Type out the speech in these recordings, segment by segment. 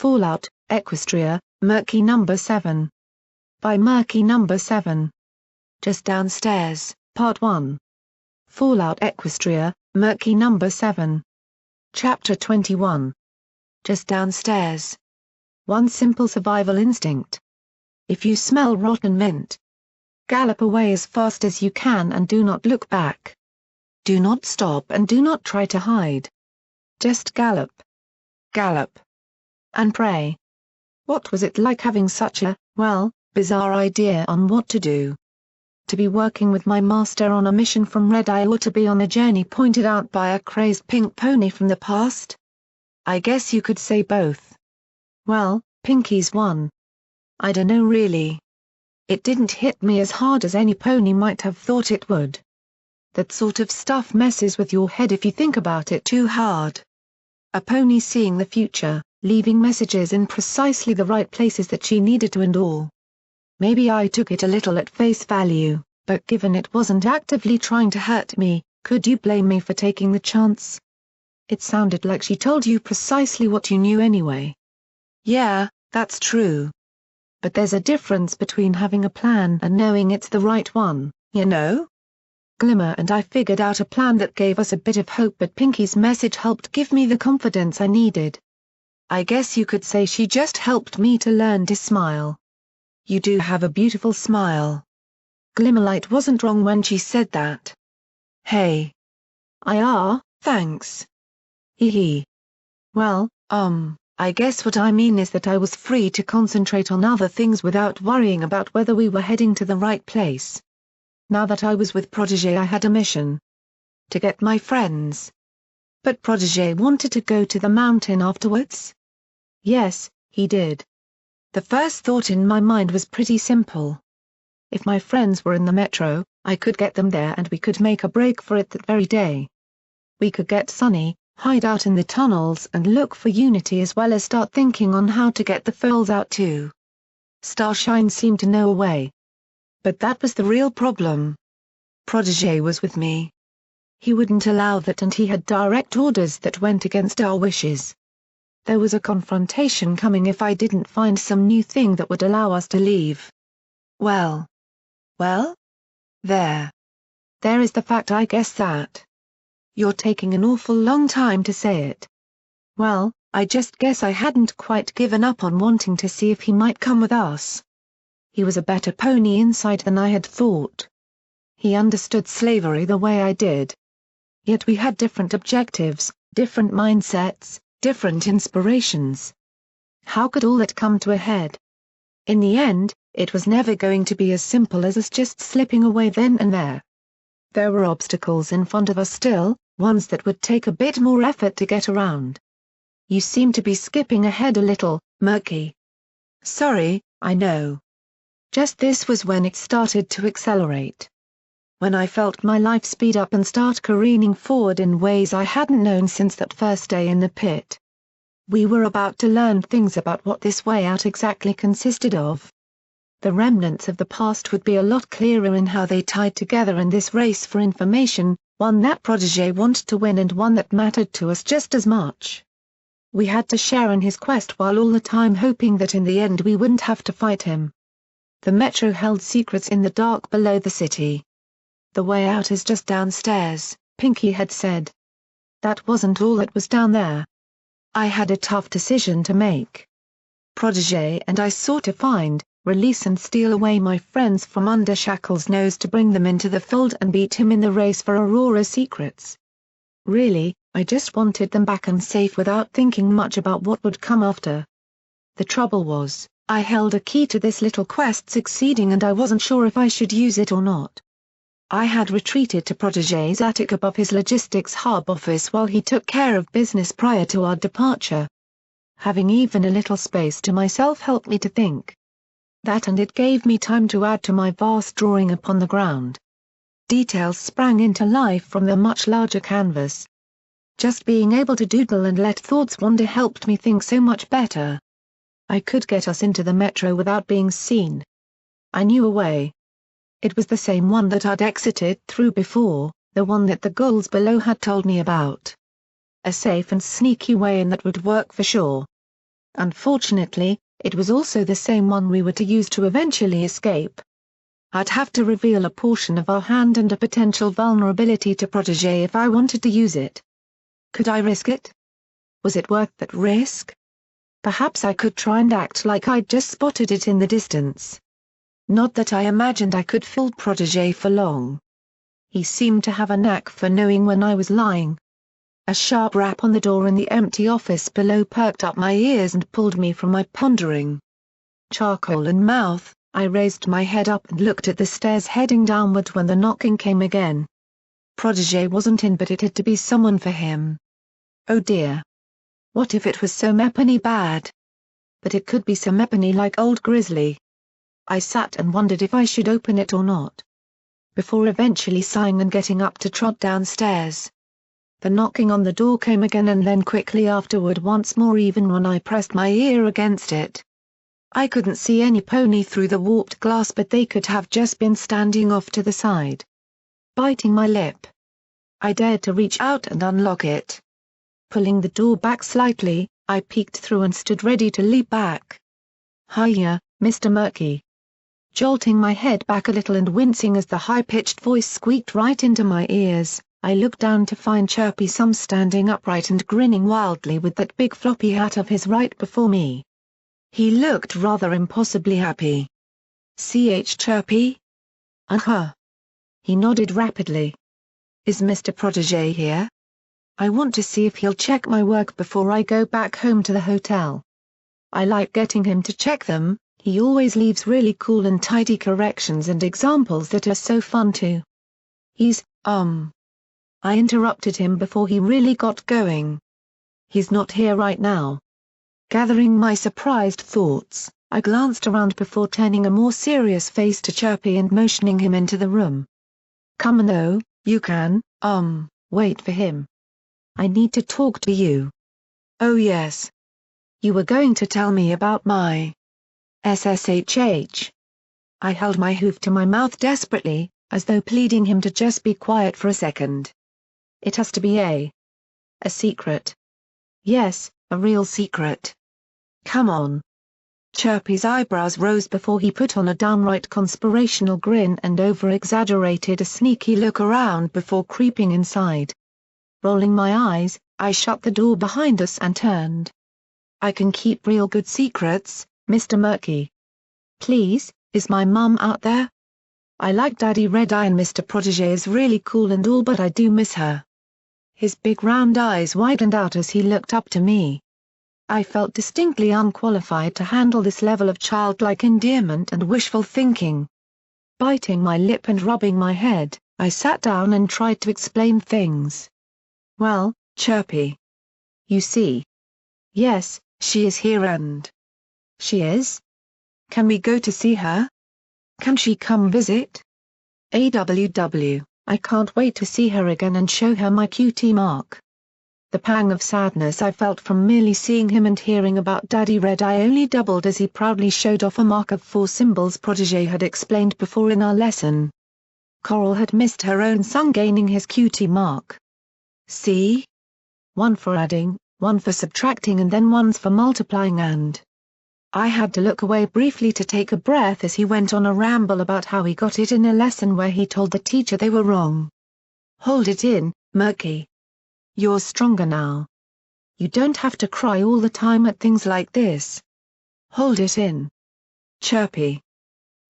Fallout, Equestria, Murky Number 7. By Murky Number 7. Just Downstairs, Part 1. Fallout Equestria, Murky Number 7. Chapter 21. Just Downstairs. One simple survival instinct. If you smell rotten mint, gallop away as fast as you can and do not look back. Do not stop and do not try to hide. Just gallop. Gallop. And pray. What was it like having such a, well, bizarre idea on what to do? To be working with my master on a mission from Red Eye, or to be on a journey pointed out by a crazed pink pony from the past? I guess you could say both. Well, Pinky's one. I dunno really. It didn't hit me as hard as any pony might have thought it would. That sort of stuff messes with your head if you think about it too hard. A pony seeing the future, leaving messages in precisely the right places that she needed to, and all. Maybe I took it a little at face value, but given it wasn't actively trying to hurt me, could you blame me for taking the chance? It sounded like she told you precisely what you knew anyway. Yeah, that's true. But there's a difference between having a plan and knowing it's the right one, you know? Glimmer and I figured out a plan that gave us a bit of hope, but Pinky's message helped give me the confidence I needed. I guess you could say she just helped me to learn to smile. You do have a beautiful smile. Glimmerlight wasn't wrong when she said that. Hey. Thanks. Hee hee. Well, I guess what I mean is that I was free to concentrate on other things without worrying about whether we were heading to the right place. Now that I was with Protégé, I had a mission. To get my friends. But Protégé wanted to go to the mountain afterwards? Yes, he did. The first thought in my mind was pretty simple. If my friends were in the metro, I could get them there and we could make a break for it that very day. We could get Sunny, hide out in the tunnels and look for Unity, as well as start thinking on how to get the foals out too. Starshine seemed to know a way. But that was the real problem. Protégé was with me. He wouldn't allow that, and he had direct orders that went against our wishes. There was a confrontation coming if I didn't find some new thing that would allow us to leave. Well, there is the fact, I guess that. You're taking an awful long time to say it. Well, I just guess I hadn't quite given up on wanting to see if he might come with us. He was a better pony inside than I had thought. He understood slavery the way I did. Yet we had different objectives, different mindsets, different inspirations. How could all that come to a head? In the end, it was never going to be as simple as us just slipping away then and there. There were obstacles in front of us still, ones that would take a bit more effort to get around. You seem to be skipping ahead a little, Murky. Sorry, I know. Just this was when it started to accelerate. When I felt my life speed up and start careening forward in ways I hadn't known since that first day in the pit. We were about to learn things about what this way out exactly consisted of. The remnants of the past would be a lot clearer in how they tied together in this race for information, one that Protégé wanted to win and one that mattered to us just as much. We had to share in his quest while all the time hoping that in the end we wouldn't have to fight him. The metro held secrets in the dark below the city. The way out is just downstairs, Pinky had said. That wasn't all that was down there. I had a tough decision to make. Protégé and I sought to find, release and steal away my friends from under Shackle's nose to bring them into the fold and beat him in the race for Aurora's secrets. Really, I just wanted them back and safe without thinking much about what would come after. The trouble was, I held a key to this little quest succeeding and I wasn't sure if I should use it or not. I had retreated to Protégé's attic above his logistics hub office while he took care of business prior to our departure. Having even a little space to myself helped me to think. That, and it gave me time to add to my vast drawing upon the ground. Details sprang into life from the much larger canvas. Just being able to doodle and let thoughts wander helped me think so much better. I could get us into the metro without being seen. I knew a way. It was the same one that I'd exited through before, the one that the ghouls below had told me about. A safe and sneaky way in that would work for sure. Unfortunately, it was also the same one we were to use to eventually escape. I'd have to reveal a portion of our hand and a potential vulnerability to Protégé if I wanted to use it. Could I risk it? Was it worth that risk? Perhaps I could try and act like I'd just spotted it in the distance. Not that I imagined I could fool Protégé for long. He seemed to have a knack for knowing when I was lying. A sharp rap on the door in the empty office below perked up my ears and pulled me from my pondering. Charcoal in mouth, I raised my head up and looked at the stairs heading downward when the knocking came again. Protégé wasn't in, but it had to be someone for him. Oh dear. What if it was so Mepany bad? But it could be so Mepany like old Grizzly. I sat and wondered if I should open it or not. Before eventually sighing and getting up to trot downstairs. The knocking on the door came again and then quickly afterward once more, even when I pressed my ear against it. I couldn't see any pony through the warped glass, but they could have just been standing off to the side. Biting my lip, I dared to reach out and unlock it. Pulling the door back slightly, I peeked through and stood ready to leap back. "Hiya, Mr. Murky." Jolting my head back a little and wincing as the high-pitched voice squeaked right into my ears, I looked down to find Chirpy Sum standing upright and grinning wildly with that big floppy hat of his right before me. He looked rather impossibly happy. Chirpy? Uh-huh. He nodded rapidly. "Is Mr. Protégé here? I want to see if he'll check my work before I go back home to the hotel. I like getting him to check them, he always leaves really cool and tidy corrections and examples that are so fun to." "He's, I interrupted him before he really got going. "He's not here right now." Gathering my surprised thoughts, I glanced around before turning a more serious face to Chirpy and motioning him into the room. "Come on though, you can, wait for him. I need to talk to you." "Oh yes. You were going to tell me about my SSHH. I held my hoof to my mouth desperately, as though pleading him to just be quiet for a second. "It has to be a secret." "Yes, a real secret." "Come on." Chirpy's eyebrows rose before he put on a downright conspirational grin and over-exaggerated a sneaky look around before creeping inside. Rolling my eyes, I shut the door behind us and turned. "I can keep real good secrets, Mr. Murky. Please, is my mum out there? I like Daddy Red Eye and Mr. Protégé is really cool and all, but I do miss her." His big round eyes widened out as he looked up to me. I felt distinctly unqualified to handle this level of childlike endearment and wishful thinking. Biting my lip and rubbing my head, I sat down and tried to explain things. "Well, Chirpy. You see. Yes, she is here and..." "She is? Can we go to see her? Can she come visit? AWW, I can't wait to see her again and show her my cutie mark." The pang of sadness I felt from merely seeing him and hearing about Daddy Red Eye only doubled as he proudly showed off a mark of 4 symbols Protégé had explained before in our lesson. Coral had missed her own son gaining his cutie mark. See? 1 for adding, 1 for subtracting and then 1's for multiplying and... I had to look away briefly to take a breath as he went on a ramble about how he got it in a lesson where he told the teacher they were wrong. "Hold it in, Murky. You're stronger now. You don't have to cry all the time at things like this. Hold it in. Chirpy."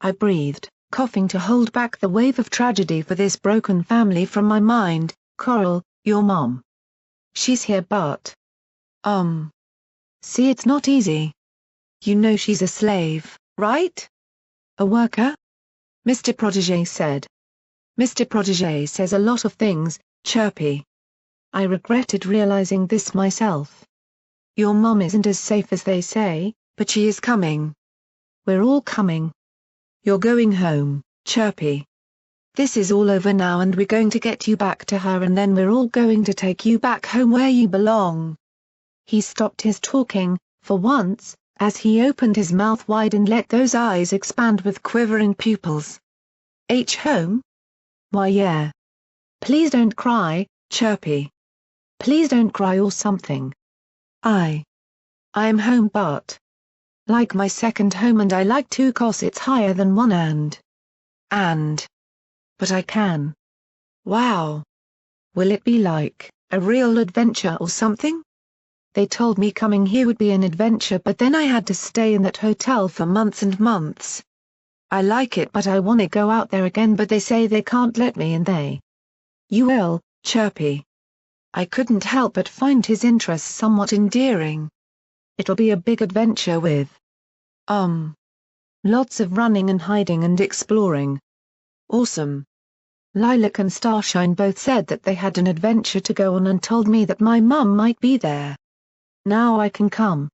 I breathed, coughing to hold back the wave of tragedy for this broken family from my mind. "Coral, your mom. She's here but... See, it's not easy. You know she's a slave, right? A worker?" Mr. Protégé said. "Mr. Protégé says a lot of things, Chirpy." I regretted realizing this myself. "Your mom isn't as safe as they say, but she is coming. We're all coming. You're going home, Chirpy. This is all over now and we're going to get you back to her and then we're all going to take you back home where you belong." He stopped his talking, for once, as he opened his mouth wide and let those eyes expand with quivering pupils. Home? Why yeah. Please don't cry, Chirpy. Please don't cry or something. I'm home but like my second home and I like to 'cause it's higher than one and but I can. Wow. Will it be like a real adventure or something? They told me coming here would be an adventure but then I had to stay in that hotel for months and months. I like it but I wanna go out there again but they say they can't let me and they. You will, Chirpy. I couldn't help but find his interest somewhat endearing. It'll be a big adventure with lots of running and hiding and exploring. Awesome. Lilac and Starshine both said that they had an adventure to go on and told me that my mum might be there. Now I can come.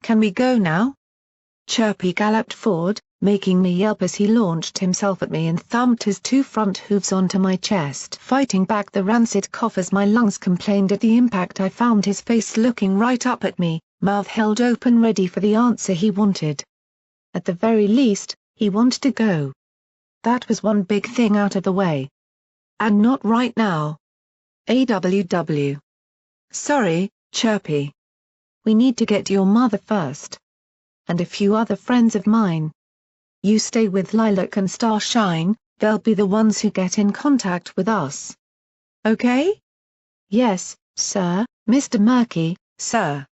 Can we go now? Chirpy galloped forward, making me yelp as he launched himself at me and thumped his two front hooves onto my chest, fighting back the rancid cough as my lungs complained at the impact. I found his face looking right up at me, mouth held open ready for the answer he wanted. At the very least, he wanted to go. That was one big thing out of the way. And not right now. AWW. Sorry, Chirpy. We need to get your mother first. And a few other friends of mine. You stay with Lilac and Starshine, they'll be the ones who get in contact with us. Okay? Yes, sir, Mr. Murky, sir.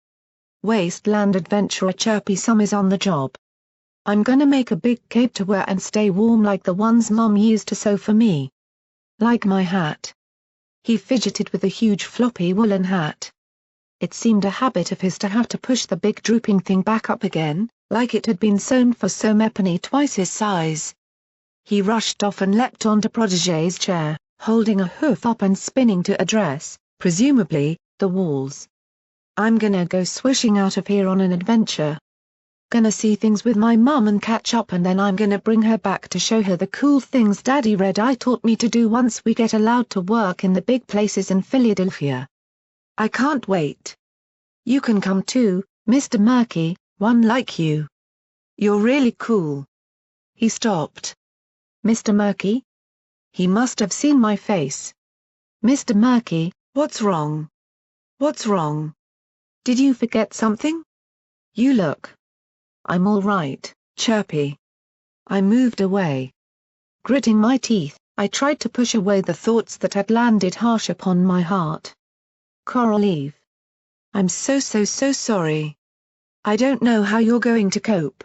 Wasteland adventurer Chirpy Sum is on the job. I'm gonna make a big cape to wear and stay warm like the ones Mum used to sew for me. Like my hat. He fidgeted with the huge floppy woolen hat. It seemed a habit of his to have to push the big drooping thing back up again, like it had been sewn for some penny twice his size. He rushed off and leapt onto Protégé's chair, holding a hoof up and spinning to address, presumably, the walls. I'm gonna go swishing out of here on an adventure. Gonna see things with my mum and catch up and then I'm gonna bring her back to show her the cool things Daddy Red Eye taught me to do once we get allowed to work in the big places in Philadelphia. I can't wait. You can come too, Mr. Murky, one like you. You're really cool. He stopped. Mr. Murky? He must have seen my face. Mr. Murky, what's wrong? What's wrong? Did you forget something? You look. I'm all right, Chirpy. I moved away. Gritting my teeth, I tried to push away the thoughts that had landed harsh upon my heart. Coral Eve. I'm so sorry. I don't know how you're going to cope.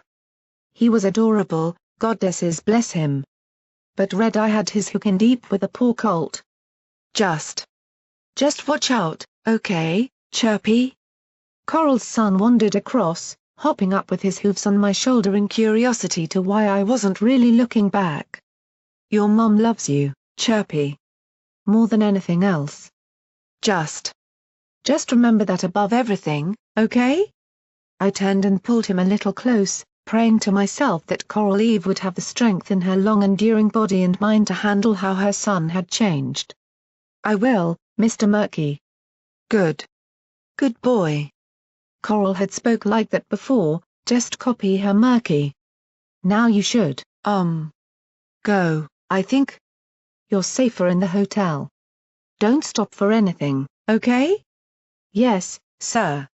He was adorable, goddesses bless him. But Red Eye had his hook in deep with a poor colt. Just watch out, okay, Chirpy? Coral's son wandered across, hopping up with his hooves on my shoulder in curiosity to why I wasn't really looking back. Your mum loves you, Chirpy. More than anything else. Just remember that above everything, okay? I turned and pulled him a little close, praying to myself that Coral Eve would have the strength in her long-enduring body and mind to handle how her son had changed. I will, Mr. Murky. Good. Good boy. Coral had spoke like that before, just copy her Murky. Now you should, go, I think. You're safer in the hotel. Don't stop for anything, okay? Yes, sir.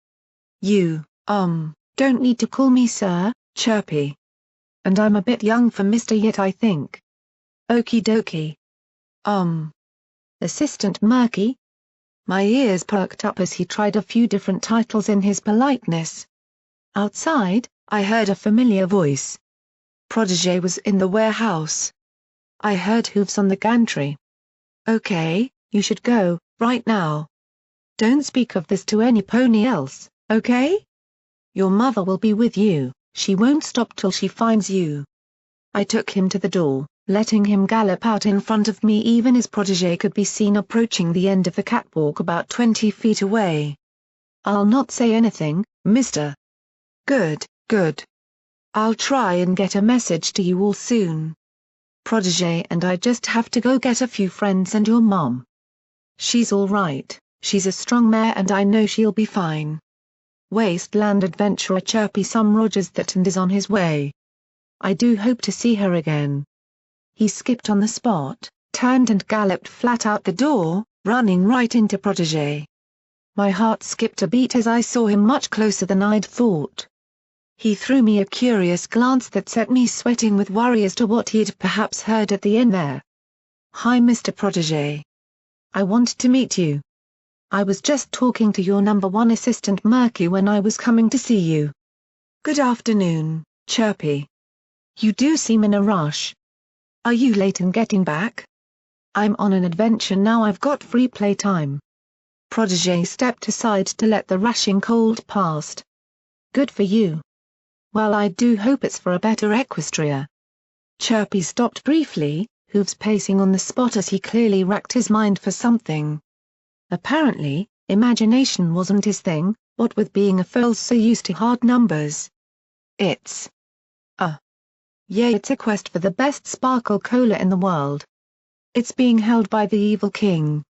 You, don't need to call me sir, Chirpy. And I'm a bit young for Mr. yet I think. Okie dokie. Assistant Murky? My ears perked up as he tried a few different titles in his politeness. Outside, I heard a familiar voice. Protégé was in the warehouse. I heard hooves on the gantry. Okay, you should go, right now. Don't speak of this to any pony else, okay? Your mother will be with you, she won't stop till she finds you. I took him to the door, letting him gallop out in front of me even as Protégé could be seen approaching the end of the catwalk about 20 feet away. I'll not say anything, mister. Good. I'll try and get a message to you all soon. Protégé and I just have to go get a few friends and your mom. She's all right. She's a strong mare and I know she'll be fine. Wasteland adventurer Chirpy Sum Rogers that and is on his way. I do hope to see her again. He skipped on the spot, turned and galloped flat out the door, running right into Protégé. My heart skipped a beat as I saw him much closer than I'd thought. He threw me a curious glance that set me sweating with worry as to what he'd perhaps heard at the end there. "Hi, Mr. Protégé. I wanted to meet you. I was just talking to your #1 assistant Murky when I was coming to see you." "Good afternoon, Chirpy. You do seem in a rush. Are you late in getting back?" "I'm on an adventure now. I've got free playtime." Protégé stepped aside to let the rushing cold past. "Good for you. Well, I do hope it's for a better Equestria." Chirpy stopped briefly, hooves pacing on the spot as he clearly racked his mind for something. Apparently, imagination wasn't his thing, what with being a foal so used to hard numbers. "It's yeah, it's a quest for the best sparkle cola in the world. It's being held by the evil king.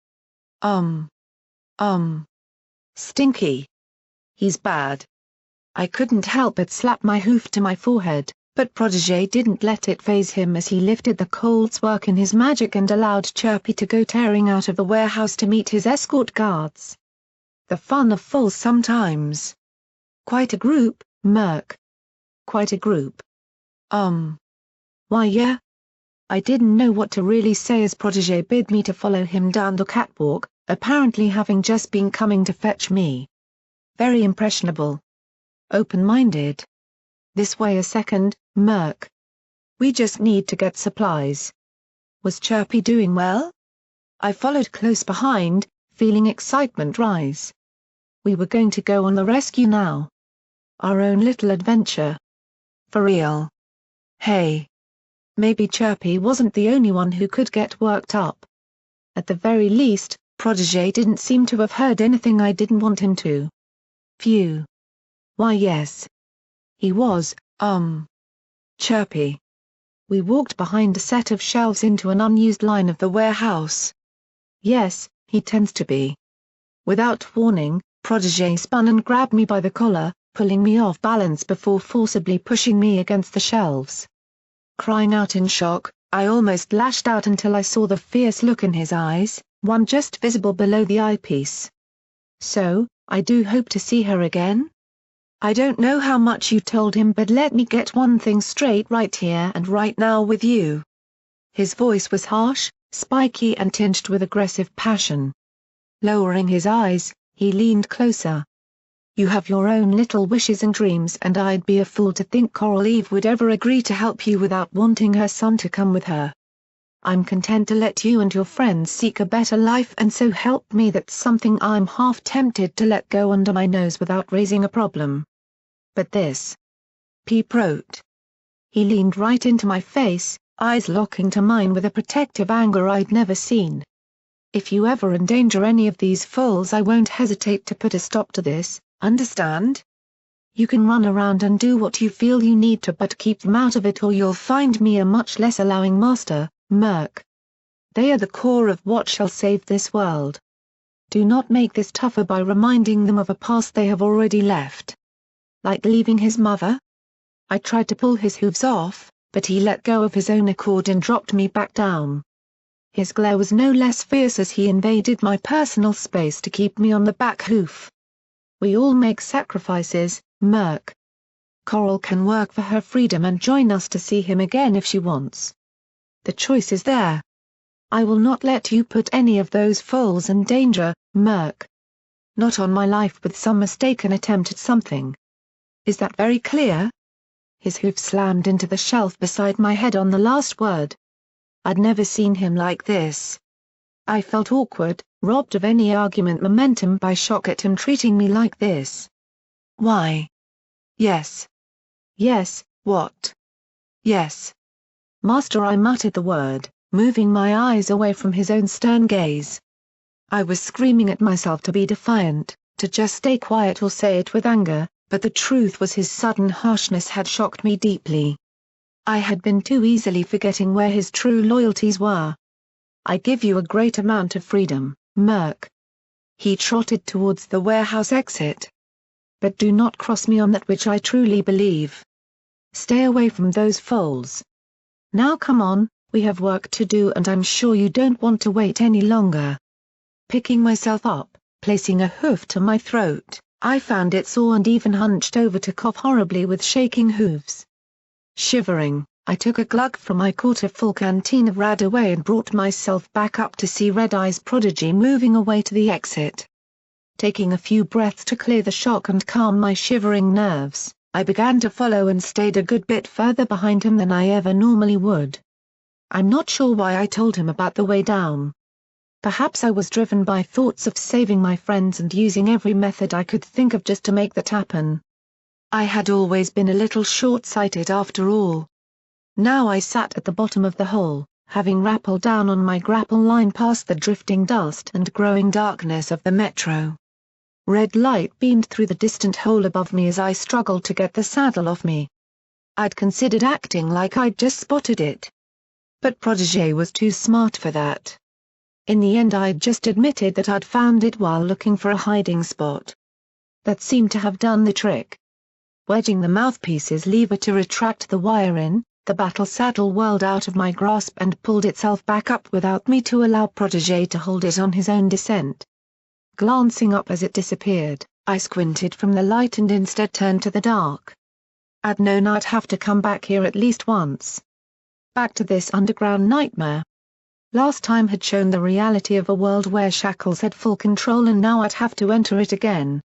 Stinky. He's bad." I couldn't help but slap my hoof to my forehead, but Protégé didn't let it faze him as he lifted the Colt's work in his magic and allowed Chirpy to go tearing out of the warehouse to meet his escort guards. The fun of foals sometimes. "Quite a group, Murk." "Quite a group. Why yeah?" I didn't know what to really say as Protégé bid me to follow him down the catwalk, apparently having just been coming to fetch me. Very impressionable. Open-minded. "This way a second, Murk. We just need to get supplies." Was Chirpy doing well? I followed close behind, feeling excitement rise. We were going to go on the rescue now. Our own little adventure. For real. Hey. Maybe Chirpy wasn't the only one who could get worked up. At the very least, Protégé didn't seem to have heard anything I didn't want him to. Phew. Why yes. He was, Chirpy. We walked behind a set of shelves into an unused line of the warehouse. Yes, he tends to be. Without warning, Protégé spun and grabbed me by the collar, pulling me off balance before forcibly pushing me against the shelves. Crying out in shock, I almost lashed out until I saw the fierce look in his eyes, one just visible below the eyepiece. "So, I do hope to see her again? I don't know how much you told him, but let me get one thing straight right here and right now with you." His voice was harsh, spiky and tinged with aggressive passion. Lowering his eyes, he leaned closer. "You have your own little wishes and dreams, and I'd be a fool to think Coral Eve would ever agree to help you without wanting her son to come with her. I'm content to let you and your friends seek a better life, and so help me that's something I'm half tempted to let go under my nose without raising a problem. But this." P. Prot. He leaned right into my face, eyes locking to mine with a protective anger I'd never seen. "If you ever endanger any of these foals, I won't hesitate to put a stop to this, understand? You can run around and do what you feel you need to, but keep them out of it or you'll find me a much less allowing master, Murk. They are the core of what shall save this world. Do not make this tougher by reminding them of a past they have already left." "Like leaving his mother?" I tried to pull his hooves off, but he let go of his own accord and dropped me back down. His glare was no less fierce as he invaded my personal space to keep me on the back hoof. "We all make sacrifices, Murk. Coral can work for her freedom and join us to see him again if she wants. The choice is there. I will not let you put any of those foals in danger, Murk. Not on my life with some mistaken attempt at something. Is that very clear?" His hoof slammed into the shelf beside my head on the last word. I'd never seen him like this. I felt awkward, robbed of any argument momentum by shock at him treating me like this. "Why?" "Yes." "Yes, what?" "Yes." "Master," I muttered the word, moving my eyes away from his own stern gaze. I was screaming at myself to be defiant, to just stay quiet or say it with anger, but the truth was his sudden harshness had shocked me deeply. I had been too easily forgetting where his true loyalties were. "I give you a great amount of freedom, Murk." He trotted towards the warehouse exit. "But do not cross me on that which I truly believe. Stay away from those foals. Now come on, we have work to do and I'm sure you don't want to wait any longer." Picking myself up, Placing a hoof to my throat, I found it sore and even hunched over to cough horribly with shaking hooves. Shivering, I took a glug from my quarter-full canteen of Radaway and brought myself back up to see Red Eye's prodigy moving away to the exit. Taking a few breaths to clear the shock and calm my shivering nerves, I began to follow and stayed a good bit further behind him than I ever normally would. I'm not sure why I told him about the way down. Perhaps I was driven by thoughts of saving my friends and using every method I could think of just to make that happen. I had always been a little short-sighted after all. Now I sat at the bottom of the hole, having rappelled down on my grapple line past the drifting dust and growing darkness of the metro. Red light beamed through the distant hole above me as I struggled to get the saddle off me. I'd considered acting like I'd just spotted it. But Protégé was too smart for that. In the end I'd just admitted that I'd found it while looking for a hiding spot. That seemed to have done the trick. Wedging the mouthpiece's lever to retract the wire in, the battle saddle whirled out of my grasp and pulled itself back up without me to allow Protégé to hold it on his own descent. Glancing up as it disappeared, I squinted from the light and instead turned to the dark. I'd known I'd have to come back here at least once. Back to this underground nightmare. Last time had shown the reality of a world where shackles had full control and now I'd have to enter it again.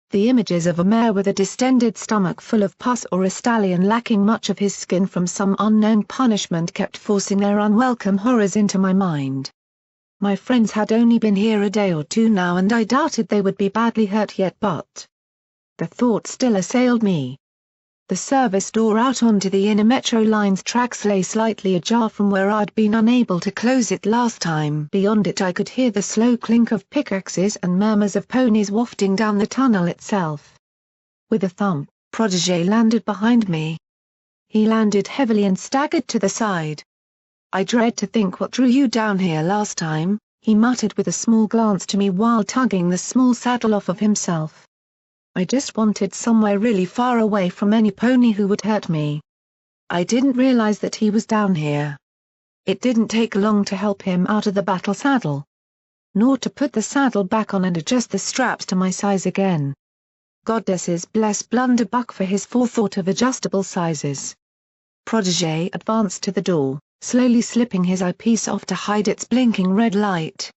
The images of a mare with a distended stomach full of pus or a stallion lacking much of his skin from some unknown punishment kept forcing their unwelcome horrors into my mind. My friends had only been here a day or two now and I doubted they would be badly hurt yet, but the thought still assailed me. The service door out onto the inner metro line's tracks lay slightly ajar from where I'd been unable to close it last time. Beyond it I could hear the slow clink of pickaxes and murmurs of ponies wafting down the tunnel itself. With a thump, Protégé landed behind me. He landed heavily and staggered to the side. "I dread to think what drew you down here last time," he muttered with a small glance to me while tugging the small saddle off of himself. "I just wanted somewhere really far away from any pony who would hurt me. I didn't realize that he was down here." It didn't take long to help him out of the battle saddle. Nor to put the saddle back on and adjust the straps to my size again. Goddesses bless Blunderbuck for his forethought of adjustable sizes. Protégé advanced to the door, slowly slipping his eyepiece off to hide its blinking red light.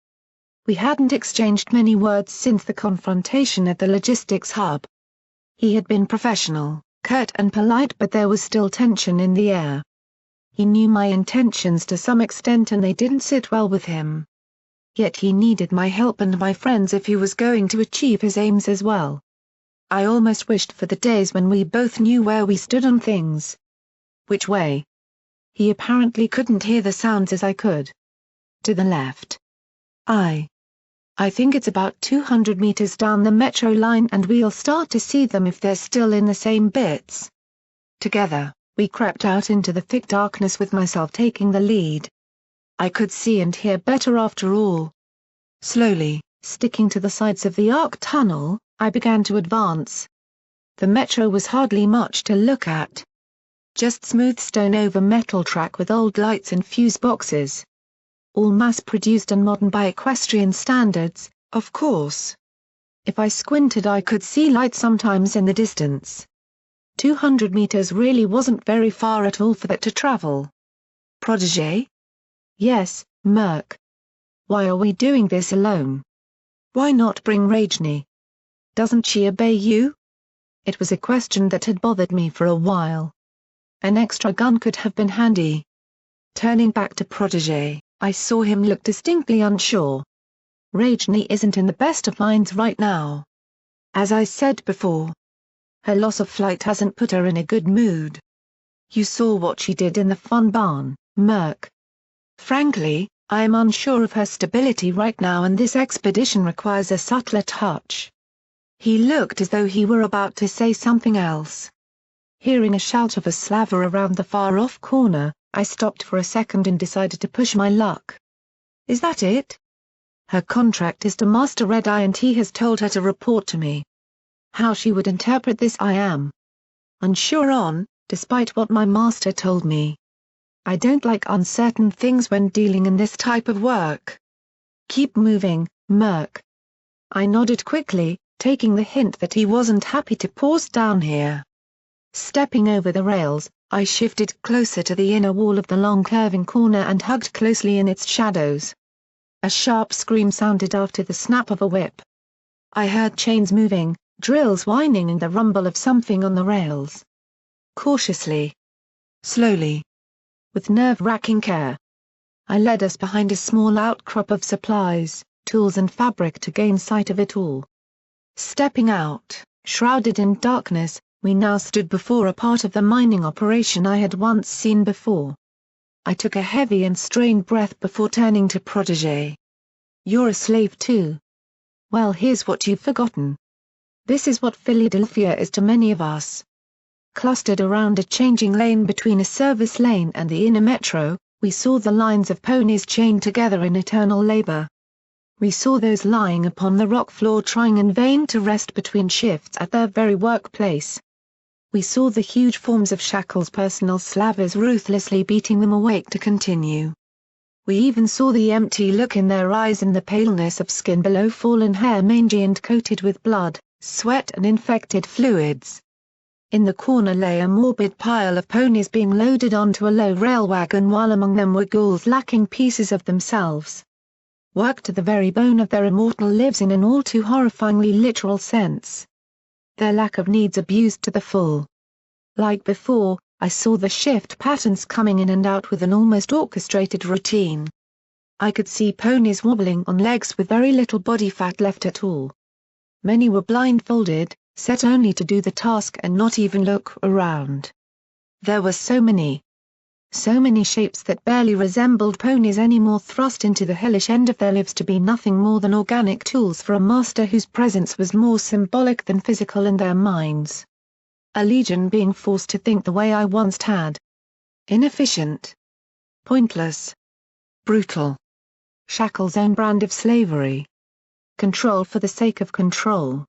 We hadn't exchanged many words since the confrontation at the logistics hub. He had been professional, curt and polite, but there was still tension in the air. He knew my intentions to some extent and they didn't sit well with him. Yet he needed my help and my friends if he was going to achieve his aims as well. I almost wished for the days when we both knew where we stood on things. "Which way?" He apparently couldn't hear the sounds as I could. "To the left. I think it's about 200 meters down the metro line and we'll start to see them if they're still in the same bits." Together, we crept out into the thick darkness with myself taking the lead. I could see and hear better after all. Slowly, sticking to the sides of the arc tunnel, I began to advance. The metro was hardly much to look at. Just smooth stone over metal track with old lights and fuse boxes. All mass-produced and modern by equestrian standards, of course. If I squinted I could see light sometimes in the distance. 200 meters really wasn't very far at all for that to travel. "Protégé?" "Yes, Murk." "Why are we doing this alone? Why not bring Rajni? Doesn't she obey you?" It was a question that had bothered me for a while. An extra gun could have been handy. Turning back to Protégé, I saw him look distinctly unsure. "Rajni isn't in the best of minds right now. As I said before, her loss of flight hasn't put her in a good mood. You saw what she did in the fun barn, Murk. Frankly, I am unsure of her stability right now and this expedition requires a subtler touch." He looked as though he were about to say something else. Hearing a shout of a slaver around the far-off corner, I stopped for a second and decided to push my luck. "Is that it? Her contract is to Master Red Eye and he has told her to report to me. How she would interpret this I am unsure on, despite what my master told me. I don't like uncertain things when dealing in this type of work. Keep moving, Murk." I nodded quickly, taking the hint that he wasn't happy to pause down here. Stepping over the rails, I shifted closer to the inner wall of the long curving corner and hugged closely in its shadows. A sharp scream sounded after the snap of a whip. I heard chains moving, drills whining and the rumble of something on the rails. Cautiously, slowly, with nerve-wracking care, I led us behind a small outcrop of supplies, tools and fabric to gain sight of it all. Stepping out, shrouded in darkness, we now stood before a part of the mining operation I had once seen before. I took a heavy and strained breath before turning to Protégé. "You're a slave too. Well, here's what you've forgotten. This is what Philadelphia is to many of us." Clustered around a changing lane between a service lane and the inner metro, we saw the lines of ponies chained together in eternal labor. We saw those lying upon the rock floor trying in vain to rest between shifts at their very workplace. We saw the huge forms of shackles personal slavers ruthlessly beating them awake to continue. We even saw the empty look in their eyes and the paleness of skin below fallen hair mangy and coated with blood, sweat and infected fluids. In the corner lay a morbid pile of ponies being loaded onto a low rail wagon while among them were ghouls lacking pieces of themselves. Worked to the very bone of their immortal lives in an all too horrifyingly literal sense. Their lack of needs abused to the full. Like before, I saw the shift patterns coming in and out with an almost orchestrated routine. I could see ponies wobbling on legs with very little body fat left at all. Many were blindfolded, set only to do the task and not even look around. There were so many shapes that barely resembled ponies anymore, thrust into the hellish end of their lives to be nothing more than organic tools for a master whose presence was more symbolic than physical in their minds. A legion being forced to think the way I once had. Inefficient. Pointless. Brutal. Shackles' own brand of slavery. Control for the sake of control.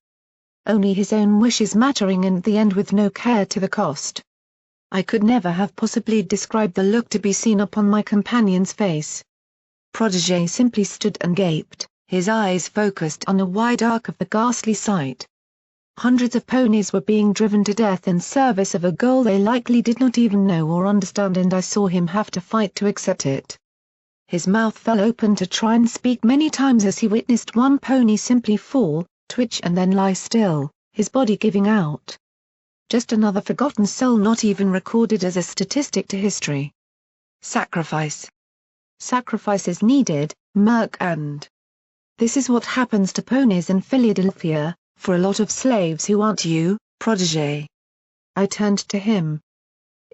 Only his own wishes mattering in the end with no care to the cost. I could never have possibly described the look to be seen upon my companion's face. Protégé simply stood and gaped, his eyes focused on a wide arc of the ghastly sight. Hundreds of ponies were being driven to death in service of a goal they likely did not even know or understand, and I saw him have to fight to accept it. His mouth fell open to try and speak many times as he witnessed one pony simply fall, twitch and then lie still, his body giving out. Just another forgotten soul not even recorded as a statistic to history. Sacrifice. Sacrifice is needed, Murk, and this is what happens to ponies in Philadelphia, for a lot of slaves who aren't you, Protégé. I turned to him.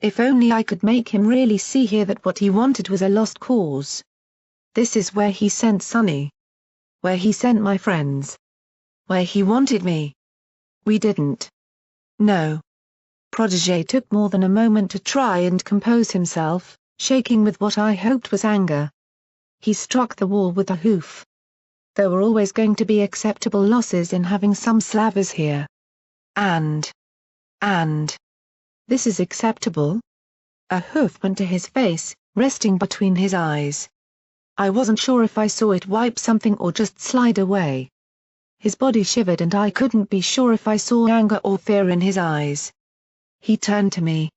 If only I could make him really see here that what he wanted was a lost cause. This is where he sent Sonny. Where he sent my friends. Where he wanted me. We didn't. No. Protégé took more than a moment to try and compose himself, shaking with what I hoped was anger. He struck the wall with a hoof. There were always going to be acceptable losses in having some slavers here. And this is acceptable? A hoof went to his face, resting between his eyes. I wasn't sure if I saw it wipe something or just slide away. His body shivered and I couldn't be sure if I saw anger or fear in his eyes. He turned to me.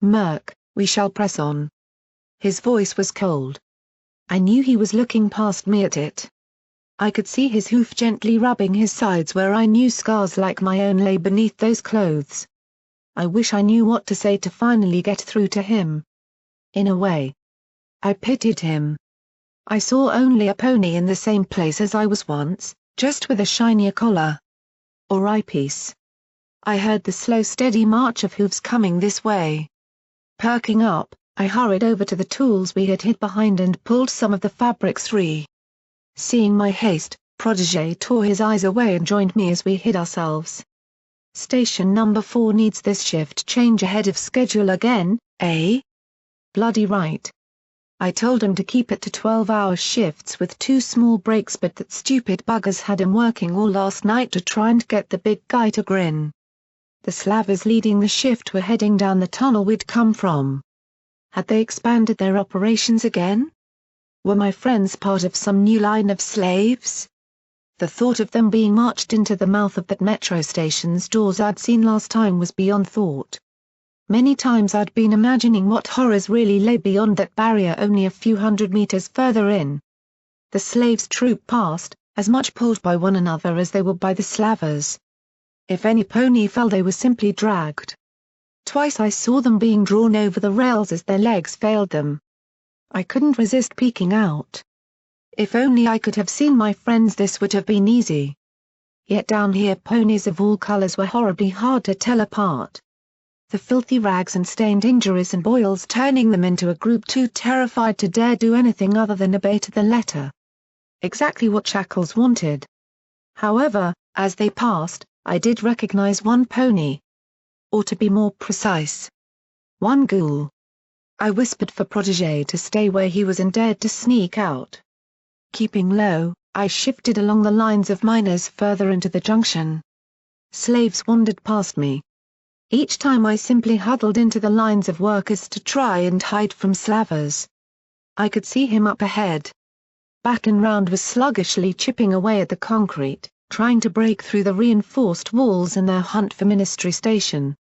Murk, we shall press on. His voice was cold. I knew he was looking past me at it. I could see his hoof gently rubbing his sides where I knew scars like my own lay beneath those clothes. I wish I knew what to say to finally get through to him. In a way, I pitied him. I saw only a pony in the same place as I was once, just with a shinier collar. Or eyepiece. I heard the slow steady march of hooves coming this way. Perking up, I hurried over to the tools we had hid behind and pulled some of the fabrics free. Seeing my haste, Protégé tore his eyes away and joined me as we hid ourselves. Station number 4 needs this shift change ahead of schedule again, eh? Bloody right. I told him to keep it to 12-hour shifts with 2 small breaks, but that stupid buggers had him working all last night to try and get the big guy to grin. The slavers leading the shift were heading down the tunnel we'd come from. Had they expanded their operations again? Were my friends part of some new line of slaves? The thought of them being marched into the mouth of that metro station's doors I'd seen last time was beyond thought. Many times I'd been imagining what horrors really lay beyond that barrier only a few hundred meters further in. The slaves trooped past, as much pulled by one another as they were by the slavers. If any pony fell they were simply dragged. Twice I saw them being drawn over the rails as their legs failed them. I couldn't resist peeking out. If only I could have seen my friends, this would have been easy. Yet down here ponies of all colors were horribly hard to tell apart. The filthy rags and stained injuries and boils turning them into a group too terrified to dare do anything other than obey to the letter. Exactly what Shackles wanted. However, as they passed, I did recognize one pony. Or to be more precise, one ghoul. I whispered for Protégé to stay where he was and dared to sneak out. Keeping low, I shifted along the lines of miners further into the junction. Slaves wandered past me. Each time I simply huddled into the lines of workers to try and hide from slavers. I could see him up ahead. Battenround was sluggishly chipping away at the concrete, trying to break through the reinforced walls in their hunt for Ministry Station.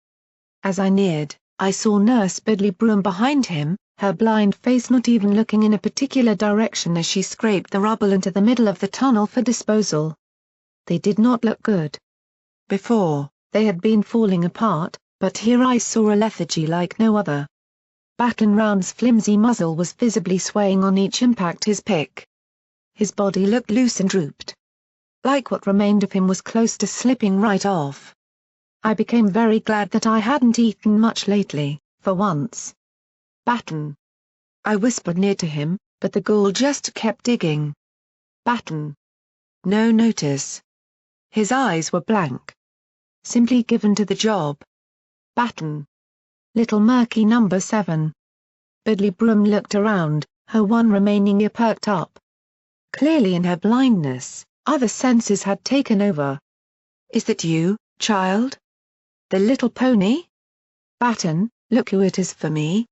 As I neared, I saw Nurse Bidley Broom behind him, her blind face not even looking in a particular direction as she scraped the rubble into the middle of the tunnel for disposal. They did not look good. Before, they had been falling apart, but here I saw a lethargy like no other. Battenround's flimsy muzzle was visibly swaying on each impact his pick. His body looked loose and drooped. Like what remained of him was close to slipping right off. I became very glad that I hadn't eaten much lately, for once. Batten. I whispered near to him, but the ghoul just kept digging. Batten. No notice. His eyes were blank. Simply given to the job. Batten. Little Murky number 7. Bidley Broom looked around, her one remaining ear perked up. Clearly in her blindness, other senses had taken over. Is that you, child? The little pony? Batten, look who it is for me.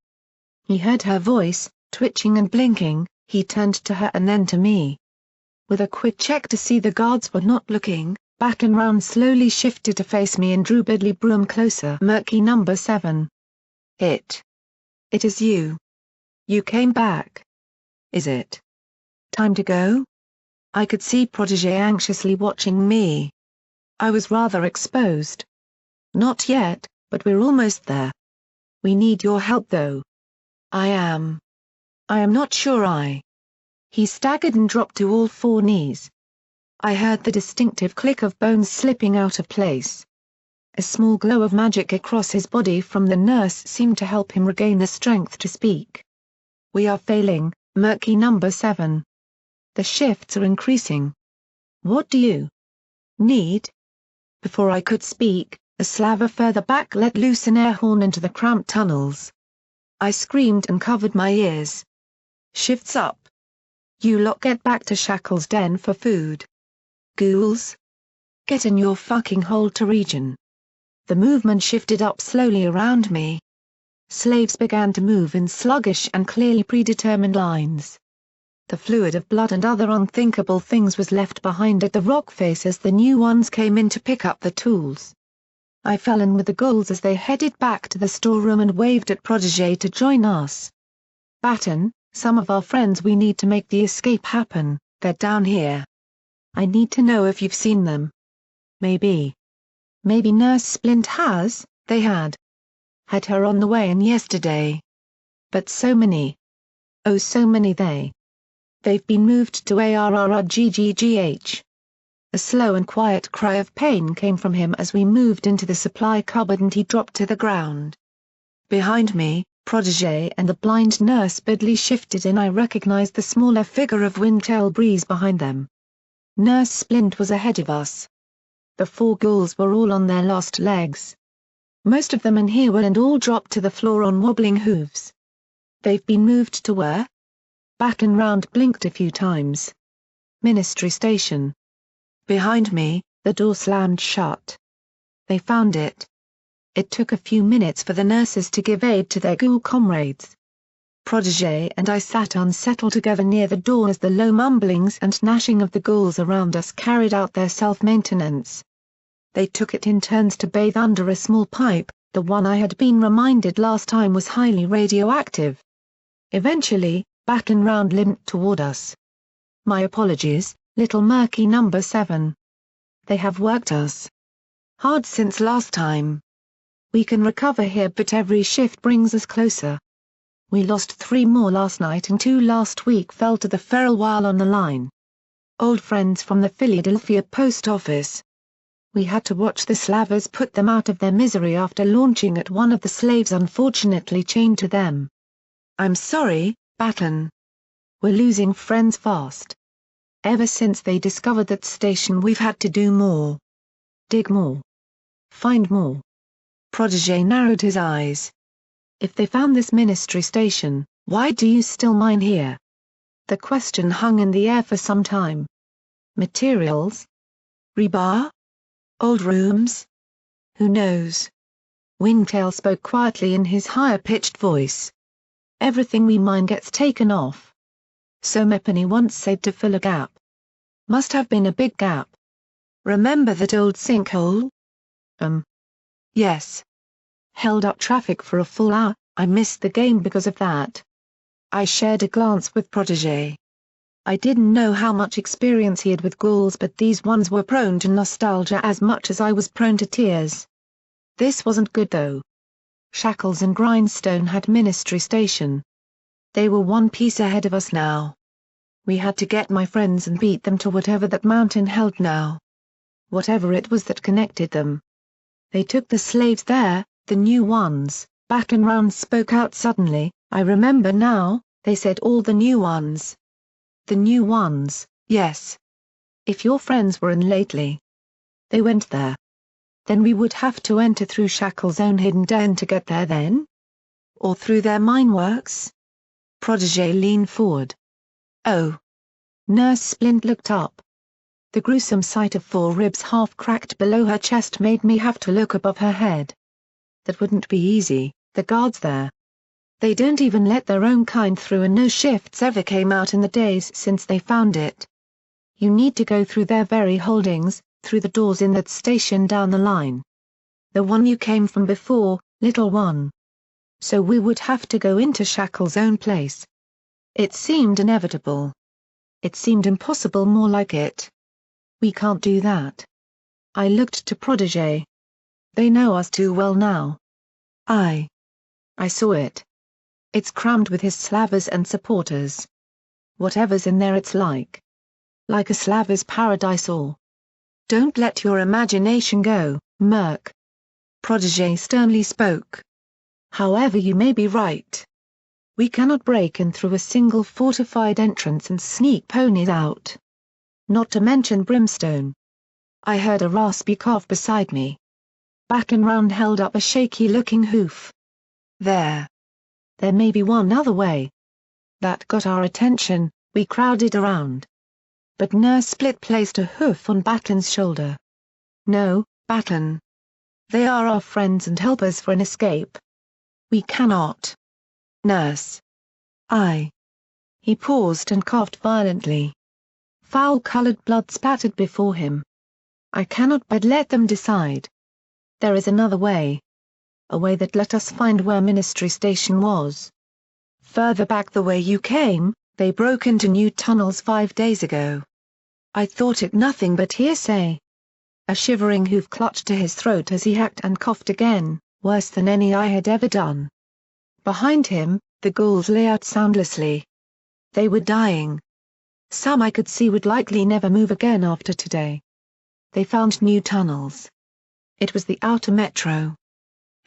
He heard her voice, twitching and blinking, he turned to her and then to me. With a quick check to see the guards were not looking, Battenround slowly shifted to face me and drew Bidley Broom closer. Murky number 7. It is you. You came back. Is it time to go? I could see Protégé anxiously watching me. I was rather exposed. Not yet, but we're almost there. We need your help though. I am not sure He staggered and dropped to all four knees. I heard the distinctive click of bones slipping out of place. A small glow of magic across his body from the nurse seemed to help him regain the strength to speak. We are failing, Murky number 7. The shifts are increasing. What do you need? Before I could speak, a slaver further back let loose an air horn into the cramped tunnels. I screamed and covered my ears. Shifts up. You lot get back to Shackles' den for food. Ghouls? Get in your fucking hole to region. The movement shifted up slowly around me. Slaves began to move in sluggish and clearly predetermined lines. The fluid of blood and other unthinkable things was left behind at the rock face as the new ones came in to pick up the tools. I fell in with the ghouls as they headed back to the storeroom and waved at Protégé to join us. Batten, some of our friends we need to make the escape happen, they're down here. I need to know if you've seen them. Maybe Nurse Splint has, they had her on the way in yesterday. But so many. Oh so many they've been moved to ARRGGGH. A slow and quiet cry of pain came from him as we moved into the supply cupboard and he dropped to the ground. Behind me, Protégé and the blind nurse Bidley shifted and I recognized the smaller figure of Windtail Breeze behind them. Nurse Splint was ahead of us. The four ghouls were all on their last legs. Most of them in here were and all dropped to the floor on wobbling hooves. They've been moved to where? Battenround blinked a few times. Ministry Station. Behind me, the door slammed shut. They found it. It took a few minutes for the nurses to give aid to their ghoul comrades. Protégé and I sat unsettled together near the door as the low mumblings and gnashing of the ghouls around us carried out their self-maintenance. They took it in turns to bathe under a small pipe. The one I had been reminded last time was highly radioactive. Eventually, Baton Round limped toward us. My apologies, little Murky number 7. They have worked us hard since last time. We can recover here, but every shift brings us closer. We lost 3 more last night and 2 last week fell to the feral while on the line. Old friends from the Philadelphia post office. We had to watch the slavers put them out of their misery after launching at one of the slaves unfortunately chained to them. I'm sorry, Baton. We're losing friends fast. Ever since they discovered that station we've had to do more. Dig more. Find more. Protégé narrowed his eyes. If they found this ministry station, why do you still mine here? The question hung in the air for some time. Materials? Rebar? Old rooms? Who knows? Wingtail spoke quietly in his higher-pitched voice. Everything we mine gets taken off. So Mepany once said to fill a gap. Must have been a big gap. Remember that old sinkhole? Yes. Held up traffic for a full hour. I missed the game because of that. I shared a glance with Protégé. I didn't know how much experience he had with ghouls, but these ones were prone to nostalgia as much as I was prone to tears. This wasn't good though. Shackles and Grindstone had ministry station. They were one piece ahead of us now. We had to get my friends and beat them to whatever that mountain held now. Whatever it was that connected them. They took the slaves there, the new ones. Baton Round spoke out suddenly. I remember now, they said all the new ones. The new ones, yes. If your friends were in lately. They went there. Then we would have to enter through Shackle's own hidden den to get there then? Or through their mineworks? Protégé leaned forward. Oh. Nurse Splint looked up. The gruesome sight of 4 ribs half cracked below her chest made me have to look above her head. That wouldn't be easy, the guards there. They don't even let their own kind through, and no shifts ever came out in the days since they found it. You need to go through their very holdings, through the doors in that station down the line. The one you came from before, little one. So we would have to go into Shackle's own place. It seemed inevitable. It seemed impossible, more like it. We can't do that. I looked to Protégé. They know us too well now. I saw it. It's crammed with his slavers and supporters. Whatever's in there, it's like a slaver's paradise or. Don't let your imagination go, Merc. Protégé sternly spoke. However, you may be right. We cannot break in through a single fortified entrance and sneak ponies out. Not to mention brimstone. I heard a raspy cough beside me. Baton Round held up a shaky-looking hoof. There may be one other way. That got our attention, we crowded around. But Nurse Split placed a hoof on Baton's shoulder. No, Baton. They are our friends and helpers for an escape. We cannot. Nurse. He paused and coughed violently. Foul-colored blood spattered before him. I cannot but let them decide. There is another way. A way that let us find where Ministry Station was. Further back the way you came, they broke into new tunnels 5 days ago. I thought it nothing but hearsay. A shivering hoof clutched to his throat as he hacked and coughed again, worse than any I had ever done. Behind him, the ghouls lay out soundlessly. They were dying. Some I could see would likely never move again after today. They found new tunnels. It was the outer metro.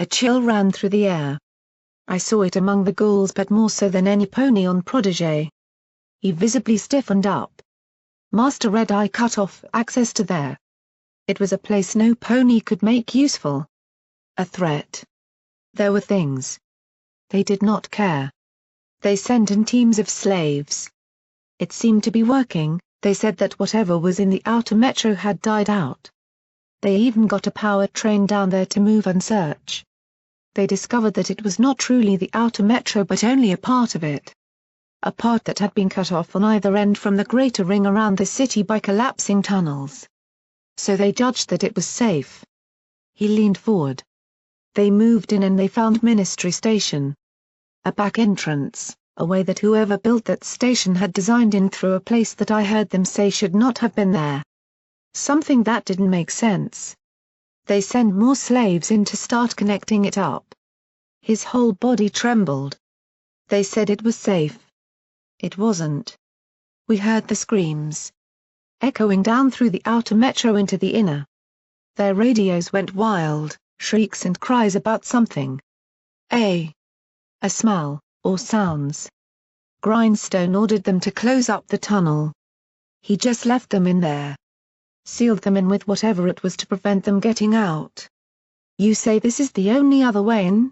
A chill ran through the air. I saw it among the ghouls, but more so than any pony on Protégé. He visibly stiffened up. Master Red Eye cut off access to there. It was a place no pony could make useful. A threat. There were things. They did not care. They sent in teams of slaves. It seemed to be working. They said that whatever was in the outer metro had died out. They even got a power train down there to move and search. they discovered that it was not truly the outer metro but only a part of it. A part that had been cut off on either end from the greater ring around the city by collapsing tunnels. So they judged that it was safe. He leaned forward. They moved in and they found Ministry Station. A back entrance, a way that whoever built that station had designed in through a place that I heard them say should not have been there. Something that didn't make sense. They sent more slaves in to start connecting it up. His whole body trembled. They said it was safe. It wasn't. We heard the screams. Echoing down through the outer metro into the inner. Their radios went wild, shrieks and cries about something. A smell, or sounds. Grindstone ordered them to close up the tunnel. He just left them in there. Sealed them in with whatever it was to prevent them getting out. You say this is the only other way in?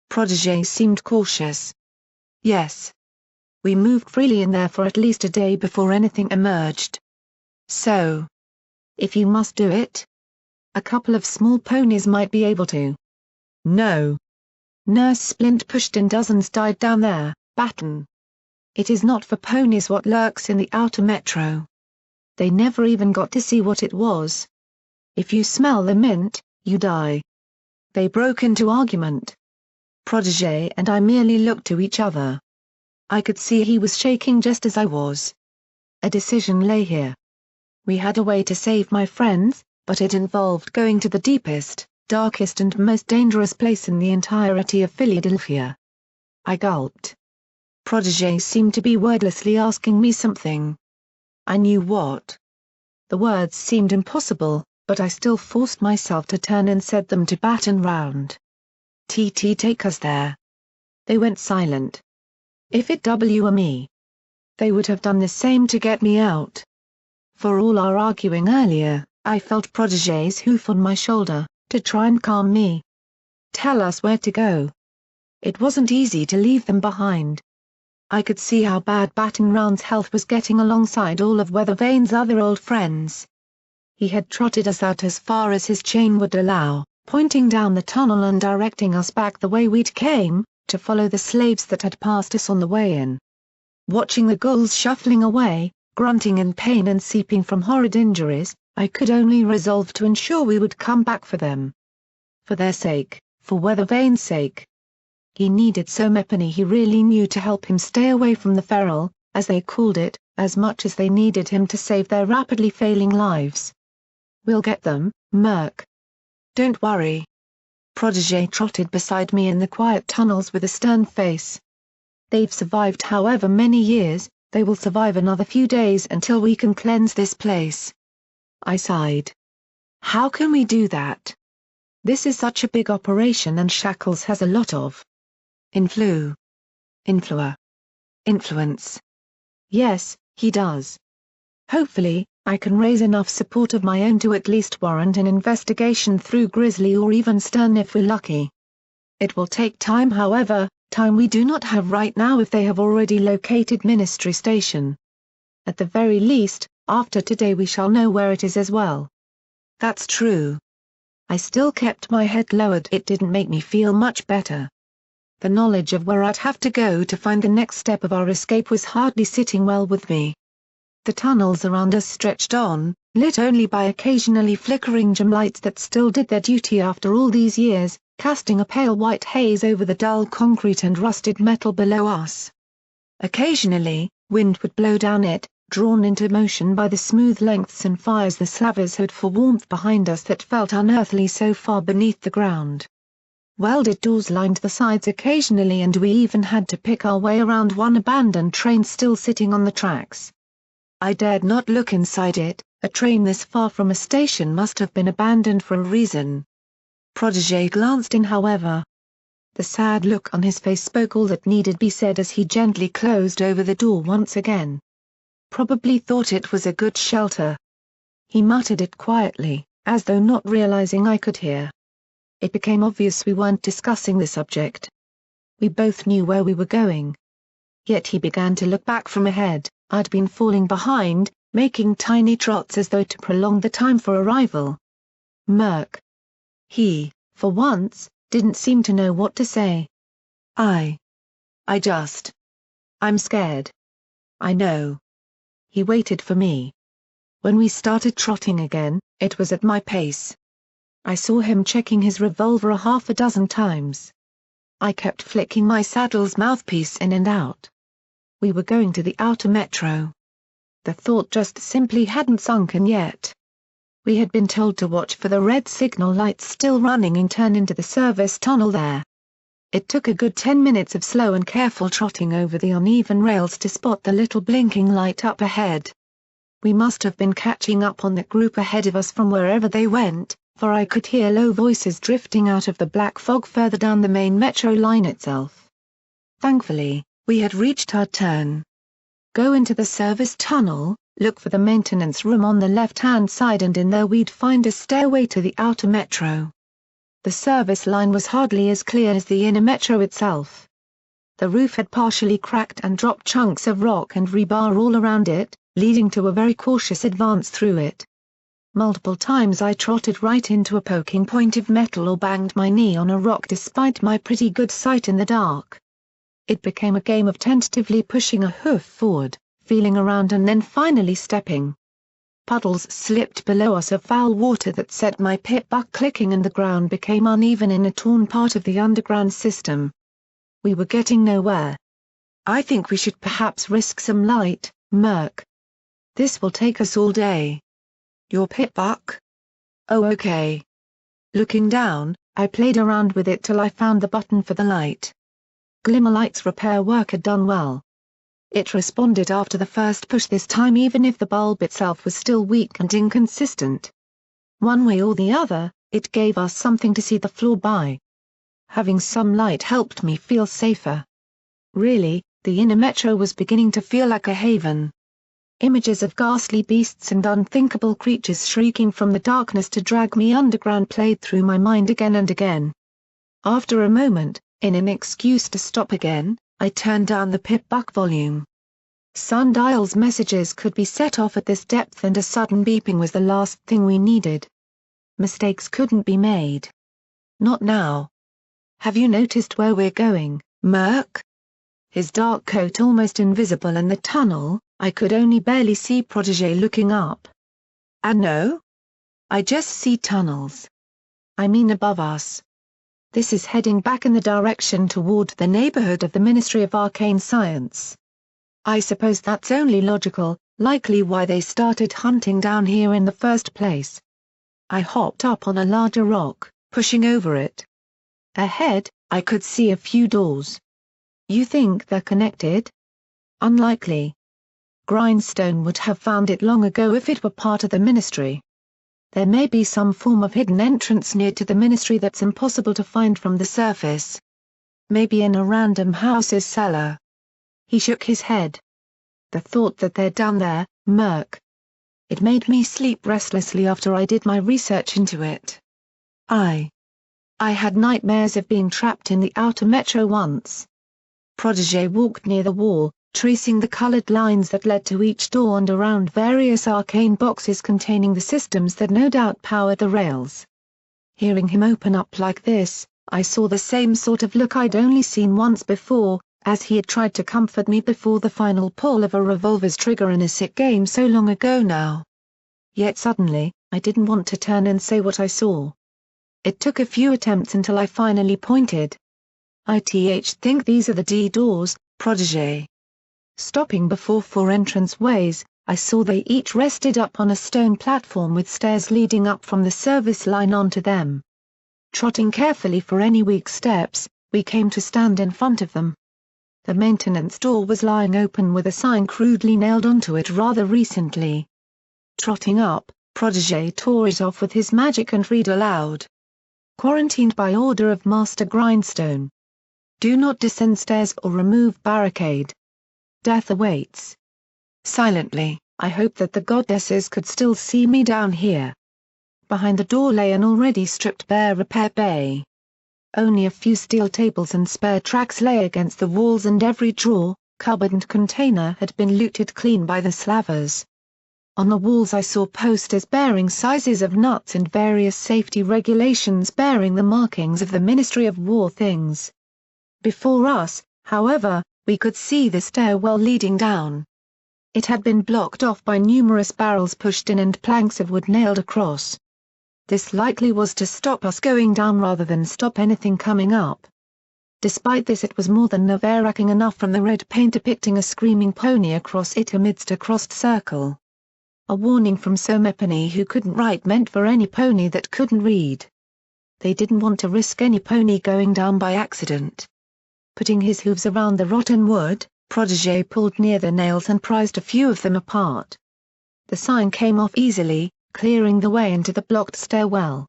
Protégé seemed cautious. Yes. We moved freely in there for at least a day before anything emerged. So. If you must do it? A couple of small ponies might be able to. No. Nurse Splint pushed in dozens died down there, Baton. It is not for ponies what lurks in the outer metro. They never even got to see what it was. If you smell the mint, you die. They broke into argument. Protégé and I merely looked to each other. I could see he was shaking just as I was. A decision lay here. We had a way to save my friends, but it involved going to the deepest, darkest and most dangerous place in the entirety of Philadelphia. I gulped. Protégé seemed to be wordlessly asking me something. I knew what. The words seemed impossible, but I still forced myself to turn and said them to Baton Round. Take us there. They went silent. If it were me, they would have done the same to get me out. For all our arguing earlier, I felt Protégé's hoof on my shoulder, to try and calm me. Tell us where to go. It wasn't easy to leave them behind. I could see how bad Baton Round's health was getting alongside all of Weathervane's other old friends. He had trotted us out as far as his chain would allow, pointing down the tunnel and directing us back the way we'd came, to follow the slaves that had passed us on the way in. Watching the ghouls shuffling away, grunting in pain and seeping from horrid injuries, I could only resolve to ensure we would come back for them. For their sake, for Weathervane's sake. He needed so many he really knew to help him stay away from the feral, as they called it, as much as they needed him to save their rapidly failing lives. We'll get them, Murk. Don't worry. Protégé trotted beside me in the quiet tunnels with a stern face. They've survived however many years, they will survive another few days until we can cleanse this place. I sighed. How can we do that? This is such a big operation and Shackles has a lot of influence. Yes, he does. Hopefully, I can raise enough support of my own to at least warrant an investigation through Grizzly or even Stern if we're lucky. It will take time however, time we do not have right now if they have already located Ministry Station. At the very least, after today we shall know where it is as well. That's true. I still kept my head lowered. It didn't make me feel much better. The knowledge of where I'd have to go to find the next step of our escape was hardly sitting well with me. The tunnels around us stretched on, lit only by occasionally flickering gem lights that still did their duty after all these years, casting a pale white haze over the dull concrete and rusted metal below us. Occasionally, wind would blow down it, drawn into motion by the smooth lengths and fires the slavers had for warmth behind us that felt unearthly so far beneath the ground. Welded doors lined the sides occasionally and we even had to pick our way around one abandoned train still sitting on the tracks. I dared not look inside it, a train this far from a station must have been abandoned for a reason. Protégé glanced in however. The sad look on his face spoke all that needed be said as he gently closed over the door once again. Probably thought it was a good shelter. He muttered it quietly, as though not realizing I could hear. It became obvious we weren't discussing the subject. We both knew where we were going. Yet he began to look back from ahead. I'd been falling behind, making tiny trots as though to prolong the time for arrival. Murk. He, for once, didn't seem to know what to say. I'm scared. I know. He waited for me. When we started trotting again, it was at my pace. I saw him checking his revolver a half a dozen times. I kept flicking my saddle's mouthpiece in and out. We were going to the outer metro. The thought just simply hadn't sunk in yet. We had been told to watch for the red signal lights still running and turn into the service tunnel there. It took a good 10 minutes of slow and careful trotting over the uneven rails to spot the little blinking light up ahead. We must have been catching up on the group ahead of us from wherever they went, for I could hear low voices drifting out of the black fog further down the main metro line itself. Thankfully, we had reached our turn. Go into the service tunnel, look for the maintenance room on the left-hand side, and in there we'd find a stairway to the outer metro. The service line was hardly as clear as the inner metro itself. The roof had partially cracked and dropped chunks of rock and rebar all around it, leading to a very cautious advance through it. Multiple times I trotted right into a poking point of metal or banged my knee on a rock despite my pretty good sight in the dark. It became a game of tentatively pushing a hoof forward, feeling around, and then finally stepping. Puddles slipped below us of foul water that set my pit buck clicking, and the ground became uneven in a torn part of the underground system. We were getting nowhere. I think we should perhaps risk some light, Murk. This will take us all day. Your pit buck? Oh, okay. Looking down, I played around with it till I found the button for the light. Glimmerlight's repair work had done well. It responded after the first push this time, even if the bulb itself was still weak and inconsistent. One way or the other, it gave us something to see the floor by. Having some light helped me feel safer. Really, the inner metro was beginning to feel like a haven. Images of ghastly beasts and unthinkable creatures shrieking from the darkness to drag me underground played through my mind again and again. After a moment, in an excuse to stop again, I turned down the pit buck volume. Sundial's messages could be set off at this depth, and a sudden beeping was the last thing we needed. Mistakes couldn't be made. Not now. Have you noticed where we're going, Murk? His dark coat almost invisible in the tunnel, I could only barely see Protégé looking up. No. I just see tunnels. I mean above us. This is heading back in the direction toward the neighborhood of the Ministry of Arcane Science. I suppose that's only logical, likely why they started hunting down here in the first place. I hopped up on a larger rock, pushing over it. Ahead, I could see a few doors. You think they're connected? Unlikely. Grindstone would have found it long ago if it were part of the Ministry. There may be some form of hidden entrance near to the Ministry that's impossible to find from the surface. Maybe in a random house's cellar. He shook his head. The thought that they're down there, Murk. It made me sleep restlessly after I did my research into it. I had nightmares of being trapped in the outer metro once. Protégé walked near the wall, tracing the colored lines that led to each door and around various arcane boxes containing the systems that no doubt powered the rails. Hearing him open up like this, I saw the same sort of look I'd only seen once before, as he had tried to comfort me before the final pull of a revolver's trigger in a sick game so long ago now. Yet suddenly, I didn't want to turn and say what I saw. It took a few attempts until I finally pointed. I think these are the D doors, Protégé. Stopping before 4 entrance ways, I saw they each rested up on a stone platform with stairs leading up from the service line onto them. Trotting carefully for any weak steps, we came to stand in front of them. The maintenance door was lying open with a sign crudely nailed onto it rather recently. Trotting up, Protégé tore it off with his magic and read aloud. Quarantined by order of Master Grindstone. Do not descend stairs or remove barricade. Death awaits. Silently, I hoped that the goddesses could still see me down here. Behind the door lay an already stripped bare repair bay. Only a few steel tables and spare tracks lay against the walls, and every drawer, cupboard and container had been looted clean by the slavers. On the walls I saw posters bearing sizes of nuts and various safety regulations bearing the markings of the Ministry of War things. Before us, however, we could see the stairwell leading down. It had been blocked off by numerous barrels pushed in and planks of wood nailed across. This likely was to stop us going down rather than stop anything coming up. Despite this, it was more than nerve-wracking enough from the red paint depicting a screaming pony across it amidst a crossed circle. A warning from some pony who couldn't write meant for any pony that couldn't read. They didn't want to risk any pony going down by accident. Putting his hooves around the rotten wood, Protégé pulled near the nails and prized a few of them apart. The sign came off easily, clearing the way into the blocked stairwell.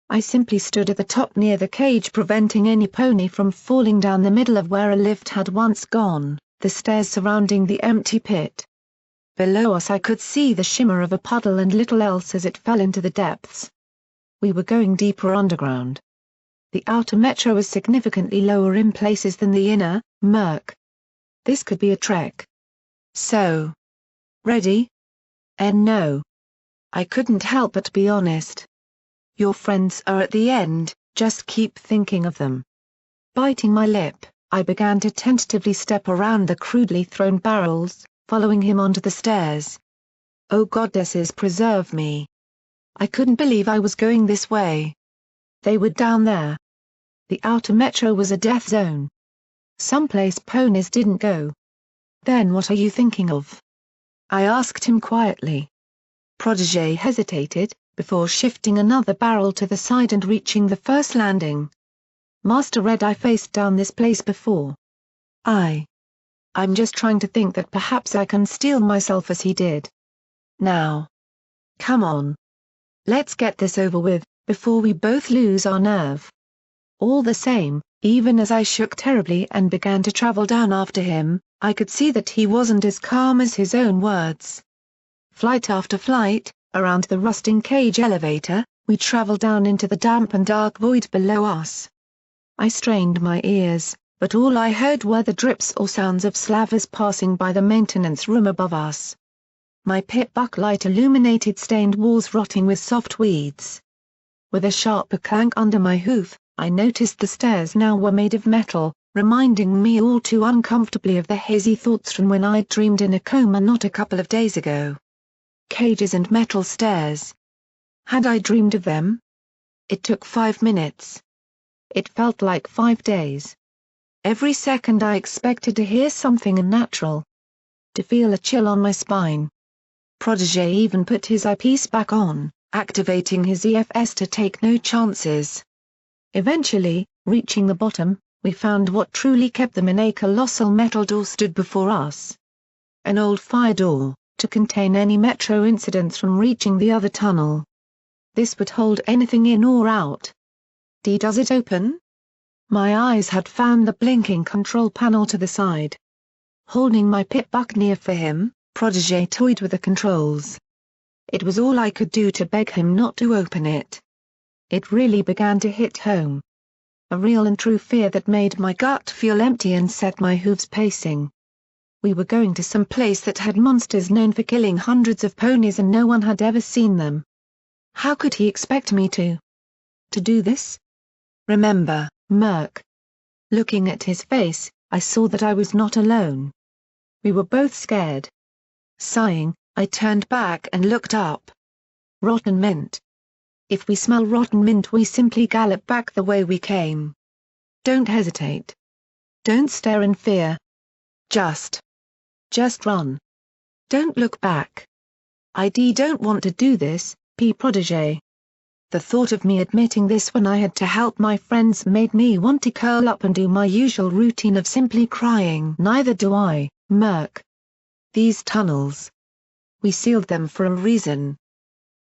I simply stood at the top near the cage, preventing any pony from falling down the middle of where a lift had once gone, the stairs surrounding the empty pit. Below us I could see the shimmer of a puddle and little else as it fell into the depths. We were going deeper underground. The outer metro was significantly lower in places than the inner, murk. This could be a trek. So. Ready? No. I couldn't help but be honest. Your friends are at the end, just keep thinking of them. Biting my lip, I began to tentatively step around the crudely thrown barrels, following him onto the stairs. Oh goddesses preserve me. I couldn't believe I was going this way. They were down there. The outer metro was a death zone. Someplace ponies didn't go. Then what are you thinking of? I asked him quietly. Protégé hesitated, before shifting another barrel to the side and reaching the first landing. Master Red, I faced down this place before. I'm just trying to think that perhaps I can steel myself as he did. Now. Come on. Let's get this over with, before we both lose our nerve. All the same, even as I shook terribly and began to travel down after him, I could see that he wasn't as calm as his own words. Flight after flight, around the rusting cage elevator, we traveled down into the damp and dark void below us. I strained my ears, but all I heard were the drips or sounds of slavers passing by the maintenance room above us. My pit buck light illuminated stained walls rotting with soft weeds. With a sharp clank under my hoof, I noticed the stairs now were made of metal, reminding me all too uncomfortably of the hazy thoughts from when I'd dreamed in a coma not a couple of days ago. Cages and metal stairs. Had I dreamed of them? It took 5 minutes. It felt like 5 days. Every second I expected to hear something unnatural. To feel a chill on my spine. Protégé even put his eyepiece back on, activating his EFS to take no chances. Eventually, reaching the bottom, we found what truly kept them in a colossal metal door stood before us. An old fire door, to contain any metro incidents from reaching the other tunnel. This would hold anything in or out. Does it open? My eyes had found the blinking control panel to the side. Holding my pit buck near for him, Protégé toyed with the controls. It was all I could do to beg him not to open it. It really began to hit home. A real and true fear that made my gut feel empty and set my hooves pacing. We were going to some place that had monsters known for killing hundreds of ponies and no one had ever seen them. How could he expect me to do this? Remember, Murk. Looking at his face, I saw that I was not alone. We were both scared. Sighing, I turned back and looked up. Rotten mint. If we smell rotten mint, we simply gallop back the way we came. Don't hesitate. Don't stare in fear. Just run. Don't look back. I don't want to do this, Protégé. The thought of me admitting this when I had to help my friends made me want to curl up and do my usual routine of simply crying. Neither do I, Murk. These tunnels. We sealed them for a reason.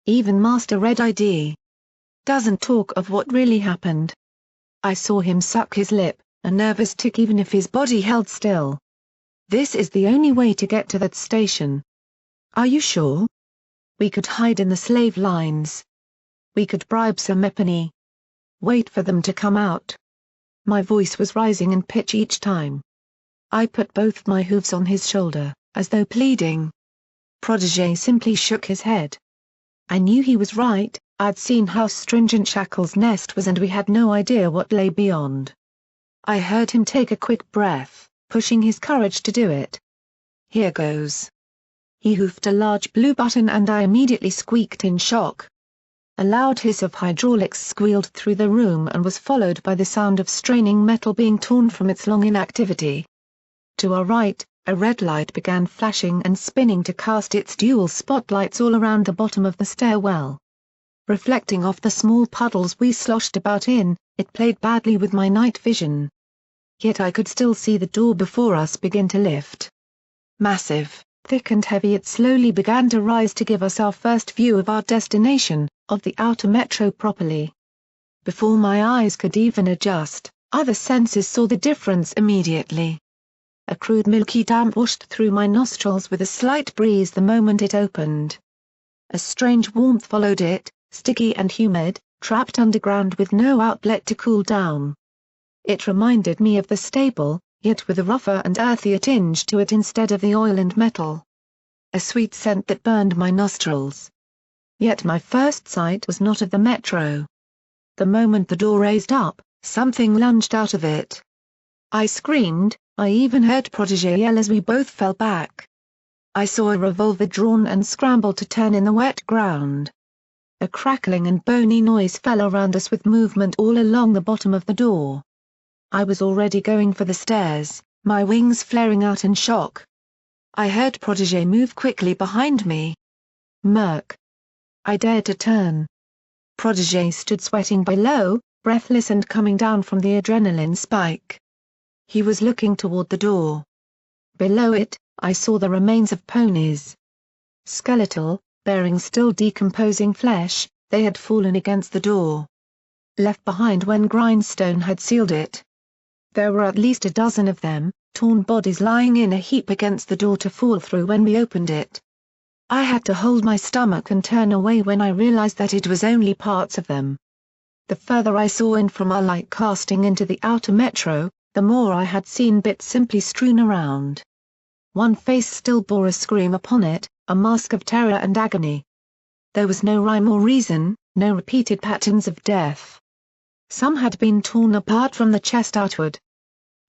Even Master Red doesn't talk of what really happened. I saw him suck his lip, a nervous tick even if his body held still. This is the only way to get to that station. Are you sure? We could hide in the slave lines. We could bribe some Epony. Wait for them to come out. My voice was rising in pitch each time. I put both my hooves on his shoulder, as though pleading. Protégé simply shook his head. I knew he was right. I'd seen how stringent Shackle's nest was and we had no idea what lay beyond. I heard him take a quick breath, pushing his courage to do it. Here goes. He hoofed a large blue button and I immediately squeaked in shock. A loud hiss of hydraulics squealed through the room and was followed by the sound of straining metal being torn from its long inactivity. To our right, a red light began flashing and spinning to cast its dual spotlights all around the bottom of the stairwell. Reflecting off the small puddles we sloshed about in, it played badly with my night vision. Yet I could still see the door before us begin to lift. Massive, thick and heavy, it slowly began to rise to give us our first view of our destination, of the outer metro properly. Before my eyes could even adjust, other senses saw the difference immediately. A crude milky damp washed through my nostrils with a slight breeze the moment it opened. A strange warmth followed it, sticky and humid, trapped underground with no outlet to cool down. It reminded me of the stable, yet with a rougher and earthier tinge to it instead of the oil and metal. A sweet scent that burned my nostrils. Yet my first sight was not of the metro. The moment the door raised up, something lunged out of it. I screamed. I even heard Protégé yell as we both fell back. I saw a revolver drawn and scrambled to turn in the wet ground. A crackling and bony noise fell around us with movement all along the bottom of the door. I was already going for the stairs, my wings flaring out in shock. I heard Protégé move quickly behind me. Murk. I dared to turn. Protégé stood sweating below, breathless and coming down from the adrenaline spike. He was looking toward the door. Below it, I saw the remains of ponies. Skeletal, bearing still decomposing flesh, they had fallen against the door. Left behind when grindstone had sealed it. There were at least a dozen of them, torn bodies lying in a heap against the door to fall through when we opened it. I had to hold my stomach and turn away when I realized that it was only parts of them. The further I saw in from our light casting into the outer metro, the more I had seen bits simply strewn around. One face still bore a scream upon it, a mask of terror and agony. There was no rhyme or reason, no repeated patterns of death. Some had been torn apart from the chest outward.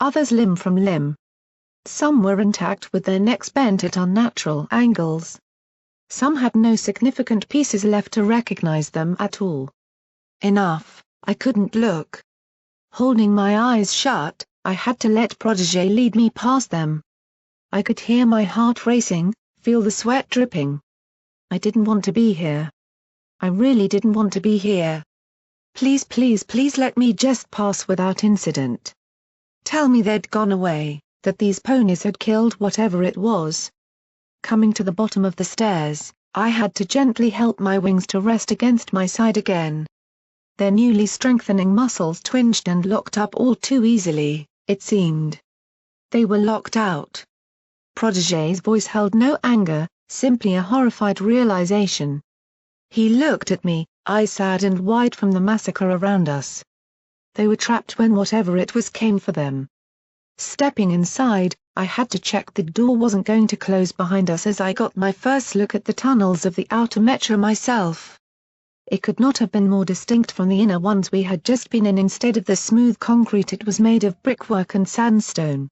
Others limb from limb. Some were intact with their necks bent at unnatural angles. Some had no significant pieces left to recognize them at all. Enough, I couldn't look. Holding my eyes shut, I had to let Protégé lead me past them. I could hear my heart racing, feel the sweat dripping. I didn't want to be here. I really didn't want to be here. Please, please, please let me just pass without incident. Tell me they'd gone away, that these ponies had killed whatever it was. Coming to the bottom of the stairs, I had to gently help my wings to rest against my side again. Their newly strengthening muscles twinged and locked up all too easily, it seemed. They were locked out. Protégé's voice held no anger, simply a horrified realization. He looked at me, eyes sad and wide from the massacre around us. They were trapped when whatever it was came for them. Stepping inside, I had to check the door wasn't going to close behind us as I got my first look at the tunnels of the outer metro myself. It could not have been more distinct from the inner ones we had just been in. Instead of the smooth concrete, it was made of brickwork and sandstone.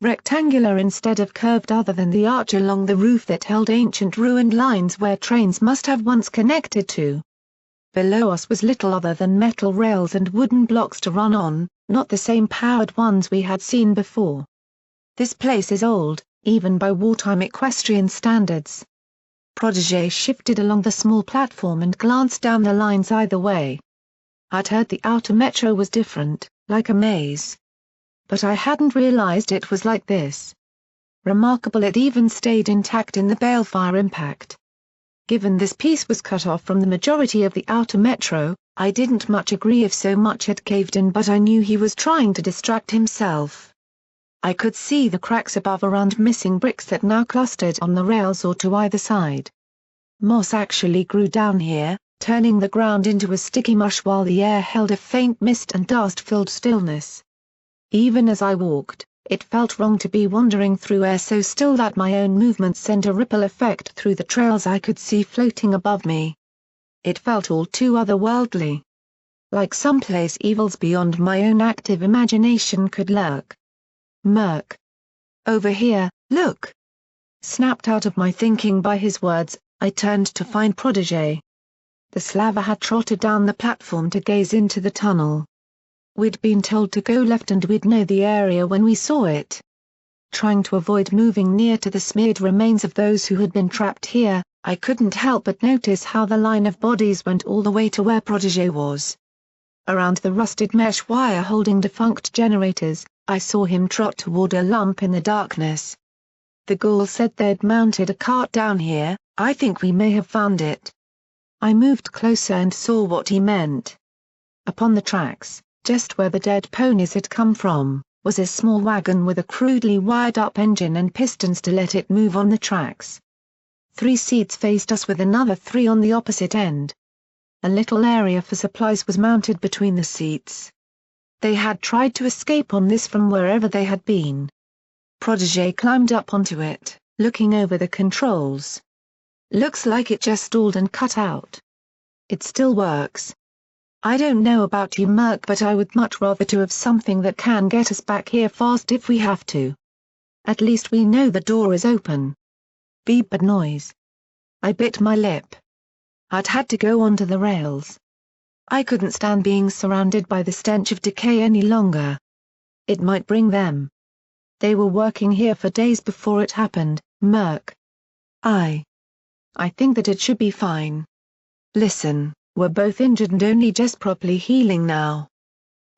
Rectangular instead of curved, other than the arch along the roof that held ancient ruined lines where trains must have once connected to. Below us was little other than metal rails and wooden blocks to run on, not the same powered ones we had seen before. This place is old, even by wartime equestrian standards. Protégé shifted along the small platform and glanced down the lines either way. I'd heard the outer metro was different, like a maze. But I hadn't realized it was like this. Remarkable it even stayed intact in the balefire impact. Given this piece was cut off from the majority of the outer metro, I didn't much agree if so much had caved in, but I knew he was trying to distract himself. I could see the cracks above around missing bricks that now clustered on the rails or to either side. Moss actually grew down here, turning the ground into a sticky mush while the air held a faint mist and dust-filled stillness. Even as I walked, It felt wrong to be wandering through air so still that my own movements sent a ripple effect through the trails I could see floating above me. It felt all too otherworldly. Like someplace evils beyond my own active imagination could lurk. Murk. Over here, look! Snapped out of my thinking by his words, I turned to find Protégé. The slaver had trotted down the platform to gaze into the tunnel. We'd been told to go left and we'd know the area when we saw it. Trying to avoid moving near to the smeared remains of those who had been trapped here, I couldn't help but notice how the line of bodies went all the way to where Protégé was. Around the rusted mesh wire holding defunct generators, I saw him trot toward a lump in the darkness. The ghoul said they'd mounted a cart down here. I think we may have found it. I moved closer and saw what he meant. Upon the tracks, just where the dead ponies had come from, was a small wagon with a crudely wired-up engine and pistons to let it move on the tracks. 3 seats faced us with another 3 on the opposite end. A little area for supplies was mounted between the seats. They had tried to escape on this from wherever they had been. Protégé climbed up onto it, looking over the controls. Looks like it just stalled and cut out. It still works. I don't know about you, Murk, but I would much rather to have something that can get us back here fast if we have to. At least we know the door is open. Beep bad noise. I bit my lip. I'd had to go onto the rails. I couldn't stand being surrounded by the stench of decay any longer. It might bring them. They were working here for days before it happened, Murk. I think that it should be fine. Listen, we're both injured and only just properly healing now.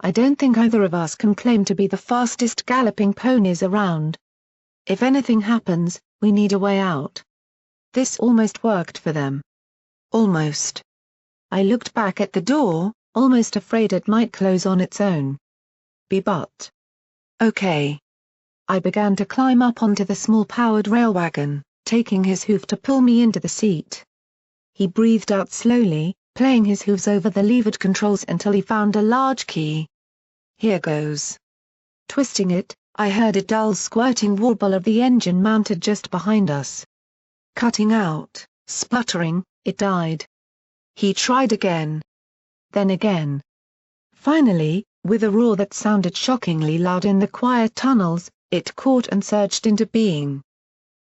I don't think either of us can claim to be the fastest galloping ponies around. If anything happens, we need a way out. This almost worked for them. Almost. I looked back at the door, almost afraid it might close on its own. But. Okay. I began to climb up onto the small powered rail wagon, taking his hoof to pull me into the seat. He breathed out slowly, playing his hooves over the levered controls until he found a large key. Here goes. Twisting it, I heard a dull squirting warble of the engine mounted just behind us. Cutting out, sputtering, it died. He tried again. Then again. Finally, with a roar that sounded shockingly loud in the quiet tunnels, it caught and surged into being.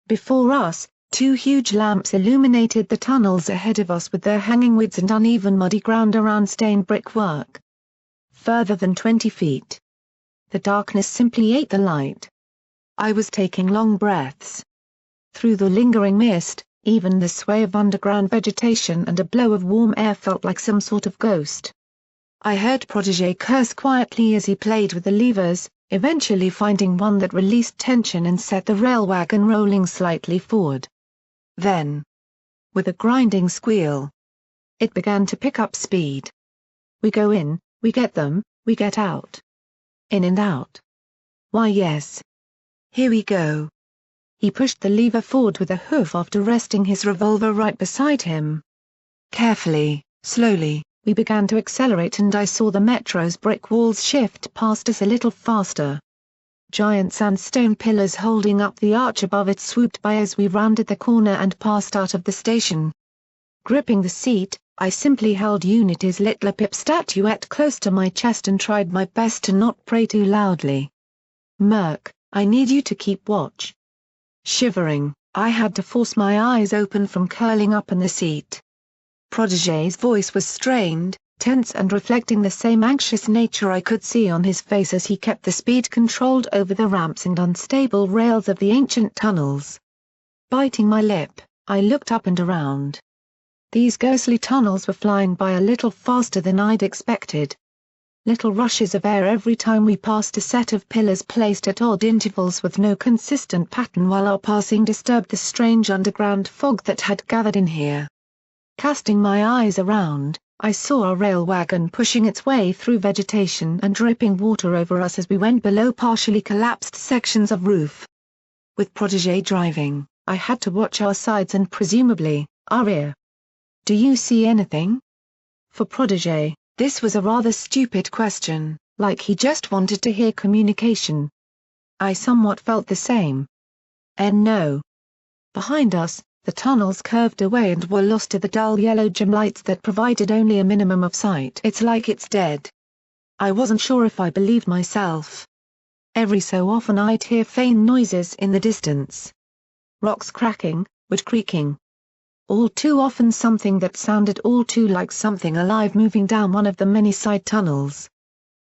Before us, 2 huge lamps illuminated the tunnels ahead of us with their hanging weights and uneven muddy ground around stained brickwork. Further than 20 feet. The darkness simply ate the light. I was taking long breaths. Through the lingering mist, even the sway of underground vegetation and a blow of warm air felt like some sort of ghost. I heard Protégé curse quietly as he played with the levers, eventually finding one that released tension and set the rail wagon rolling slightly forward. Then, with a grinding squeal, it began to pick up speed. We go in, we get them, we get out. In and out. Why yes. Here we go. He pushed the lever forward with a hoof after resting his revolver right beside him. Carefully, slowly, we began to accelerate and I saw the metro's brick walls shift past us a little faster. Giant sandstone pillars holding up the arch above it swooped by as we rounded the corner and passed out of the station. Gripping the seat, I simply held Unity's little pip statuette close to my chest and tried my best to not pray too loudly. Murk, I need you to keep watch. Shivering, I had to force my eyes open from curling up in the seat. Protégé's voice was strained, tense and reflecting the same anxious nature I could see on his face as he kept the speed controlled over the ramps and unstable rails of the ancient tunnels. Biting my lip, I looked up and around. These ghostly tunnels were flying by a little faster than I'd expected. Little rushes of air every time we passed a set of pillars placed at odd intervals with no consistent pattern while our passing disturbed the strange underground fog that had gathered in here. Casting my eyes around, I saw a rail wagon pushing its way through vegetation and dripping water over us as we went below partially collapsed sections of roof. With Protégé driving, I had to watch our sides and presumably, our rear. Do you see anything? For Protégé, this was a rather stupid question, like he just wanted to hear communication. I somewhat felt the same. And no. Behind us, the tunnels curved away and were lost to the dull yellow gem lights that provided only a minimum of sight. It's like it's dead. I wasn't sure if I believed myself. Every so often I'd hear faint noises in the distance. Rocks cracking, wood creaking. All too often something that sounded all too like something alive moving down one of the many side tunnels.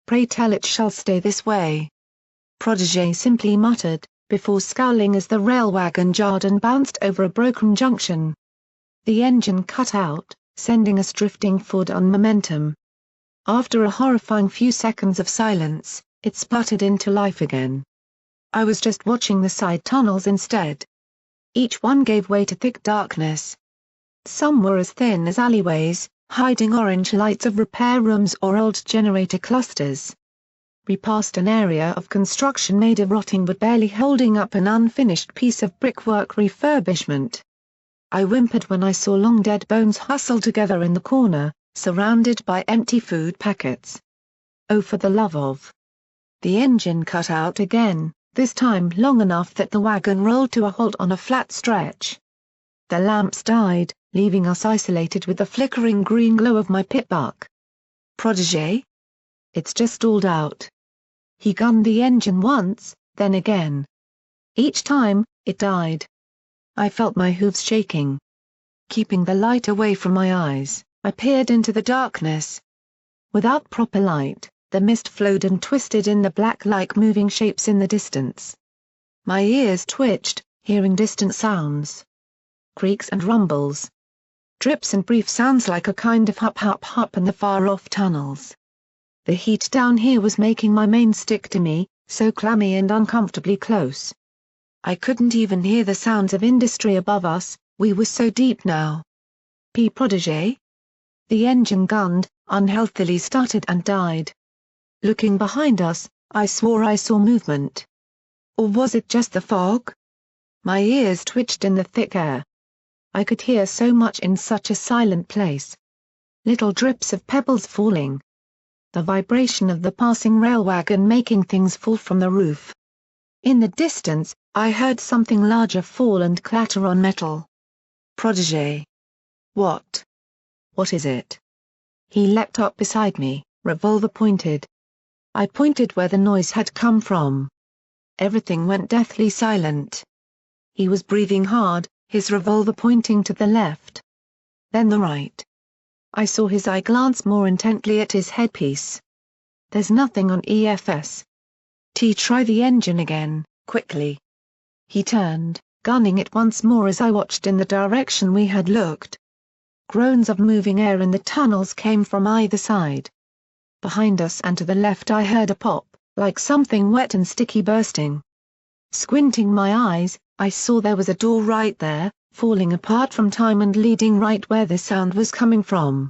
"Pray tell it shall stay this way," Protégé simply muttered, before scowling as the rail wagon jarred and bounced over a broken junction. The engine cut out, sending us drifting forward on momentum. After a horrifying few seconds of silence, it spluttered into life again. I was just watching the side tunnels instead. Each one gave way to thick darkness. Some were as thin as alleyways, hiding orange lights of repair rooms or old generator clusters. We passed an area of construction made of rotting wood barely holding up an unfinished piece of brickwork refurbishment. I whimpered when I saw long dead bones hustled together in the corner, surrounded by empty food packets. Oh, for the love of... The engine cut out again, this time long enough that the wagon rolled to a halt on a flat stretch. The lamps died, leaving us isolated with the flickering green glow of my pitbuck. "Protégé? It's just stalled out." He gunned the engine once, then again. Each time, it died. I felt my hooves shaking. Keeping the light away from my eyes, I peered into the darkness. Without proper light, the mist flowed and twisted in the black like moving shapes in the distance. My ears twitched, hearing distant sounds. Creaks and rumbles. Drips and brief sounds like a kind of hup hup hup in the far-off tunnels. The heat down here was making my mane stick to me, so clammy and uncomfortably close. I couldn't even hear the sounds of industry above us, we were so deep now. Protégé? The engine gunned, unhealthily stuttered and died. Looking behind us, I swore I saw movement. Or was it just the fog? My ears twitched in the thick air. I could hear so much in such a silent place. Little drips of pebbles falling. The vibration of the passing rail wagon making things fall from the roof. In the distance, I heard something larger fall and clatter on metal. Protégé. What? What is it? He leapt up beside me, revolver pointed. I pointed where the noise had come from. Everything went deathly silent. He was breathing hard, his revolver pointing to the left. Then the right. I saw his eye glance more intently at his headpiece. "There's nothing on EFS. Try the engine again, quickly." He turned, gunning it once more as I watched in the direction we had looked. Groans of moving air in the tunnels came from either side. Behind us and to the left I heard a pop, like something wet and sticky bursting. Squinting my eyes, I saw there was a door right there, falling apart from time and leading right where the sound was coming from.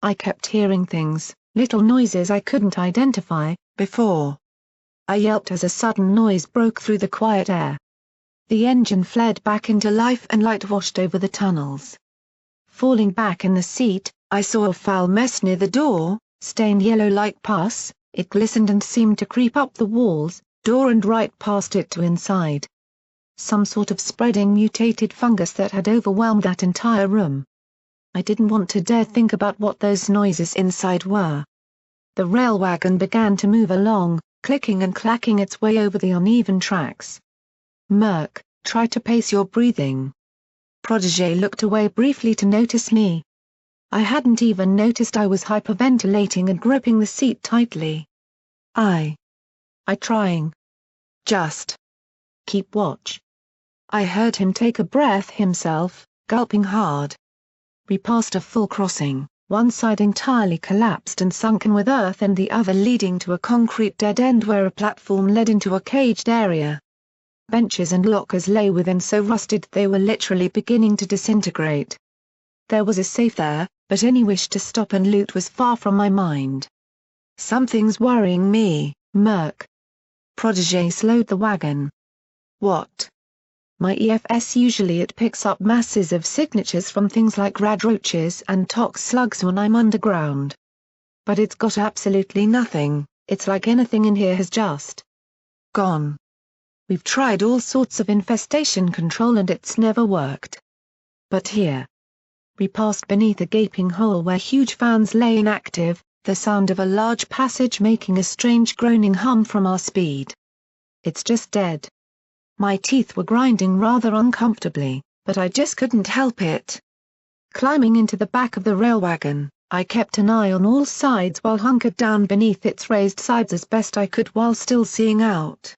I kept hearing things, little noises I couldn't identify, before. I yelped as a sudden noise broke through the quiet air. The engine flared back into life and light washed over the tunnels. Falling back in the seat, I saw a foul mess near the door, stained yellow like pus. It glistened and seemed to creep up the walls, door and right past it to inside. Some sort of spreading mutated fungus that had overwhelmed that entire room. I didn't want to dare think about what those noises inside were. The rail wagon began to move along, clicking and clacking its way over the uneven tracks. "Murk, try to pace your breathing." Protégé looked away briefly to notice me. I hadn't even noticed I was hyperventilating and gripping the seat tightly. I trying. Just keep watch. I heard him take a breath himself, gulping hard. We passed a full crossing, one side entirely collapsed and sunken with earth and the other leading to a concrete dead end where a platform led into a caged area. Benches and lockers lay within so rusted they were literally beginning to disintegrate. There was a safe there, but any wish to stop and loot was far from my mind. "Something's worrying me, Murk." Protégé slowed the wagon. "What?" "My EFS usually it picks up masses of signatures from things like radroaches and tox slugs when I'm underground. But it's got absolutely nothing, it's like anything in here has just gone." We've tried all sorts of infestation control and it's never worked. But here. We passed beneath a gaping hole where huge fans lay inactive, the sound of a large passage making a strange groaning hum from our speed. It's just dead. My teeth were grinding rather uncomfortably, but I just couldn't help it. Climbing into the back of the rail wagon, I kept an eye on all sides while hunkered down beneath its raised sides as best I could while still seeing out.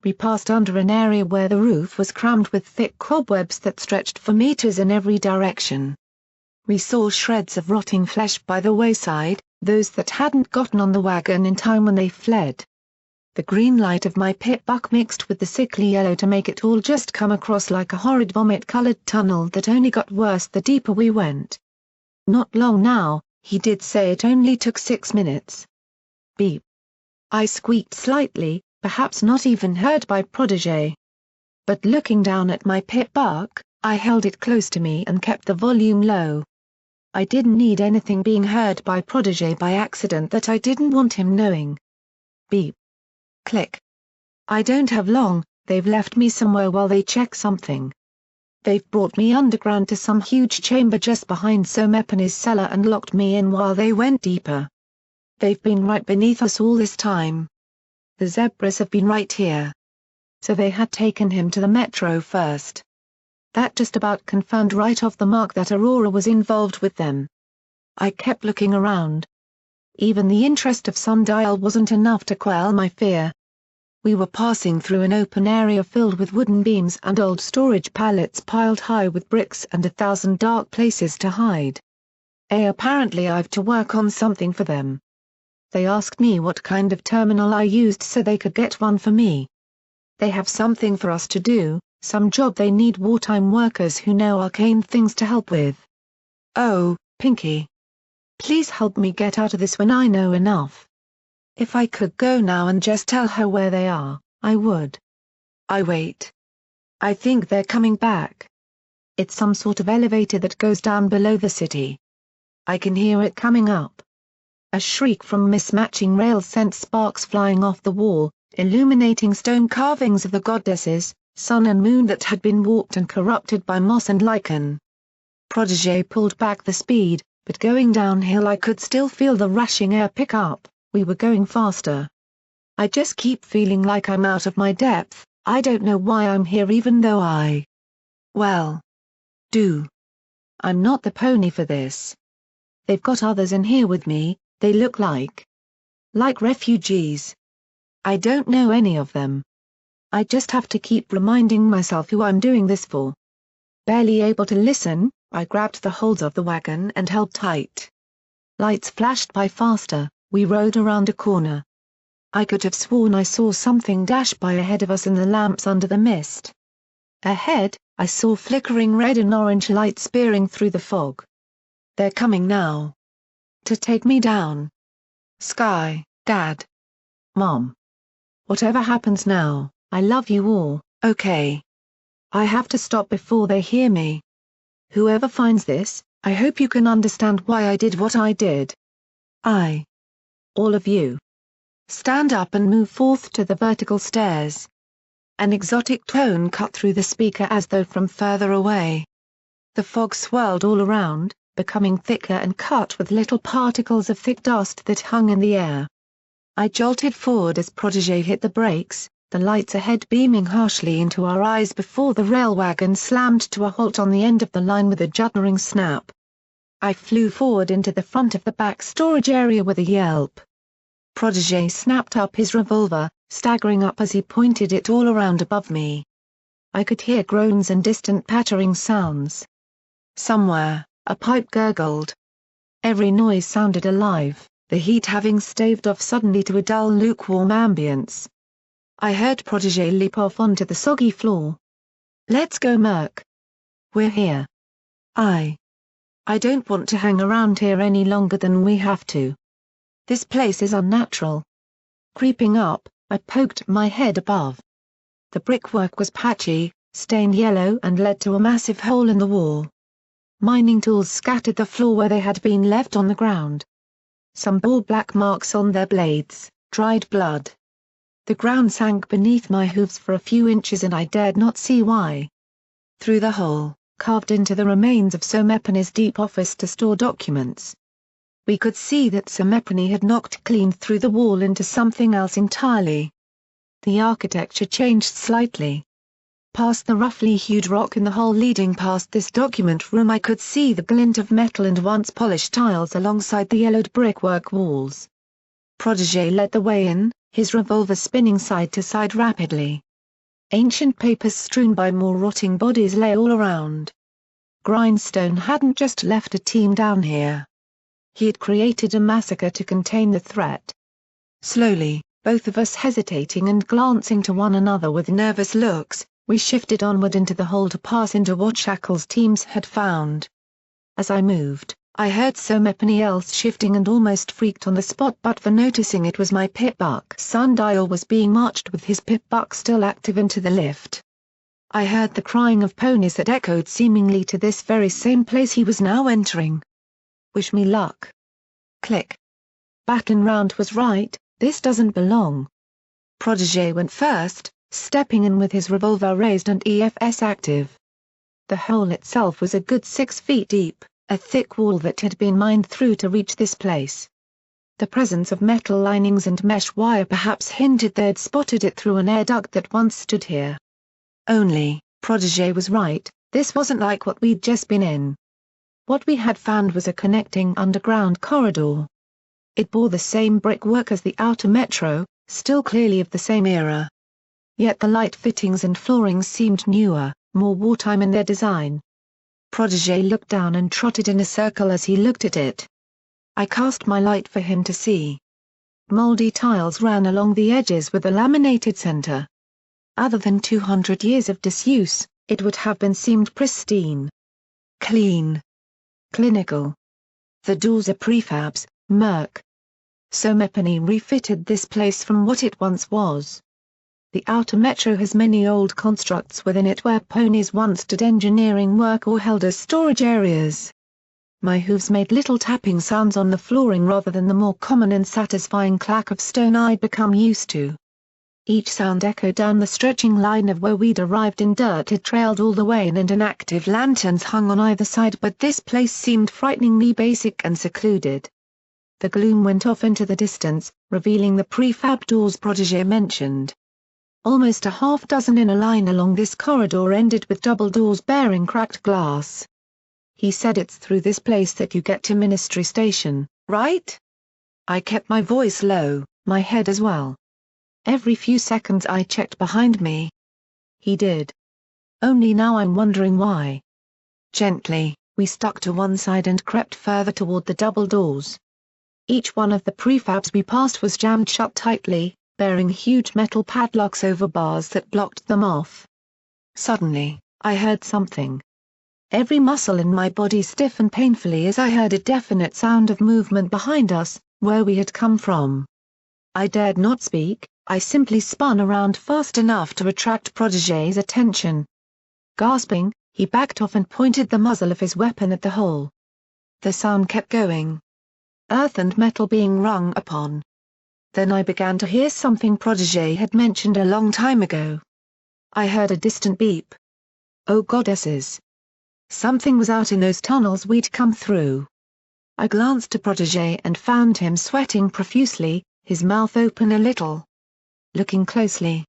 We passed under an area where the roof was crammed with thick cobwebs that stretched for meters in every direction. We saw shreds of rotting flesh by the wayside, those that hadn't gotten on the wagon in time when they fled. The green light of my pit buck mixed with the sickly yellow to make it all just come across like a horrid vomit-colored tunnel that only got worse the deeper we went. Not long now, he did say it only took 6 minutes. Beep. I squeaked slightly, perhaps not even heard by Protégé. But looking down at my pit buck, I held it close to me and kept the volume low. I didn't need anything being heard by Protégé by accident that I didn't want him knowing. Beep. Click. I don't have long, they've left me somewhere while they check something. They've brought me underground to some huge chamber just behind Somepani's cellar and locked me in while they went deeper. They've been right beneath us all this time. The zebras have been right here. So they had taken him to the metro first. That just about confirmed right off the mark that Aurora was involved with them. I kept looking around. Even the interest of sundial wasn't enough to quell my fear. We were passing through an open area filled with wooden beams and old storage pallets piled high with bricks and 1,000 dark places to hide. Apparently I've to work on something for them. They asked me what kind of terminal I used so they could get one for me. They have something for us to do, some job they need wartime workers who know arcane things to help with. Oh, Pinky. Please help me get out of this when I know enough. If I could go now and just tell her where they are, I would. Wait. I think they're coming back. It's some sort of elevator that goes down below the city. I can hear it coming up. A shriek from mismatching rails sent sparks flying off the wall, illuminating stone carvings of the goddesses, sun and moon that had been warped and corrupted by moss and lichen. Protégé pulled back the speed, but going downhill I could still feel the rushing air pick up. We were going faster. I just keep feeling like I'm out of my depth, I don't know why I'm here even though do. I'm not the pony for this. They've got others in here with me, they look like refugees. I don't know any of them. I just have to keep reminding myself who I'm doing this for. Barely able to listen, I grabbed the holds of the wagon and held tight. Lights flashed by faster. We rode around a corner. I could have sworn I saw something dash by ahead of us in the lamps under the mist. Ahead, I saw flickering red and orange lights spearing through the fog. They're coming now. To take me down. Sky, Dad. Mom. Whatever happens now, I love you all, okay? I have to stop before they hear me. Whoever finds this, I hope you can understand why I did what I did. All of you. Stand up and move forth to the vertical stairs. An exotic tone cut through the speaker as though from further away. The fog swirled all around, becoming thicker and cut with little particles of thick dust that hung in the air. I jolted forward as Protégé hit the brakes, the lights ahead beaming harshly into our eyes before the rail wagon slammed to a halt on the end of the line with a juddering snap. I flew forward into the front of the back storage area with a yelp. Protégé snapped up his revolver, staggering up as he pointed it all around above me. I could hear groans and distant pattering sounds. Somewhere, a pipe gurgled. Every noise sounded alive, the heat having staved off suddenly to a dull lukewarm ambience. I heard Protégé leap off onto the soggy floor. Let's go, Murk. We're here. I don't want to hang around here any longer than we have to. This place is unnatural. Creeping up, I poked my head above. The brickwork was patchy, stained yellow and led to a massive hole in the wall. Mining tools scattered the floor where they had been left on the ground. Some bore black marks on their blades, dried blood. The ground sank beneath my hooves for a few inches and I dared not see why. Through the hole, carved into the remains of Somepani's deep office to store documents, we could see that Somepani had knocked clean through the wall into something else entirely. The architecture changed slightly. Past the roughly hewed rock in the hole leading past this document room I could see the glint of metal and once polished tiles alongside the yellowed brickwork walls. Protégé led the way in, his revolver spinning side to side rapidly. Ancient papers strewn by more rotting bodies lay all around. Grindstone hadn't just left a team down here. He had created a massacre to contain the threat. Slowly, both of us hesitating and glancing to one another with nervous looks, we shifted onward into the hole to pass into what Shackle's teams had found. As I moved, I heard Somepani else shifting and almost freaked on the spot but for noticing it was my pip-buck sundial was being marched with his pip-buck still active into the lift. I heard the crying of ponies that echoed seemingly to this very same place he was now entering. Wish me luck. Click. Battling round was right, this doesn't belong. Protégé went first, stepping in with his revolver raised and EFS active. The hole itself was a good 6 feet deep, a thick wall that had been mined through to reach this place. The presence of metal linings and mesh wire perhaps hinted they'd spotted it through an air duct that once stood here. Only, Protégé was right, this wasn't like what we'd just been in. What we had found was a connecting underground corridor. It bore the same brickwork as the outer metro, still clearly of the same era. Yet the light fittings and floorings seemed newer, more wartime in their design. Protégé looked down and trotted in a circle as he looked at it. I cast my light for him to see. Moldy tiles ran along the edges with a laminated center. Other than 200 years of disuse, it would have been seemed pristine. Clean. Clinical. The doors are prefabs, Murky. Somepani refitted this place from what it once was. The outer metro has many old constructs within it where ponies once did engineering work or held as storage areas. My hooves made little tapping sounds on the flooring rather than the more common and satisfying clack of stone I'd become used to. Each sound echoed down the stretching line of where we'd arrived in dirt it trailed all the way in and inactive lanterns hung on either side but this place seemed frighteningly basic and secluded. The gloom went off into the distance, revealing the prefab doors Protégé mentioned. Almost a half dozen in a line along this corridor ended with double doors bearing cracked glass. He said it's through this place that you get to Ministry Station, right? I kept my voice low, my head as well. Every few seconds I checked behind me. He did. Only now I'm wondering why. Gently, we stuck to one side and crept further toward the double doors. Each one of the prefabs we passed was jammed shut tightly, bearing huge metal padlocks over bars that blocked them off. Suddenly, I heard something. Every muscle in my body stiffened painfully as I heard a definite sound of movement behind us, where we had come from. I dared not speak, I simply spun around fast enough to attract Protégé's attention. Gasping, he backed off and pointed the muzzle of his weapon at the hole. The sound kept going. Earth and metal being rung upon. Then I began to hear something Protégé had mentioned a long time ago. I heard a distant beep. Oh goddesses! Something was out in those tunnels we'd come through. I glanced to Protégé and found him sweating profusely, his mouth open a little. Looking closely,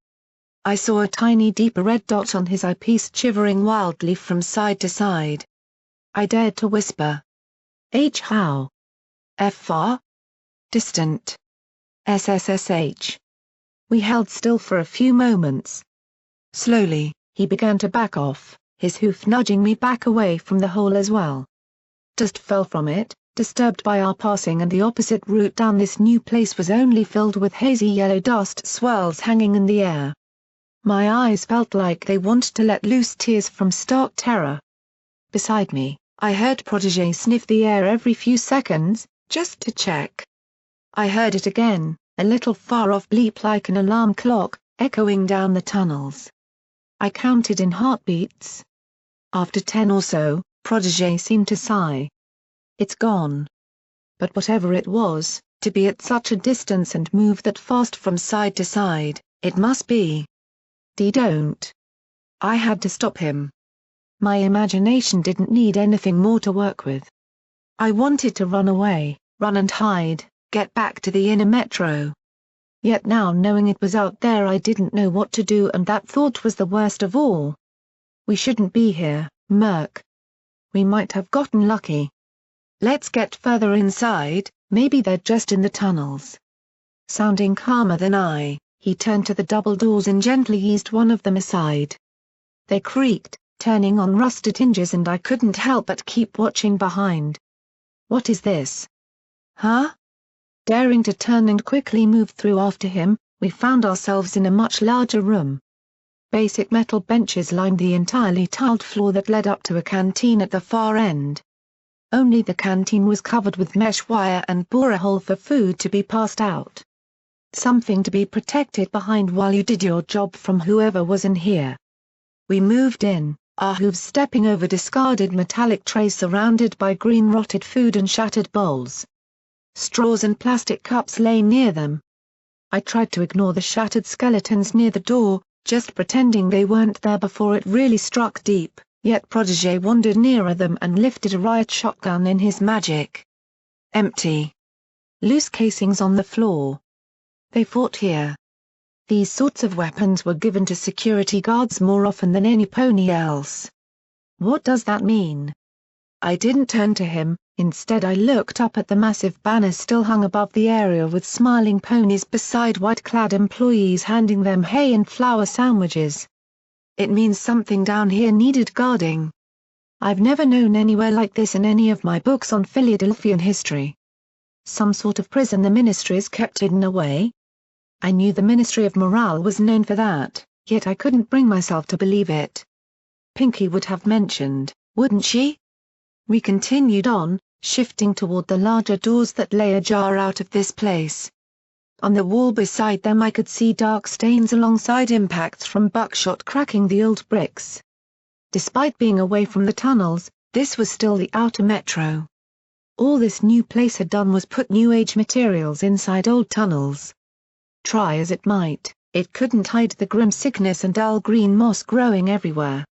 I saw a tiny deep red dot on his eyepiece shivering wildly from side to side. I dared to whisper. How? Far? Distant. SSSH. We held still for a few moments. Slowly, he began to back off, his hoof nudging me back away from the hole as well. Dust fell from it, disturbed by our passing, and the opposite route down this new place was only filled with hazy yellow dust swirls hanging in the air. My eyes felt like they wanted to let loose tears from stark terror. Beside me, I heard Protégé sniff the air every few seconds, just to check. I heard it again, a little far off bleep like an alarm clock, echoing down the tunnels. I counted in heartbeats. After 10 or so, Protégé seemed to sigh. It's gone. But whatever it was, to be at such a distance and move that fast from side to side, It must be. Don't. I had to stop him. My imagination didn't need anything more to work with. I wanted to run away, run and hide, get back to the inner metro. Yet now knowing it was out there I didn't know what to do, and that thought was the worst of all. We shouldn't be here, Murk. We might have gotten lucky. Let's get further inside, maybe they're just in the tunnels. Sounding calmer than I, he turned to the double doors and gently eased one of them aside. They creaked, turning on rusted hinges, and I couldn't help but keep watching behind. What is this? Huh? Daring to turn and quickly move through after him, we found ourselves in a much larger room. Basic metal benches lined the entirely tiled floor that led up to a canteen at the far end. Only the canteen was covered with mesh wire and bore a hole for food to be passed out. Something to be protected behind while you did your job from whoever was in here. We moved in, our hooves stepping over discarded metallic trays surrounded by green rotted food and shattered bowls. Straws and plastic cups lay near them. I tried to ignore the shattered skeletons near the door, just pretending they weren't there before it really struck deep, yet Protégé wandered nearer them and lifted a riot shotgun in his magic. Empty. Loose casings on the floor. They fought here. These sorts of weapons were given to security guards more often than any pony else. What does that mean? I didn't turn to him, instead I looked up at the massive banners still hung above the area with smiling ponies beside white-clad employees handing them hay and flour sandwiches. It means something down here needed guarding. I've never known anywhere like this in any of my books on Philadelphian history. Some sort of prison the ministries kept hidden away? I knew the Ministry of Morale was known for that, yet I couldn't bring myself to believe it. Pinky would have mentioned, wouldn't she? We continued on, shifting toward the larger doors that lay ajar out of this place. On the wall beside them I could see dark stains alongside impacts from buckshot cracking the old bricks. Despite being away from the tunnels, this was still the outer metro. All this new place had done was put new age materials inside old tunnels. Try as it might, it couldn't hide the grim sickness and dull green moss growing everywhere.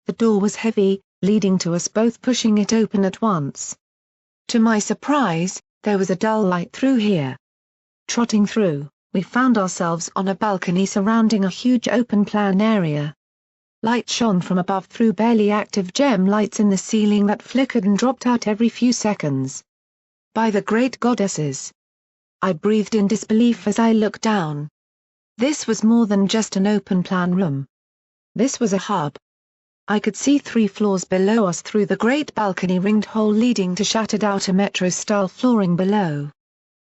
The door was heavy, leading to us both pushing it open at once. To my surprise, there was a dull light through here. Trotting through, we found ourselves on a balcony surrounding a huge open-plan area. Light shone from above through barely active gem lights in the ceiling that flickered and dropped out every few seconds. By the great goddesses! I breathed in disbelief as I looked down. This was more than just an open-plan room. This was a hub. I could see 3 floors below us through the great balcony-ringed hole leading to shattered outer metro-style flooring below.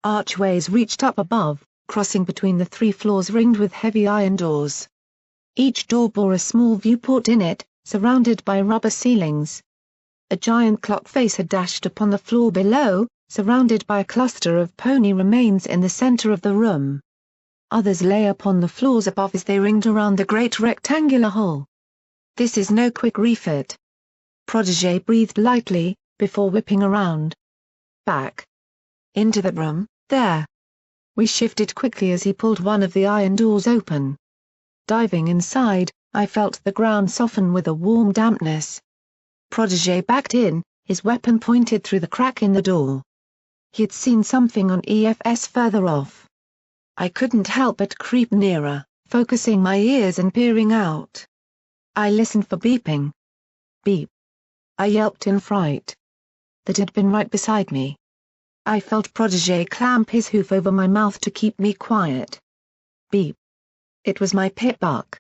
Archways reached up above, crossing between the 3 floors ringed with heavy iron doors. Each door bore a small viewport in it, surrounded by rubber ceilings. A giant clock face had dashed upon the floor below, surrounded by a cluster of pony remains in the center of the room. Others lay upon the floors above as they ringed around the great rectangular hole. This is no quick refit. Protégé breathed lightly, before whipping around. Back. Into the room, there. We shifted quickly as he pulled one of the iron doors open. Diving inside, I felt the ground soften with a warm dampness. Protégé backed in, his weapon pointed through the crack in the door. He had seen something on EFS further off. I couldn't help but creep nearer, focusing my ears and peering out. I listened for beeping. Beep. I yelped in fright. That had been right beside me. I felt Protégé clamp his hoof over my mouth to keep me quiet. Beep. It was my pit buck.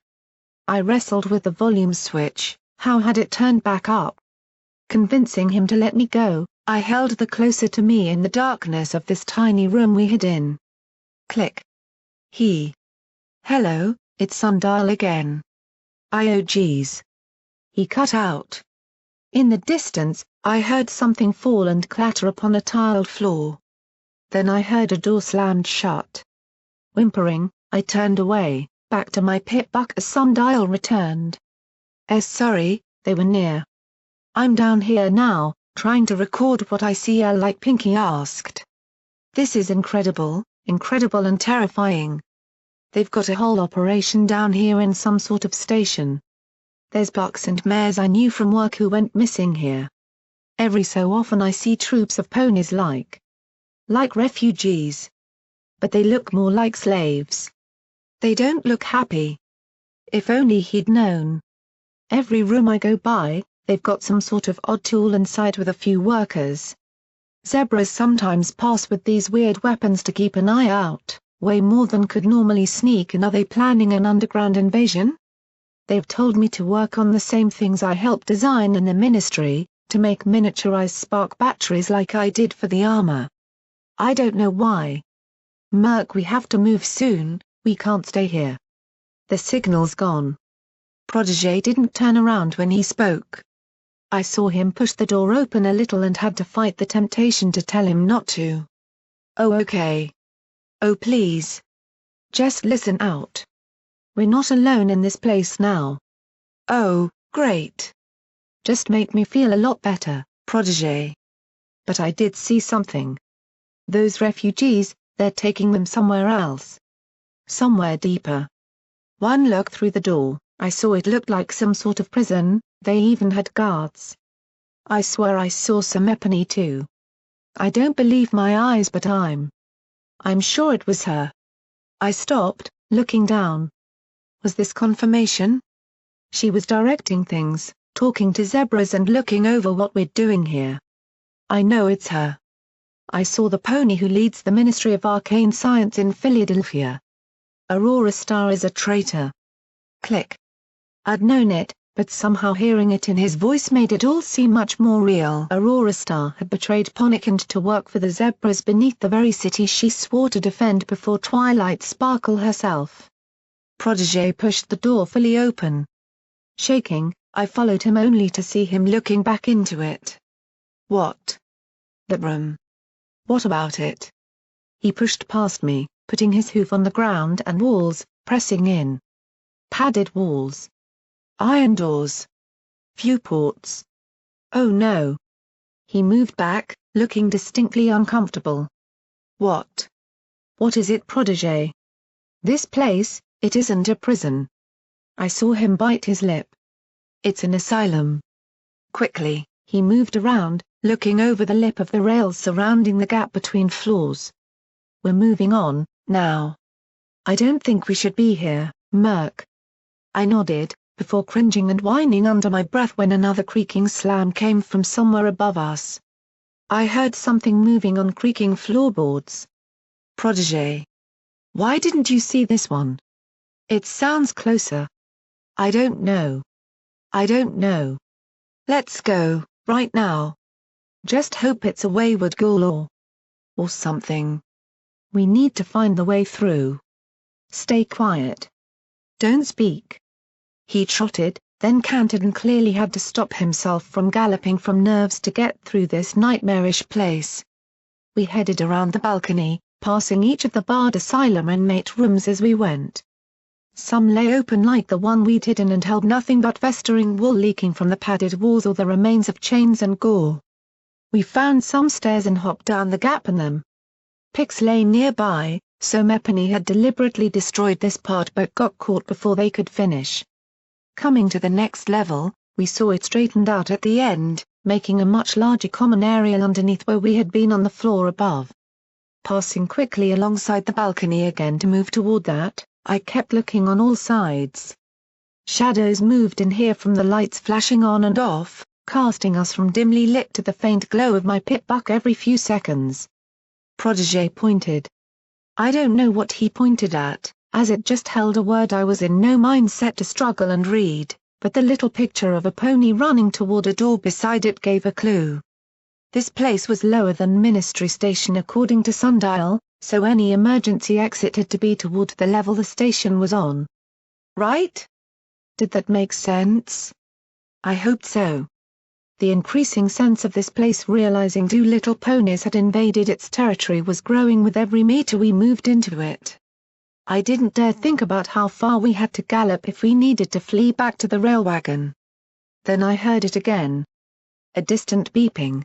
I wrestled with the volume switch, how had it turned back up? Convincing him to let me go, I held the closer to me in the darkness of this tiny room we hid in. Click. Hello, it's Sundial again. Oh geez. He cut out. In the distance, I heard something fall and clatter upon a tiled floor. Then I heard a door slammed shut. Whimpering, I turned away, back to my pit buck as Sundial returned. Sorry, they were near. I'm down here now, trying to record what I see like Pinky asked. This is incredible and terrifying. They've got a whole operation down here in some sort of station. There's bucks and mares I knew from work who went missing here. Every so often I see troops of ponies like refugees. But they look more like slaves. They don't look happy. If only he'd known. Every room I go by, they've got some sort of odd tool inside with a few workers. Zebras sometimes pass with these weird weapons to keep an eye out, way more than could normally sneak in. Are they planning an underground invasion? They've told me to work on the same things I helped design in the ministry, to make miniaturized spark batteries like I did for the armor. I don't know why. Murk, we have to move soon, we can't stay here. The signal's gone. Protégé didn't turn around when he spoke. I saw him push the door open a little and had to fight the temptation to tell him not to. Oh okay. Oh please. Just listen out. We're not alone in this place now. Oh, great. Just make me feel a lot better, Protégé. But I did see something. Those refugees, they're taking them somewhere else. Somewhere deeper. One look through the door, I saw it looked like some sort of prison. They even had guards. I swear I saw some Epony too. I don't believe my eyes, but I'm sure it was her. I stopped, looking down. Was this confirmation? She was directing things, talking to zebras and looking over what we're doing here. I know it's her. I saw the pony who leads the Ministry of Arcane Science in Philadelphia. Aurora Star is a traitor. Click. I'd known it, but somehow hearing it in his voice made it all seem much more real. Aurora Star had betrayed Ponickand to work for the Zebras beneath the very city she swore to defend before Twilight Sparkle herself. Protégé pushed the door fully open. Shaking, I followed him only to see him looking back into it. What? The room. What about it? He pushed past me, putting his hoof on the ground and walls, pressing in. Padded walls. Iron doors. Few ports. Oh no. He moved back, looking distinctly uncomfortable. What? What is it, Protégé? This place, it isn't a prison. I saw him bite his lip. It's an asylum. Quickly, he moved around, looking over the lip of the rails surrounding the gap between floors. We're moving on, now. I don't think we should be here, Murk. I nodded, before cringing and whining under my breath when another creaking slam came from somewhere above us. I heard something moving on creaking floorboards. Protégé. Why didn't you see this one? It sounds closer. I don't know. I don't know. Let's go, right now. Just hope it's a wayward ghoul or something. We need to find the way through. Stay quiet. Don't speak. He trotted, then cantered and clearly had to stop himself from galloping from nerves to get through this nightmarish place. We headed around the balcony, passing each of the barred asylum inmate rooms as we went. Some lay open like the one we'd hidden and held nothing but festering wool leaking from the padded walls or the remains of chains and gore. We found some stairs and hopped down the gap in them. Picks lay nearby, so Mepony had deliberately destroyed this part but got caught before they could finish. Coming to the next level, we saw it straightened out at the end, making a much larger common area underneath where we had been on the floor above. Passing quickly alongside the balcony again to move toward that, I kept looking on all sides. Shadows moved in here from the lights flashing on and off, casting us from dimly lit to the faint glow of my pit buck every few seconds. Protégé pointed. I don't know what he pointed at, as it just held a word I was in no mindset to struggle and read, but the little picture of a pony running toward a door beside it gave a clue. This place was lower than Ministry Station according to Sundial, so any emergency exit had to be toward the level the station was on. Right? Did that make sense? I hoped so. The increasing sense of this place, realizing two little ponies had invaded its territory, was growing with every meter we moved into it. I didn't dare think about how far we had to gallop if we needed to flee back to the railwagon. Then I heard it again. A distant beeping.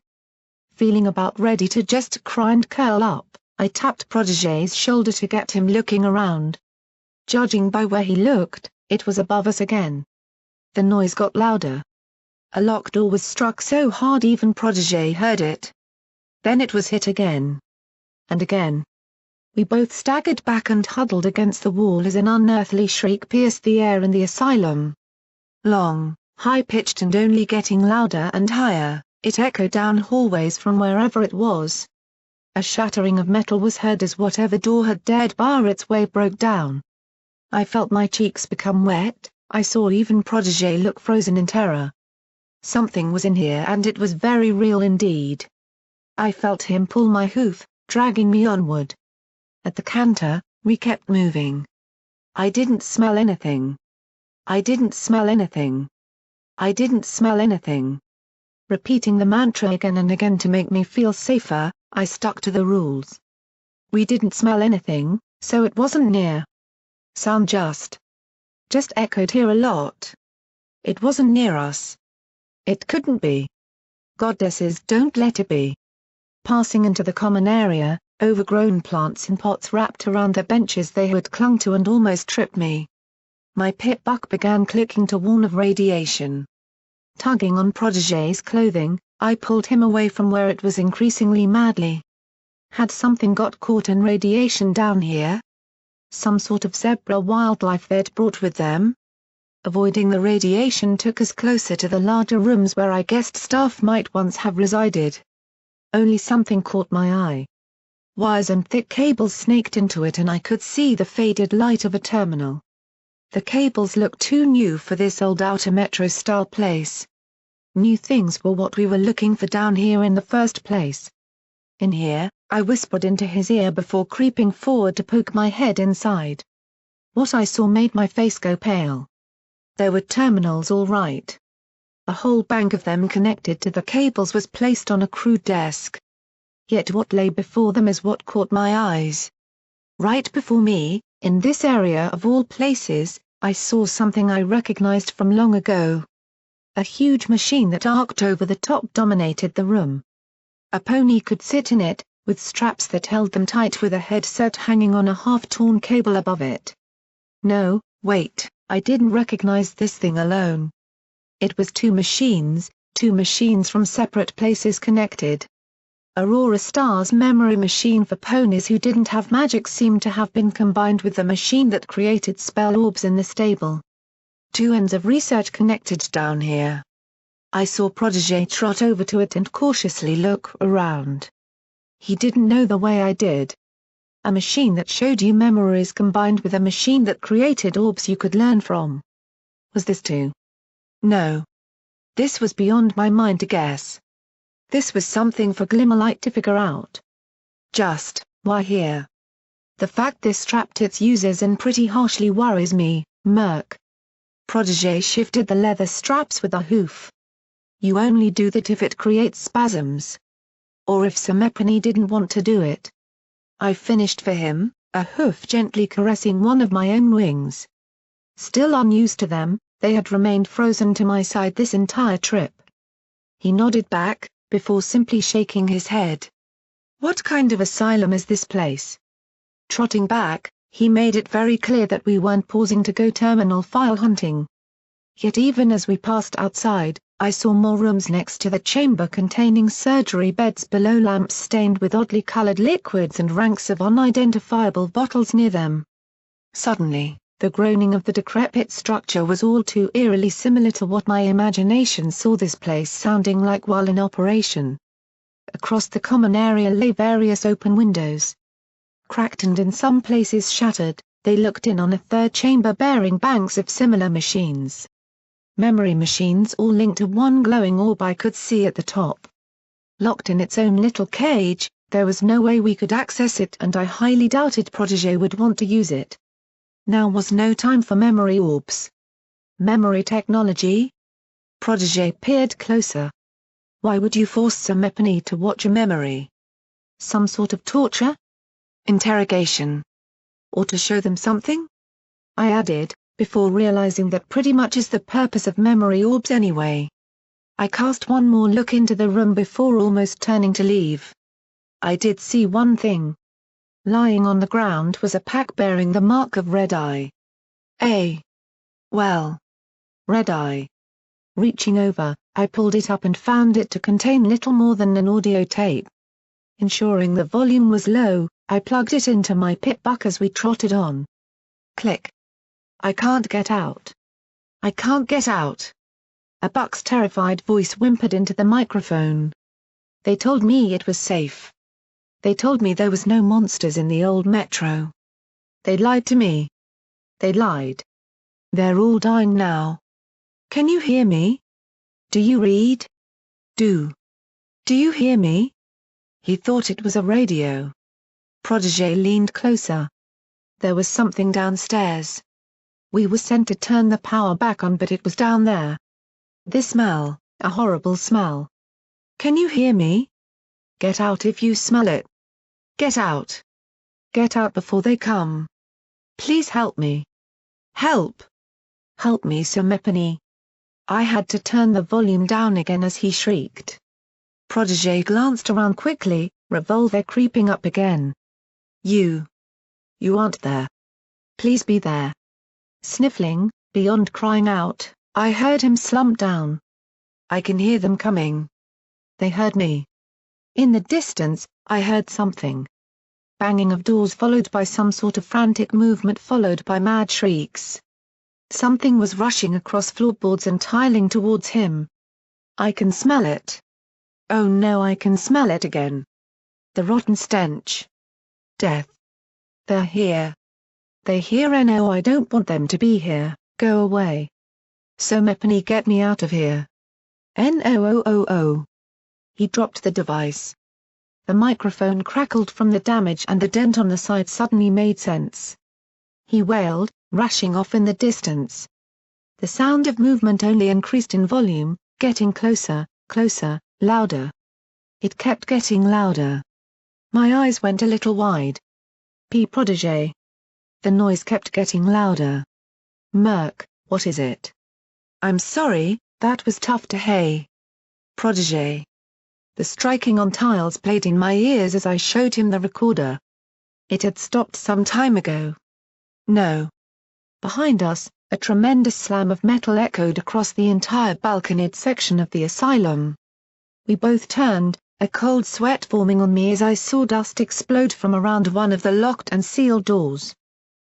Feeling about ready to just cry and curl up, I tapped Protégé's shoulder to get him looking around. Judging by where he looked, it was above us again. The noise got louder. A locked door was struck so hard even Protégé heard it. Then it was hit again. And again. We both staggered back and huddled against the wall as an unearthly shriek pierced the air in the asylum. Long, high-pitched and only getting louder and higher, it echoed down hallways from wherever it was. A shattering of metal was heard as whatever door had dared bar its way broke down. I felt my cheeks become wet, I saw even Protégé look frozen in terror. Something was in here and it was very real indeed. I felt him pull my hoof, dragging me onward. At the canter, we kept moving. I didn't smell anything. I didn't smell anything. I didn't smell anything. Repeating the mantra again and again to make me feel safer, I stuck to the rules. We didn't smell anything, so it wasn't near. Sound just echoed here a lot. It wasn't near us. It couldn't be. Goddesses, don't let it be. Passing into the common area, overgrown plants in pots wrapped around the benches they had clung to and almost tripped me. My pit buck began clicking to warn of radiation. Tugging on Protégé's clothing, I pulled him away from where it was increasingly madly. Had something got caught in radiation down here? Some sort of zebra wildlife they'd brought with them? Avoiding the radiation took us closer to the larger rooms where I guessed staff might once have resided. Only something caught my eye. Wires and thick cables snaked into it and I could see the faded light of a terminal. The cables looked too new for this old outer metro-style place. New things were what we were looking for down here in the first place. In here, I whispered into his ear before creeping forward to poke my head inside. What I saw made my face go pale. There were terminals all right. A whole bank of them connected to the cables was placed on a crude desk. Yet what lay before them is what caught my eyes. Right before me, in this area of all places, I saw something I recognized from long ago. A huge machine that arced over the top dominated the room. A pony could sit in it, with straps that held them tight with a headset hanging on a half-torn cable above it. No, wait, I didn't recognize this thing alone. It was two machines from separate places connected. Aurora Star's memory machine for ponies who didn't have magic seemed to have been combined with the machine that created spell orbs in the stable. Two ends of research connected down here. I saw Protégé trot over to it and cautiously look around. He didn't know the way I did. A machine that showed you memories combined with a machine that created orbs you could learn from. Was this too? No. This was beyond my mind to guess. This was something for Glimmerlight to figure out. Just, why here? The fact this trapped its users in pretty harshly worries me, Murk. Protégé shifted the leather straps with a hoof. You only do that if it creates spasms. Or if Semepony didn't want to do it. I finished for him, a hoof gently caressing one of my own wings. Still unused to them, they had remained frozen to my side this entire trip. He nodded back, before simply shaking his head. What kind of asylum is this place? Trotting back, he made it very clear that we weren't pausing to go terminal file hunting. Yet even as we passed outside, I saw more rooms next to the chamber containing surgery beds below lamps stained with oddly colored liquids and ranks of unidentifiable bottles near them. Suddenly, the groaning of the decrepit structure was all too eerily similar to what my imagination saw this place sounding like while in operation. Across the common area lay various open windows. Cracked and in some places shattered, they looked in on a third chamber bearing banks of similar machines. Memory machines all linked to one glowing orb I could see at the top. Locked in its own little cage, there was no way we could access it and I highly doubted Protégé would want to use it. Now was no time for memory orbs. Memory technology? Protégé peered closer. Why would you force Semepony to watch a memory? Some sort of torture? Interrogation? Or to show them something? I added, before realizing that pretty much is the purpose of memory orbs anyway. I cast one more look into the room before almost turning to leave. I did see one thing. Lying on the ground was a pack bearing the mark of red eye. Well. Red eye. Reaching over, I pulled it up and found it to contain little more than an audio tape. Ensuring the volume was low, I plugged it into my pit buck as we trotted on. Click. I can't get out. I can't get out. A buck's terrified voice whimpered into the microphone. They told me it was safe. They told me there was no monsters in the old metro. They lied to me. They lied. They're all dying now. Can you hear me? Do you read? Do you hear me? He thought it was a radio. Protégé leaned closer. There was something downstairs. We were sent to turn the power back on, but it was down there. This smell, a horrible smell. Can you hear me? Get out if you smell it. Get out. Get out before they come. Please help me. Help. Help me, Sir Mepany. I had to turn the volume down again as he shrieked. Protégé glanced around quickly, revolver creeping up again. You aren't there. Please be there. Sniffling, beyond crying out, I heard him slump down. I can hear them coming. They heard me. In the distance, I heard something. Banging of doors followed by some sort of frantic movement followed by mad shrieks. Something was rushing across floorboards and tiling towards him. I can smell it. Oh no, I can smell it again. The rotten stench. Death. They're here. They here. No, I don't want them to be here. Go away. So Mepany, get me out of here. No. He dropped the device. The microphone crackled from the damage and the dent on the side suddenly made sense. He wailed, rushing off in the distance. The sound of movement only increased in volume, getting closer, closer, louder. It kept getting louder. My eyes went a little wide. Protégé. The noise kept getting louder. Murk, what is it? I'm sorry, that was tough to hear. Protégé. The striking on tiles played in my ears as I showed him the recorder. It had stopped some time ago. No. Behind us, a tremendous slam of metal echoed across the entire balconied section of the asylum. We both turned, a cold sweat forming on me as I saw dust explode from around one of the locked and sealed doors.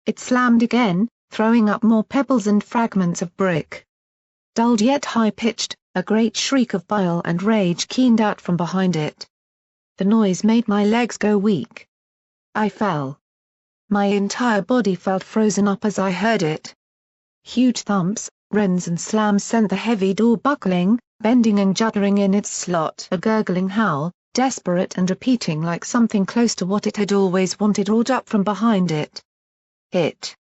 It slammed again, throwing up more pebbles and fragments of brick. Dulled yet high-pitched, a great shriek of bile and rage keened out from behind it. The noise made my legs go weak. I fell. My entire body felt frozen up as I heard it. Huge thumps, rends and slams sent the heavy door buckling, bending and juddering in its slot. A gurgling howl, desperate and repeating like something close to what it had always wanted, roared up from behind it. It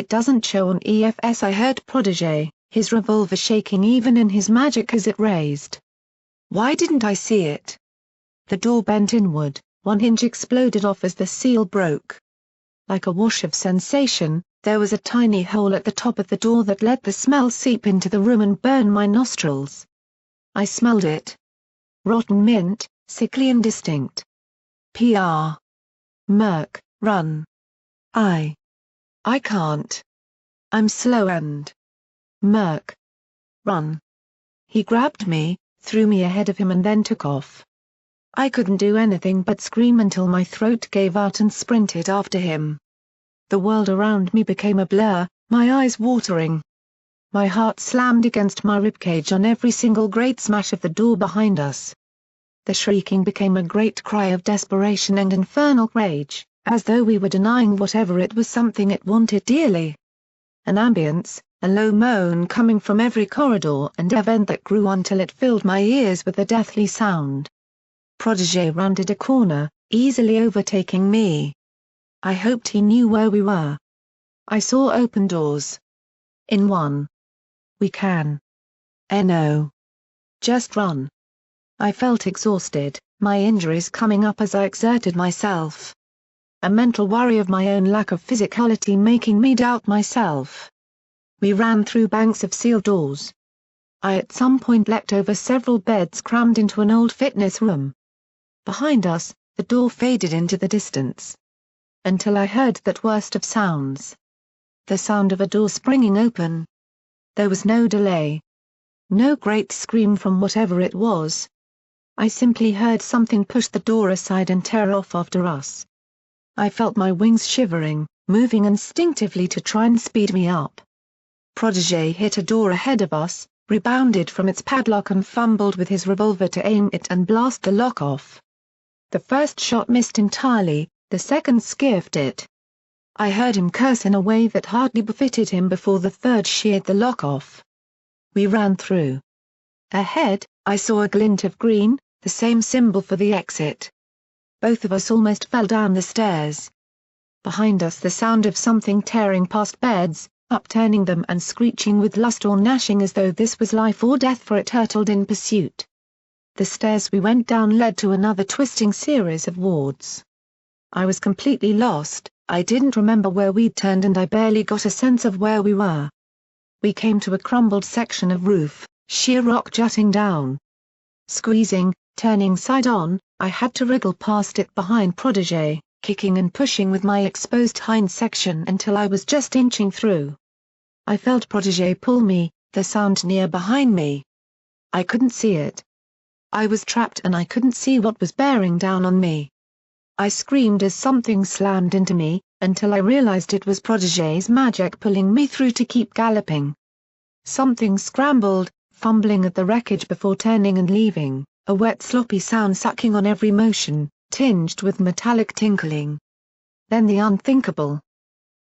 doesn't show on EFS, I heard Protégé, his revolver shaking even in his magic as it raised. Why didn't I see it? The door bent inward, one hinge exploded off as the seal broke. Like a wash of sensation, there was a tiny hole at the top of the door that let the smell seep into the room and burn my nostrils. I smelled it. Rotten mint, sickly and distinct. Murk, run. I can't. I'm slow and. Murk. Run. He grabbed me, threw me ahead of him and then took off. I couldn't do anything but scream until my throat gave out and sprinted after him. The world around me became a blur, my eyes watering. My heart slammed against my ribcage on every single great smash of the door behind us. The shrieking became a great cry of desperation and infernal rage, as though we were denying whatever it was something it wanted dearly. An ambience, a low moan coming from every corridor and vent that grew until it filled my ears with a deathly sound. Protégé rounded a corner, easily overtaking me. I hoped he knew where we were. I saw open doors. In one. We can. No. Just run. I felt exhausted, my injuries coming up as I exerted myself. A mental worry of my own lack of physicality making me doubt myself. We ran through banks of sealed doors. I at some point leapt over several beds crammed into an old fitness room. Behind us, the door faded into the distance. until I heard that worst of sounds. The sound of a door springing open. There was no delay. No great scream from whatever it was. I simply heard something push the door aside and tear off after us. I felt my wings shivering, moving instinctively to try and speed me up. Protégé hit a door ahead of us, rebounded from its padlock and fumbled with his revolver to aim it and blast the lock off. The first shot missed entirely, the second skiffed it. I heard him curse in a way that hardly befitted him before the third sheared the lock off. We ran through. Ahead, I saw a glint of green, the same symbol for the exit. Both of us almost fell down the stairs. Behind us the sound of something tearing past beds, upturning them and screeching with lust or gnashing as though this was life or death for it hurtled in pursuit. The stairs we went down led to another twisting series of wards. I was completely lost, I didn't remember where we'd turned and I barely got a sense of where we were. We came to a crumbled section of roof, sheer rock jutting down. Squeezing, turning side on, I had to wriggle past it behind Protégé, kicking and pushing with my exposed hind section until I was just inching through. I felt Protégé pull me, the sound near behind me. I couldn't see it. I was trapped and I couldn't see what was bearing down on me. I screamed as something slammed into me, until I realized it was Protégé's magic pulling me through to keep galloping. Something scrambled, fumbling at the wreckage before turning and leaving, a wet sloppy sound sucking on every motion, tinged with metallic tinkling. Then the unthinkable.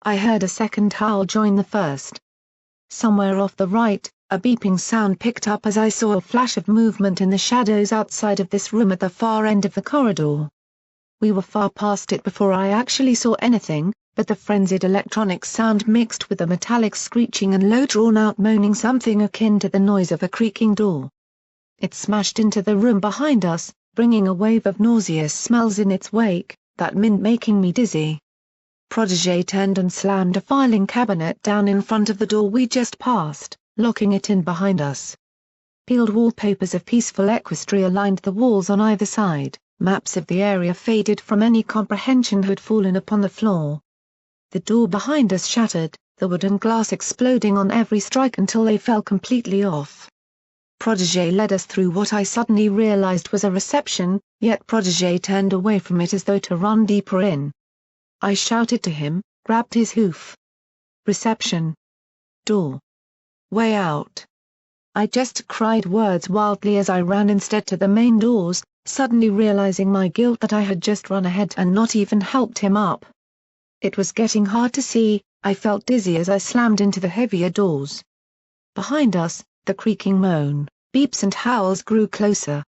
I heard a second howl join the first. Somewhere off the right, a beeping sound picked up as I saw a flash of movement in the shadows outside of this room at the far end of the corridor. We were far past it before I actually saw anything, but the frenzied electronic sound mixed with the metallic screeching and low drawn-out moaning something akin to the noise of a creaking door. It smashed into the room behind us, bringing a wave of nauseous smells in its wake, that meant making me dizzy. Protégé turned and slammed a filing cabinet down in front of the door we just passed, locking it in behind us. Peeled wallpapers of peaceful Equestria lined the walls on either side. Maps of the area faded from any comprehension had fallen upon the floor. The door behind us shattered, the wood and glass exploding on every strike until they fell completely off. Protégé led us through what I suddenly realized was a reception, yet Protégé turned away from it as though to run deeper in. I shouted to him, grabbed his hoof. Reception. Door. Way out. I just cried words wildly as I ran instead to the main doors, suddenly realizing my guilt that I had just run ahead and not even helped him up. It was getting hard to see, I felt dizzy as I slammed into the heavier doors. Behind us, the creaking moan, beeps and howls grew closer.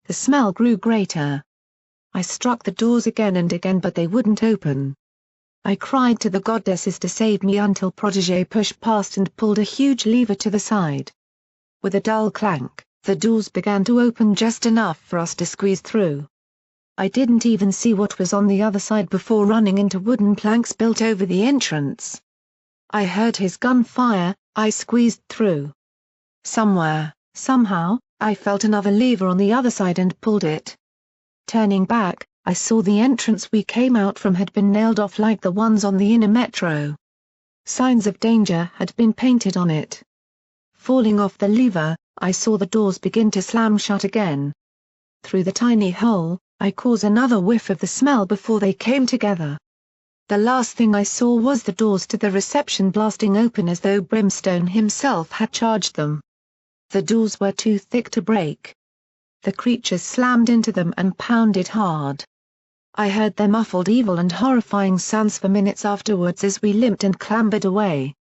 The smell grew greater. I struck the doors again and again but they wouldn't open. I cried to the goddesses to save me until Protégé pushed past and pulled a huge lever to the side. With a dull clank, the doors began to open just enough for us to squeeze through. I didn't even see what was on the other side before running into wooden planks built over the entrance. I heard his gun fire, I squeezed through. Somewhere, somehow, I felt another lever on the other side and pulled it. Turning back, I saw the entrance we came out from had been nailed off like the ones on the inner metro. Signs of danger had been painted on it. Falling off the lever, I saw the doors begin to slam shut again. Through the tiny hole, I caught another whiff of the smell before they came together. The last thing I saw was the doors to the reception blasting open as though Brimstone himself had charged them. The doors were too thick to break. The creatures slammed into them and pounded hard. I heard their muffled evil and horrifying sounds for minutes afterwards as we limped and clambered away.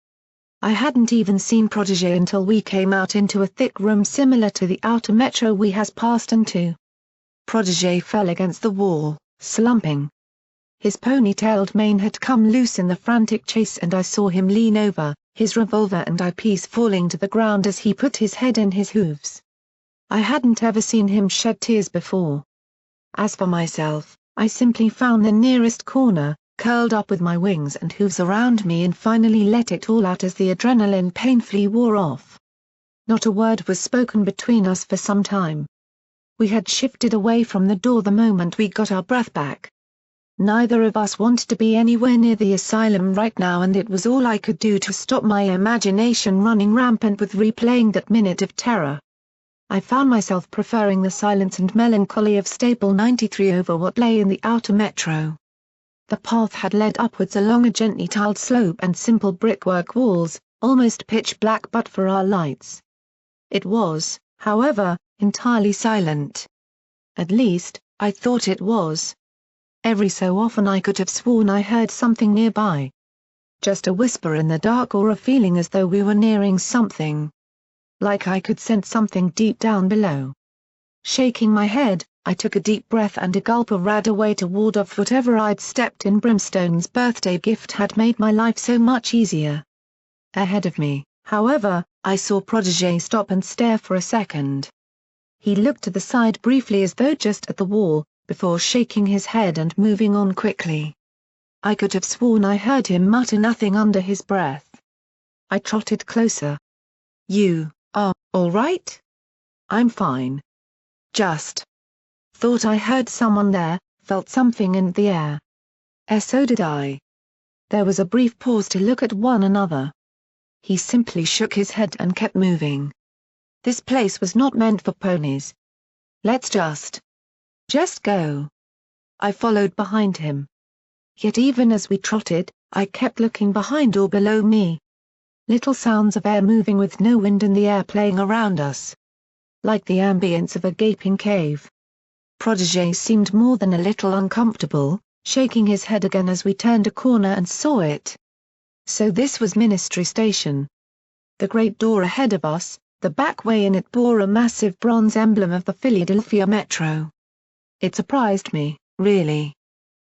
I hadn't even seen Protégé until we came out into a thick room similar to the outer metro we has passed into. Protégé fell against the wall, slumping. His ponytailed mane had come loose in the frantic chase and I saw him lean over, his revolver and eyepiece falling to the ground as he put his head in his hooves. I hadn't ever seen him shed tears before. As for myself, I simply found the nearest corner, curled up with my wings and hooves around me and finally let it all out as the adrenaline painfully wore off. Not a word was spoken between us for some time. We had shifted away from the door the moment we got our breath back. Neither of us wanted to be anywhere near the asylum right now, and it was all I could do to stop my imagination running rampant with replaying that minute of terror. I found myself preferring the silence and melancholy of Stable 93 over what lay in the outer metro. The path had led upwards along a gently tiled slope and simple brickwork walls, almost pitch black but for our lights. It was, however, entirely silent. At least, I thought it was. Every so often I could have sworn I heard something nearby. Just a whisper in the dark or a feeling as though we were nearing something. Like I could sense something deep down below. Shaking my head, I took a deep breath and a gulp of Radaway to ward off whatever I'd stepped in. Brimstone's birthday gift had made my life so much easier. Ahead of me, however, I saw Protégé stop and stare for a second. He looked to the side briefly as though just at the wall, before shaking his head and moving on quickly. I could have sworn I heard him mutter nothing under his breath. I trotted closer. "You are all right?" "I'm fine. Just thought I heard someone there, felt something in the air." So did I." There was a brief pause to look at one another. He simply shook his head and kept moving. "This place was not meant for ponies. Let's just go." I followed behind him. Yet even as we trotted, I kept looking behind or below me. Little sounds of air moving with no wind in the air playing around us. Like the ambience of a gaping cave. Protégé seemed more than a little uncomfortable, shaking his head again as we turned a corner and saw it. So this was Ministry Station. The great door ahead of us, the back way in it bore a massive bronze emblem of the Philadelphia Metro. It surprised me, really.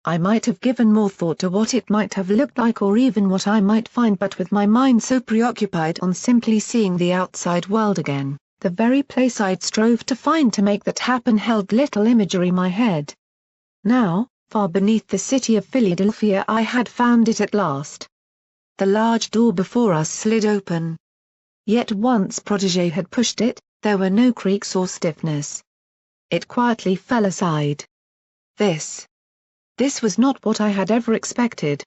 I might have given more thought to what it might have looked like or even what I might find, but with my mind so preoccupied on simply seeing the outside world again, the very place I'd strove to find to make that happen held little imagery in my head. Now, far beneath the city of Philadelphia, I had found it at last. The large door before us slid open. Yet once Protégé had pushed it, there were no creaks or stiffness. It quietly fell aside. This was not what I had ever expected.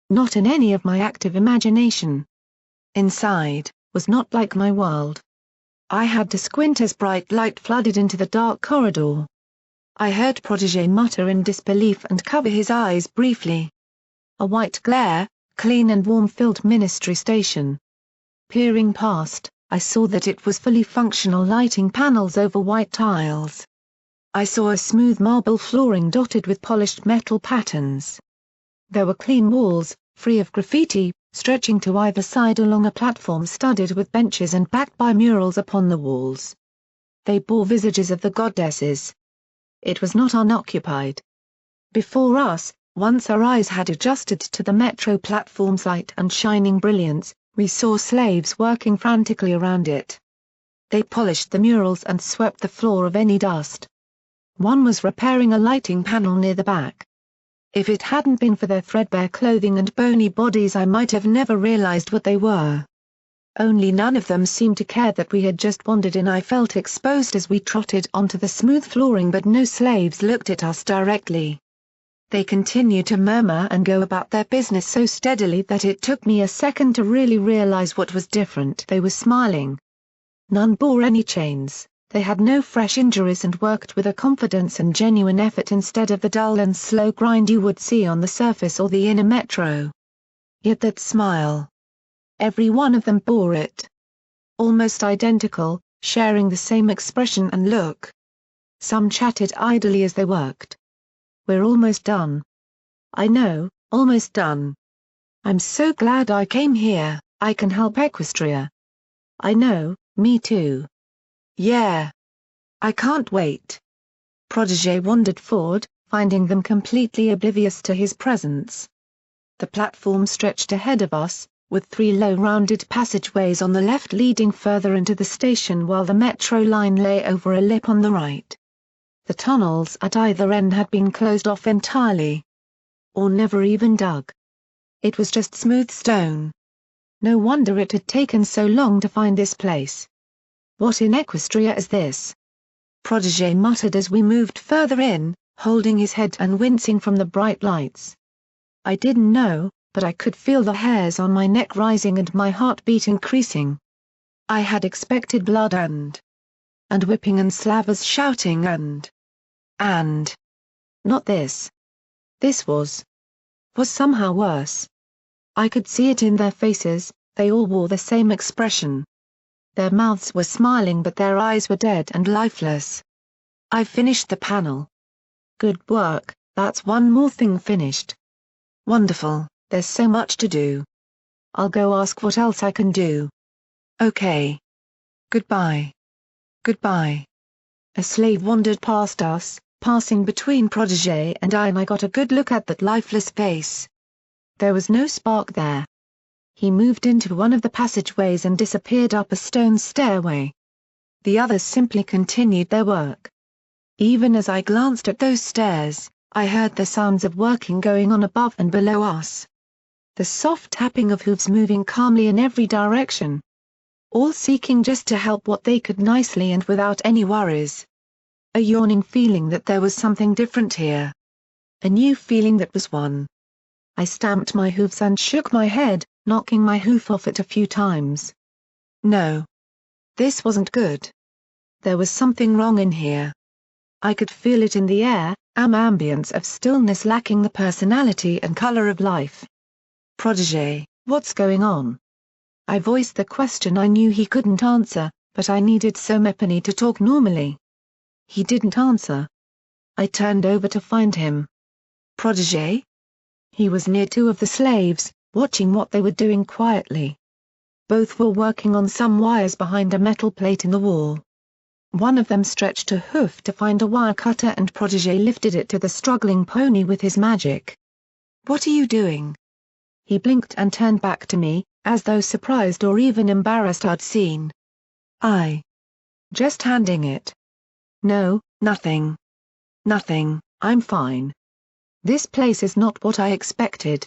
Not in any of my active imagination. Inside, was not like my world. I had to squint as bright light flooded into the dark corridor. I heard Protégé mutter in disbelief and cover his eyes briefly. A white glare, clean and warm, filled Ministry Station. Peering past, I saw that it was fully functional lighting panels over white tiles. I saw a smooth marble flooring dotted with polished metal patterns. There were clean walls, free of graffiti, stretching to either side along a platform studded with benches and backed by murals upon the walls. They bore visages of the goddesses. It was not unoccupied. Before us, once our eyes had adjusted to the metro platform's light and shining brilliance, we saw slaves working frantically around it. They polished the murals and swept the floor of any dust. One was repairing a lighting panel near the back. If it hadn't been for their threadbare clothing and bony bodies, I might have never realized what they were. Only none of them seemed to care that we had just wandered in. I felt exposed as we trotted onto the smooth flooring, but no slaves looked at us directly. They continued to murmur and go about their business so steadily that it took me a second to really realize what was different. They were smiling. None bore any chains. They had no fresh injuries and worked with a confidence and genuine effort instead of the dull and slow grind you would see on the surface or the inner metro. Yet that smile. Every one of them bore it. Almost identical, sharing the same expression and look. Some chatted idly as they worked. "We're almost done." "I know, almost done." "I'm so glad I came here, I can help Equestria." "I know, me too." "Yeah. I can't wait." Protégé wandered forward, finding them completely oblivious to his presence. The platform stretched ahead of us, with 3 low rounded passageways on the left leading further into the station, while the metro line lay over a lip on the right. The tunnels at either end had been closed off entirely. Or never even dug. It was just smooth stone. No wonder it had taken so long to find this place. "What in Equestria is this?" Protégé muttered as we moved further in, holding his head and wincing from the bright lights. I didn't know, but I could feel the hairs on my neck rising and my heartbeat increasing. I had expected blood and whipping and slavers shouting and not this. This was somehow worse. I could see it in their faces, they all wore the same expression. Their mouths were smiling but their eyes were dead and lifeless. I finished the panel. Good work, that's one more thing finished. Wonderful, there's so much to do. I'll go ask what else I can do. Okay. Goodbye. Goodbye. A slave wandered past us, passing between Protégé and I got a good look at that lifeless face. There was no spark there. He moved into one of the passageways and disappeared up a stone stairway. The others simply continued their work. Even as I glanced at those stairs, I heard the sounds of working going on above and below us. The soft tapping of hooves moving calmly in every direction. All seeking just to help what they could nicely and without any worries. A yawning feeling that there was something different here. A new feeling that was one. I stamped my hooves and shook my head, knocking my hoof off it a few times. No. This wasn't good. There was something wrong in here. I could feel it in the air, an ambience of stillness lacking the personality and color of life. Protégé, what's going on? I voiced the question I knew he couldn't answer, but I needed so Murky to talk normally. He didn't answer. I turned over to find him. Protégé? He was near two of the slaves, watching what they were doing quietly. Both were working on some wires behind a metal plate in the wall. One of them stretched a hoof to find a wire cutter and Protégé lifted it to the struggling pony with his magic. What are you doing? He blinked and turned back to me, as though surprised or even embarrassed I'd seen. Just handing it. No, nothing. Nothing, I'm fine. This place is not what I expected.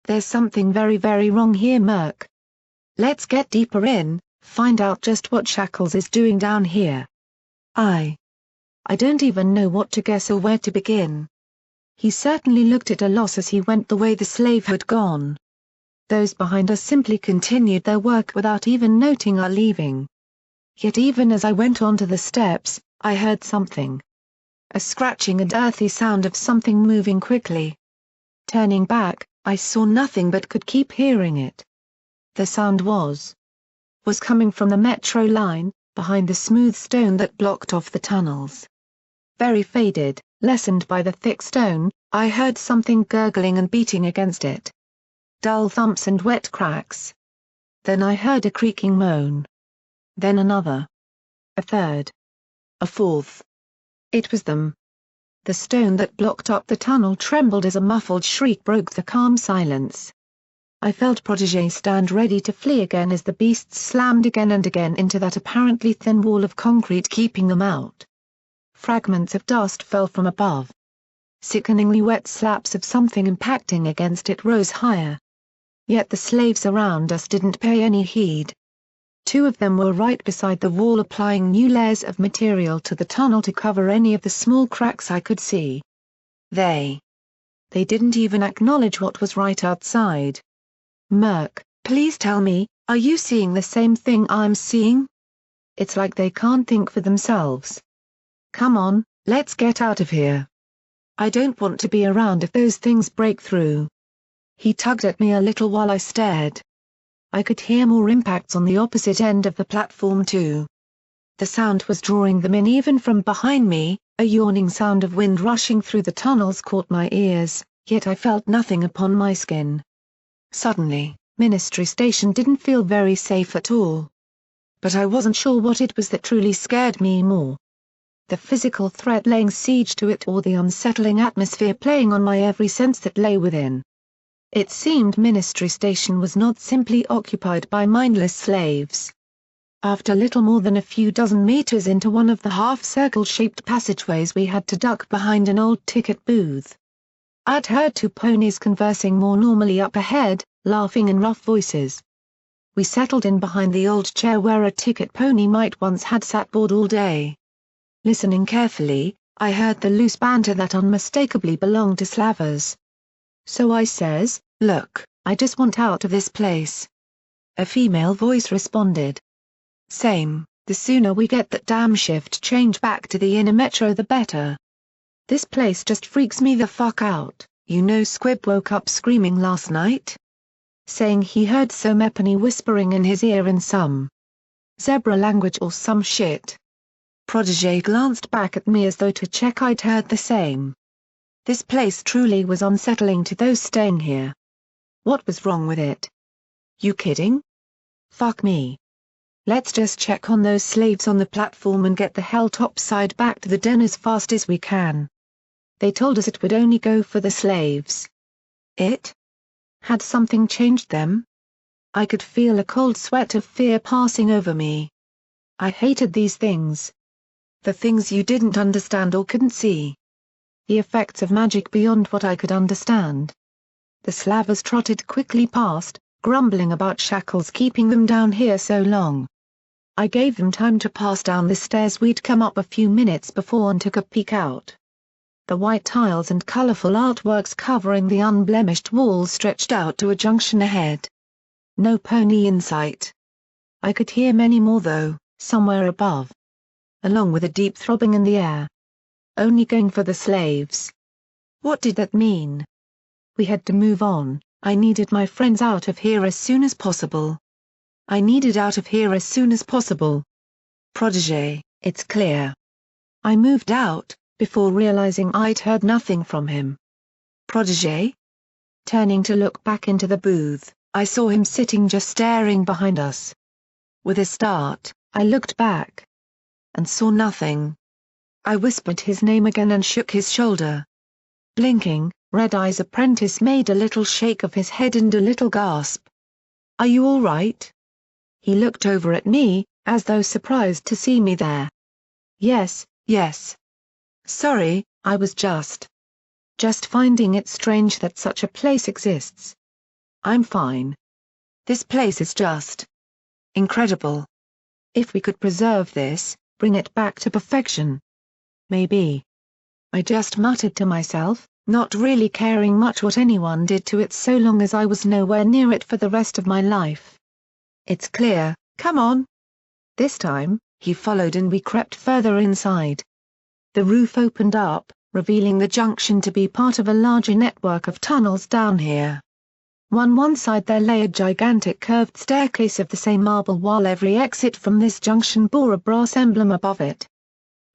There's something very very wrong here, Murk. Let's get deeper in, find out just what Shackles is doing down here. I don't even know what to guess or where to begin. He certainly looked at a loss as he went the way the slave had gone. Those behind us simply continued their work without even noting our leaving. Yet even as I went onto the steps, I heard something. A scratching and earthy sound of something moving quickly. Turning back, I saw nothing but could keep hearing it. The sound was coming from the metro line, behind the smooth stone that blocked off the tunnels. Very faded, lessened by the thick stone, I heard something gurgling and beating against it. Dull thumps and wet cracks. Then I heard a creaking moan. Then another. A third. A fourth. It was them. The stone that blocked up the tunnel trembled as a muffled shriek broke the calm silence. I felt Protégé stand ready to flee again as the beasts slammed again and again into that apparently thin wall of concrete keeping them out. Fragments of dust fell from above. Sickeningly wet slaps of something impacting against it rose higher. Yet the slaves around us didn't pay any heed. Two of them were right beside the wall applying new layers of material to the tunnel to cover any of the small cracks I could see. They didn't even acknowledge what was right outside. Murk, please tell me, are you seeing the same thing I'm seeing? It's like they can't think for themselves. Come on, let's get out of here. I don't want to be around if those things break through. He tugged at me a little while I stared. I could hear more impacts on the opposite end of the platform too. The sound was drawing them in even from behind me, a yawning sound of wind rushing through the tunnels caught my ears, yet I felt nothing upon my skin. Suddenly, Ministry Station didn't feel very safe at all. But I wasn't sure what it was that truly scared me more. The physical threat laying siege to it or the unsettling atmosphere playing on my every sense that lay within. It seemed Ministry Station was not simply occupied by mindless slaves. After little more than a few dozen meters into one of the half-circle-shaped passageways we had to duck behind an old ticket booth. I'd heard two ponies conversing more normally up ahead, laughing in rough voices. We settled in behind the old chair where a ticket pony might once had sat bored all day. Listening carefully, I heard the loose banter that unmistakably belonged to slavers. So I says, "Look, I just want out of this place." A female voice responded. "Same, the sooner we get that damn shift change back to the inner metro the better. This place just freaks me the fuck out." You know Squib woke up screaming last night? Saying he heard Somepony whispering in his ear in some zebra language or some shit. Protégé glanced back at me as though to check I'd heard the same. This place truly was unsettling to those staying here. What was wrong with it? You kidding? Fuck me. Let's just check on those slaves on the platform and get the hell topside back to the den as fast as we can. They told us it would only go for the slaves. It? Had something changed them? I could feel a cold sweat of fear passing over me. I hated these things. The things you didn't understand or couldn't see. The effects of magic beyond what I could understand. The slavers trotted quickly past, grumbling about shackles keeping them down here so long. I gave them time to pass down the stairs we'd come up a few minutes before and took a peek out. The white tiles and colorful artworks covering the unblemished walls stretched out to a junction ahead. No pony in sight. I could hear many more though, somewhere above. Along with a deep throbbing in the air. Only going for the slaves. What did that mean? We had to move on. I needed my friends out of here as soon as possible. I needed out of here as soon as possible. Protégé, it's clear. I moved out, before realizing I'd heard nothing from him. Protégé? Turning to look back into the booth, I saw him sitting just staring behind us. With a start, I looked back. And saw nothing. I whispered his name again and shook his shoulder. Blinking, Red-Eye's apprentice made a little shake of his head and a little gasp. "Are you all right?" He looked over at me, as though surprised to see me there. Yes. Sorry, I was just finding it strange that such a place exists. I'm fine. This place is just incredible. If we could preserve this, bring it back to perfection. Maybe. I just muttered to myself, not really caring much what anyone did to it so long as I was nowhere near it for the rest of my life. It's clear, come on. This time, he followed and we crept further inside. The roof opened up, revealing the junction to be part of a larger network of tunnels down here. On one side there lay a gigantic curved staircase of the same marble while every exit from this junction bore a brass emblem above it.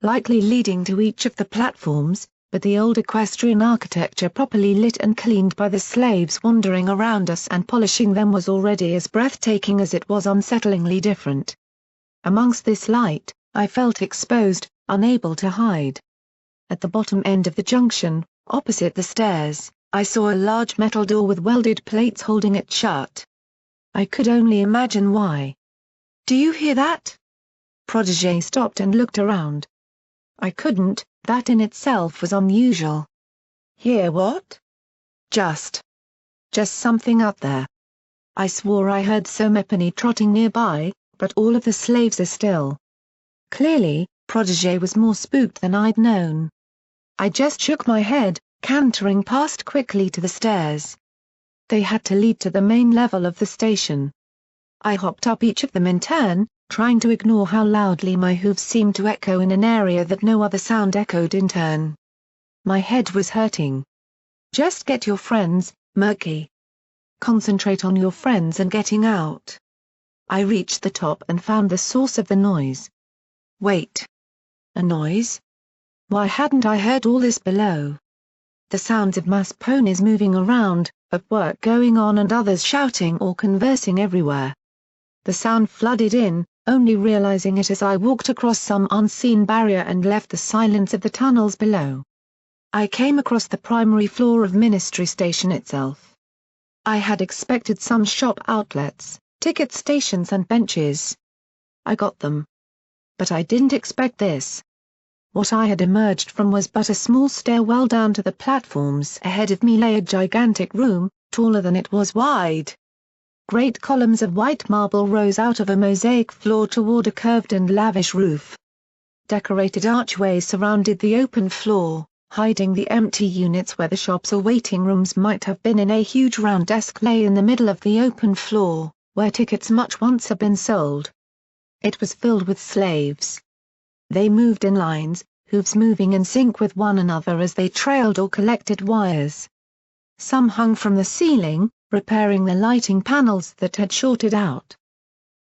Likely leading to each of the platforms, but the old equestrian architecture properly lit and cleaned by the slaves wandering around us and polishing them was already as breathtaking as it was unsettlingly different. Amongst this light, I felt exposed, unable to hide. At the bottom end of the junction, opposite the stairs, I saw a large metal door with welded plates holding it shut. I could only imagine why. "Do you hear that?" Protégé stopped and looked around. I couldn't, that in itself was unusual. "Hear what?" Just something out there. I swore I heard Somepony trotting nearby, but all of the slaves are still. Clearly, Protégé was more spooked than I'd known. I just shook my head, cantering past quickly to the stairs. They had to lead to the main level of the station. I hopped up each of them in turn, trying to ignore how loudly my hooves seemed to echo in an area that no other sound echoed in turn. My head was hurting. Just get your friends, Murky. Concentrate on your friends and getting out. I reached the top and found the source of the noise. Wait. A noise? Why hadn't I heard all this below? The sounds of mass ponies moving around, of work going on and others shouting or conversing everywhere. The sound flooded in, only realizing it as I walked across some unseen barrier and left the silence of the tunnels below. I came across the primary floor of Ministry Station itself. I had expected some shop outlets, ticket stations and benches. I got them. But I didn't expect this. What I had emerged from was but a small stairwell down to the platforms. Ahead of me lay a gigantic room, taller than it was wide. Great columns of white marble rose out of a mosaic floor toward a curved and lavish roof. Decorated archways surrounded the open floor, hiding the empty units where the shops or waiting rooms might have been. A huge round desk lay in the middle of the open floor, where tickets much once had been sold. It was filled with slaves. They moved in lines, hooves moving in sync with one another as they trailed or collected wires. Some hung from the ceiling, repairing the lighting panels that had shorted out.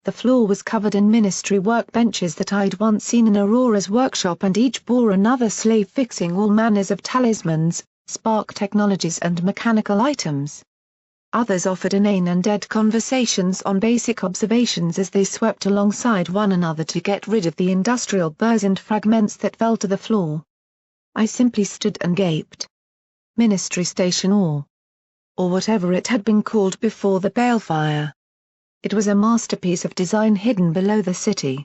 The floor was covered in ministry workbenches that I'd once seen in Aurora's workshop, and each bore another slave fixing all manners of talismans, spark technologies and mechanical items. Others offered inane and dead conversations on basic observations as they swept alongside one another to get rid of the industrial burrs and fragments that fell to the floor. I simply stood and gaped. Ministry Station or whatever it had been called before the balefire. It was a masterpiece of design hidden below the city.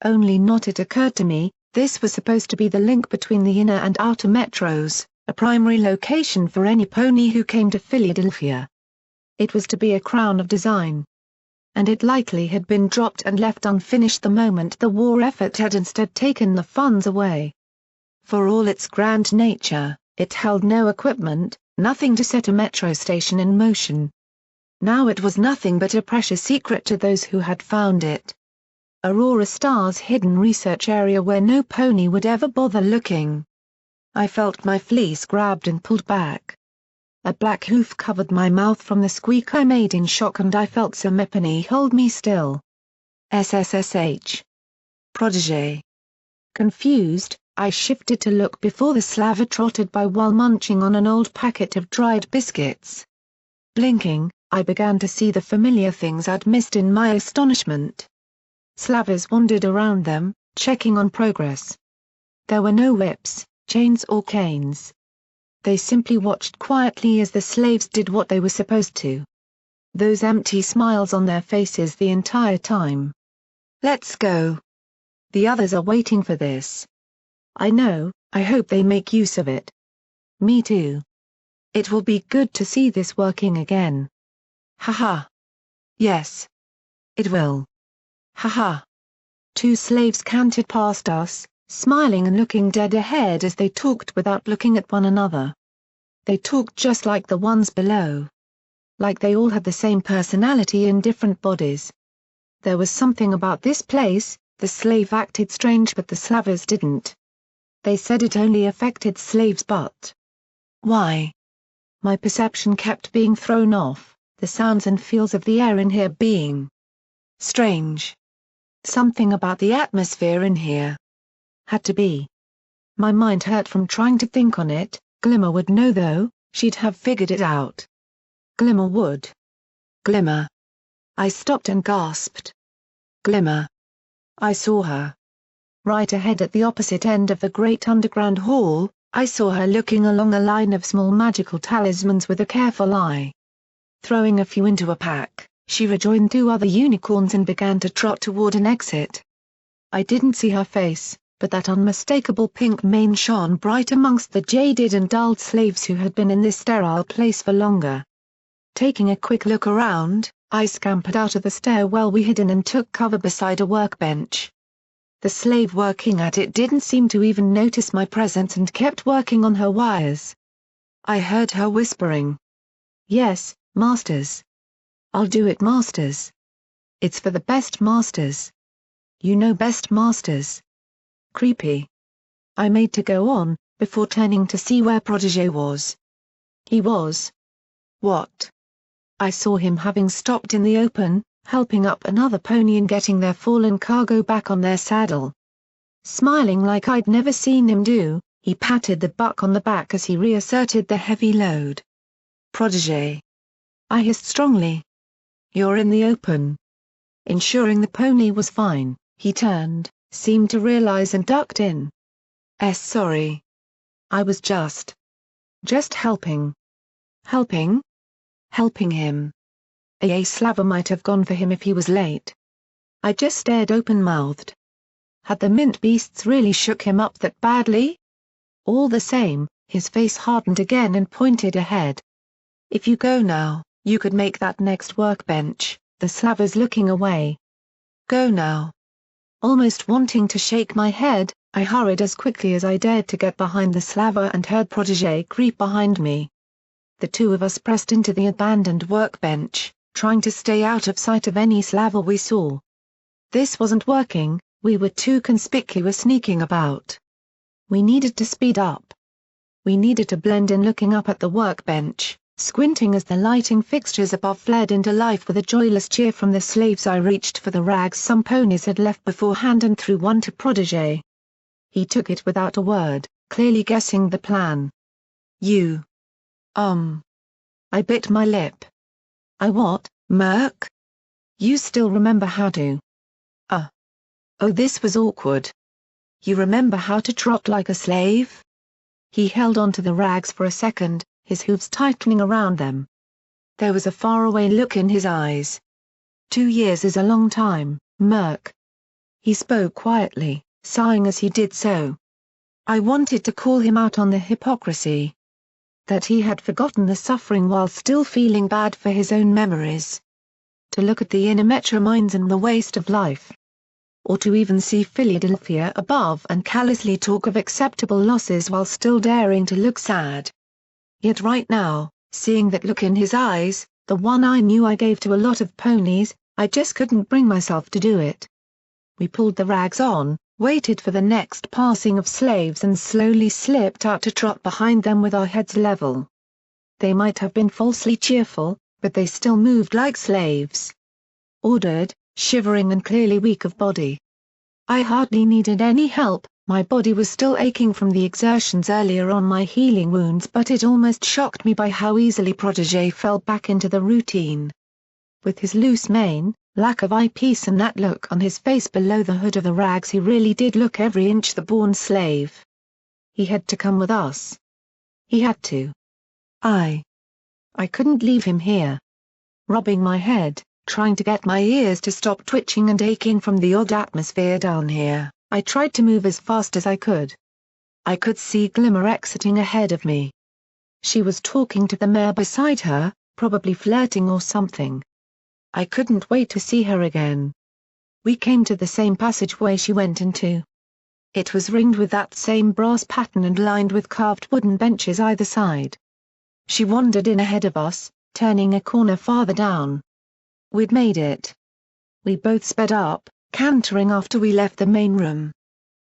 Only not it occurred to me, this was supposed to be the link between the inner and outer metros, a primary location for any pony who came to Philadelphia. It was to be a crown of design. And it likely had been dropped and left unfinished the moment the war effort had instead taken the funds away. For all its grand nature, it held no equipment, nothing to set a metro station in motion. Now it was nothing but a precious secret to those who had found it. Aurora Star's hidden research area where no pony would ever bother looking. I felt my fleece grabbed and pulled back. A black hoof covered my mouth from the squeak I made in shock, and I felt some Epony hold me still. SSSH. Protégé. Confused, I shifted to look before the slaver trotted by while munching on an old packet of dried biscuits. Blinking, I began to see the familiar things I'd missed in my astonishment. Slavers wandered around them, checking on progress. There were no whips, chains or canes. They simply watched quietly as the slaves did what they were supposed to. Those empty smiles on their faces the entire time. Let's go. The others are waiting for this. I know, I hope they make use of it. Me too. It will be good to see this working again. Haha. Yes. It will. Haha. Two slaves cantered past us, smiling and looking dead ahead as they talked without looking at one another. They talked just like the ones below. Like they all had the same personality in different bodies. There was something about this place, the slave acted strange but the slavers didn't. They said it only affected slaves but why? My perception kept being thrown off, the sounds and feels of the air in here being strange. Something about the atmosphere in here. Had to be. My mind hurt from trying to think on it. Glimmer would know though, she'd have figured it out. Glimmer would. Glimmer. I stopped and gasped. Glimmer. I saw her. Right ahead at the opposite end of the great underground hall, I saw her looking along a line of small magical talismans with a careful eye. Throwing a few into a pack, she rejoined two other unicorns and began to trot toward an exit. I didn't see her face, but that unmistakable pink mane shone bright amongst the jaded and dulled slaves who had been in this sterile place for longer. Taking a quick look around, I scampered out of the stairwell we hid in and took cover beside a workbench. The slave working at it didn't seem to even notice my presence and kept working on her wires. I heard her whispering. Yes, Masters. I'll do it, Masters. It's for the best, Masters. You know best, Masters. Creepy. I made to go on, before turning to see where Protégé was. He was. What? I saw him having stopped in the open, helping up another pony and getting their fallen cargo back on their saddle. Smiling like I'd never seen him do, he patted the buck on the back as he reasserted the heavy load. Protégé. I hissed strongly. You're in the open. Ensuring the pony was fine, he turned, seemed to realize and ducked in. Sorry. I was just helping. Helping? Helping him. A slaver might have gone for him if he was late. I just stared open-mouthed. Had the mint beasts really shook him up that badly? All the same, his face hardened again and pointed ahead. If you go now, you could make that next workbench, the slavers looking away. Go now. Almost wanting to shake my head, I hurried as quickly as I dared to get behind the slaver and heard Protégé creep behind me. The two of us pressed into the abandoned workbench, trying to stay out of sight of any slaver we saw. This wasn't working, we were too conspicuous sneaking about. We needed to speed up. We needed to blend in, looking up at the workbench, squinting as the lighting fixtures above flared into life with a joyless cheer from the slaves. I reached for the rags some ponies had left beforehand and threw one to Protégé. He took it without a word, clearly guessing the plan. You. I bit my lip. I what, Merc? You still remember how to? Oh, this was awkward. You remember how to trot like a slave? He held on to the rags for a second, his hooves tightening around them. There was a faraway look in his eyes. 2 years is a long time, Merc. He spoke quietly, sighing as he did so. I wanted to call him out on the hypocrisy. That he had forgotten the suffering while still feeling bad for his own memories. To look at the inner metromines and the waste of life. Or to even see Philadelphia above and callously talk of acceptable losses while still daring to look sad. Yet right now, seeing that look in his eyes, the one I knew I gave to a lot of ponies, I just couldn't bring myself to do it. We pulled the rags on, waited for the next passing of slaves and slowly slipped out to trot behind them with our heads level. They might have been falsely cheerful, but they still moved like slaves. Ordered, shivering and clearly weak of body. I hardly needed any help, my body was still aching from the exertions earlier on my healing wounds, but it almost shocked me by how easily Protégé fell back into the routine. With his loose mane, lack of eyepiece and that look on his face below the hood of the rags, he really did look every inch the born slave. He had to come with us. He had to. I couldn't leave him here. Rubbing my head, trying to get my ears to stop twitching and aching from the odd atmosphere down here, I tried to move as fast as I could. I could see Glimmer exiting ahead of me. She was talking to the mare beside her, probably flirting or something. I couldn't wait to see her again. We came to the same passageway she went into. It was ringed with that same brass pattern and lined with carved wooden benches either side. She wandered in ahead of us, turning a corner farther down. We'd made it. We both sped up, cantering after we left the main room.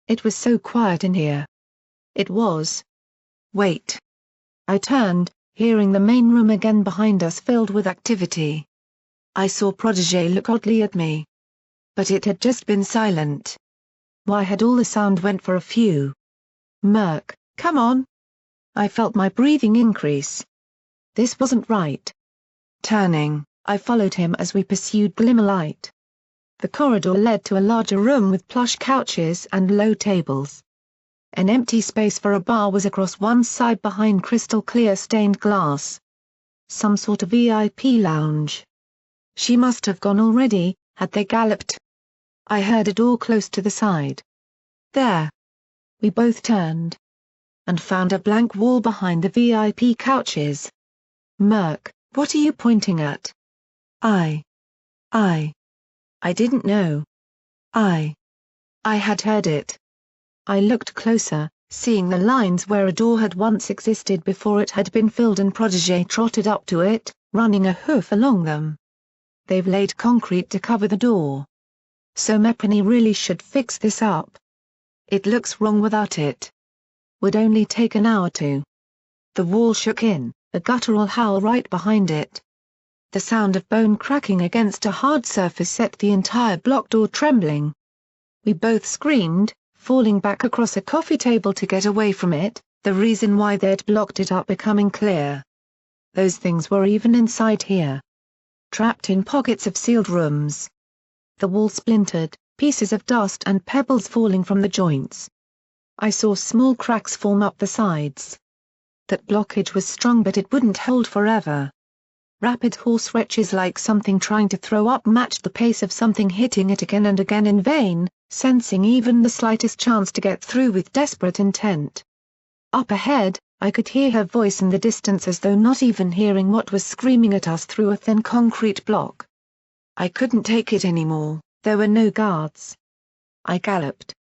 It was so quiet in here. It was. Wait. I turned, hearing the main room again behind us filled with activity. I saw Protégé look oddly at me. But it had just been silent. Why had all the sound went for a few? Merc, come on. I felt my breathing increase. This wasn't right. Turning, I followed him as we pursued Glimmerlight. The corridor led to a larger room with plush couches and low tables. An empty space for a bar was across one side behind crystal clear stained glass. Some sort of VIP lounge. She must have gone already, had they galloped. I heard a door close to the side. There. We both turned. And found a blank wall behind the VIP couches. Merc, what are you pointing at? I didn't know. I had heard it. I looked closer, seeing the lines where a door had once existed before it had been filled, and Protégé trotted up to it, running a hoof along them. They've laid concrete to cover the door. So Mepany really should fix this up. It looks wrong without it. Would only take an hour to. The wall shook in, a guttural howl right behind it. The sound of bone cracking against a hard surface set the entire block door trembling. We both screamed, falling back across a coffee table to get away from it, the reason why they'd blocked it up becoming clear. Those things were even inside here. Trapped in pockets of sealed rooms. The wall splintered, pieces of dust and pebbles falling from the joints. I saw small cracks form up the sides. That blockage was strong, but it wouldn't hold forever. Rapid horse retches like something trying to throw up matched the pace of something hitting it again and again in vain, sensing even the slightest chance to get through with desperate intent. Up ahead, I could hear her voice in the distance, as though not even hearing what was screaming at us through a thin concrete block. I couldn't take it anymore, there were no guards. I galloped.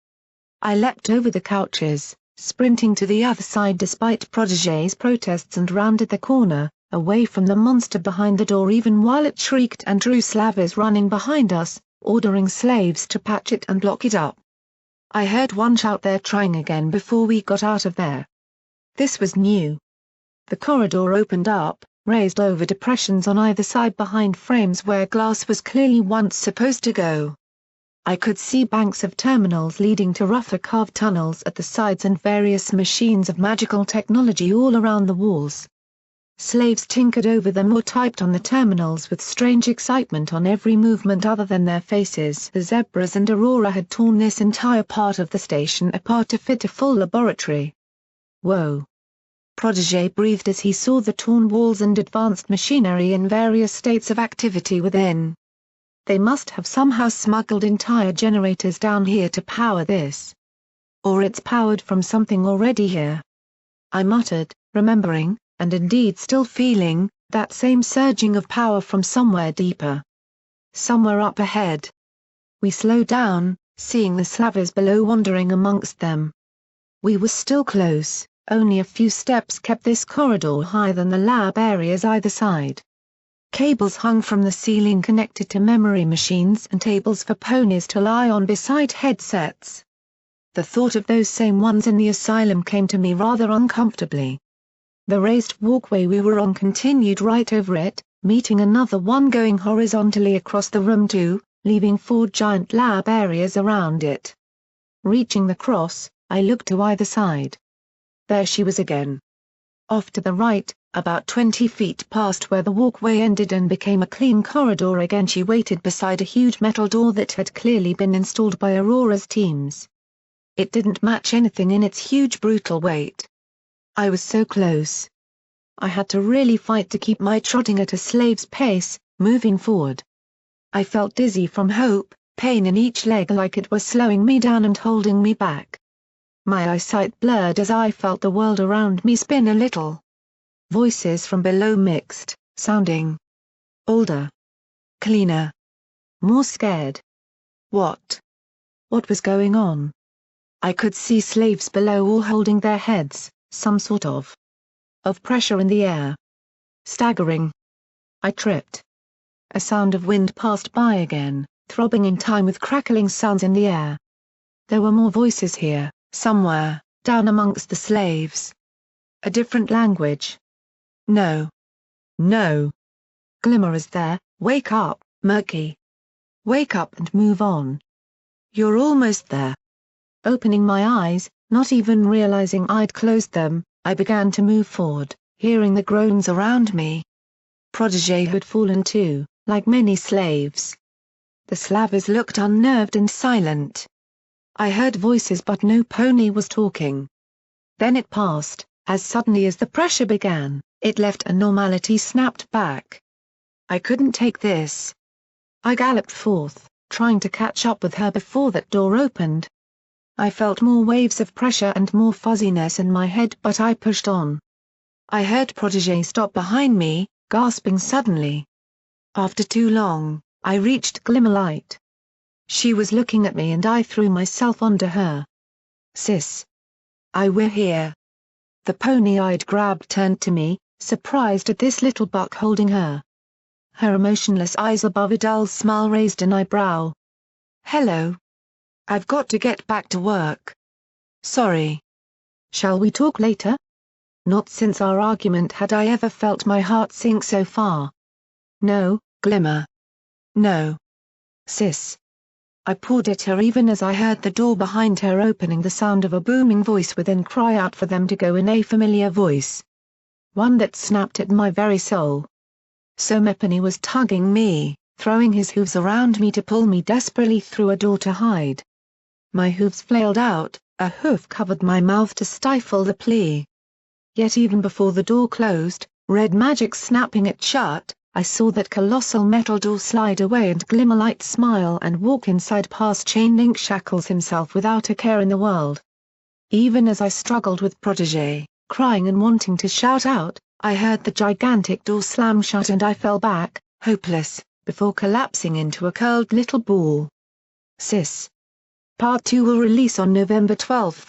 I leapt over the couches, sprinting to the other side despite Protégé's protests and rounded the corner, away from the monster behind the door even while it shrieked and drew slavers running behind us, ordering slaves to patch it and block it up. I heard one shout, "They're trying again," before we got out of there. This was new. The corridor opened up, raised over depressions on either side behind frames where glass was clearly once supposed to go. I could see banks of terminals leading to rougher carved tunnels at the sides and various machines of magical technology all around the walls. Slaves tinkered over them or typed on the terminals with strange excitement on every movement other than their faces. The Zebras and Aurora had torn this entire part of the station apart to fit a full laboratory. Whoa! Protégé breathed as he saw the torn walls and advanced machinery in various states of activity within. They must have somehow smuggled entire generators down here to power this. Or it's powered from something already here. I muttered, remembering, and indeed still feeling, that same surging of power from somewhere deeper. Somewhere up ahead. We slowed down, seeing the slavers below wandering amongst them. We were still close, only a few steps kept this corridor higher than the lab areas either side. Cables hung from the ceiling connected to memory machines and tables for ponies to lie on beside headsets. The thought of those same ones in the asylum came to me rather uncomfortably. The raised walkway we were on continued right over it, meeting another one going horizontally across the room too, leaving 4 giant lab areas around it. Reaching the cross, I looked to either side. There she was again. Off to the right, about 20 feet past where the walkway ended and became a clean corridor again, she waited beside a huge metal door that had clearly been installed by Aurora's teams. It didn't match anything in its huge brutal weight. I was so close. I had to really fight to keep my trotting at a slave's pace, moving forward. I felt dizzy from hope, pain in each leg like it was slowing me down and holding me back. My eyesight blurred as I felt the world around me spin a little. Voices from below mixed, sounding older, cleaner, more scared. What was going on? I could see slaves below all holding their heads, some sort of pressure in the air. Staggering. I tripped. A sound of wind passed by again, throbbing in time with crackling sounds in the air. There were more voices here, somewhere, down amongst the slaves. A different language. No. No. Glimmer is there, wake up, Murky. Wake up and move on. You're almost there. Opening my eyes, not even realizing I'd closed them, I began to move forward, hearing the groans around me. Protégé had fallen too, like many slaves. The slavers looked unnerved and silent. I heard voices but no pony was talking. Then it passed, as suddenly as the pressure began, it left and normality snapped back. I couldn't take this. I galloped forth, trying to catch up with her before that door opened. I felt more waves of pressure and more fuzziness in my head but I pushed on. I heard Protégé stop behind me, gasping suddenly. After too long, I reached Glimmerlight. She was looking at me and I threw myself onto her. Sis. We're here. The pony I'd grabbed turned to me, surprised at this little buck holding her. Her emotionless eyes above a dull smile raised an eyebrow. Hello. I've got to get back to work. Sorry. Shall we talk later? Not since our argument had I ever felt my heart sink so far. No, Glimmer. No. Sis. I pawed at her even as I heard the door behind her opening, the sound of a booming voice within cry out for them to go in a familiar voice. One that snapped at my very soul. So Mepany was tugging me, throwing his hooves around me to pull me desperately through a door to hide. My hooves flailed out, a hoof covered my mouth to stifle the plea. Yet even before the door closed, red magic snapping it shut, I saw that colossal metal door slide away and Glimmerlight smile and walk inside past chain-link shackles himself without a care in the world. Even as I struggled with Protégé, crying and wanting to shout out, I heard the gigantic door slam shut and I fell back, hopeless, before collapsing into a curled little ball. Sis. Part 2 will release on November 12.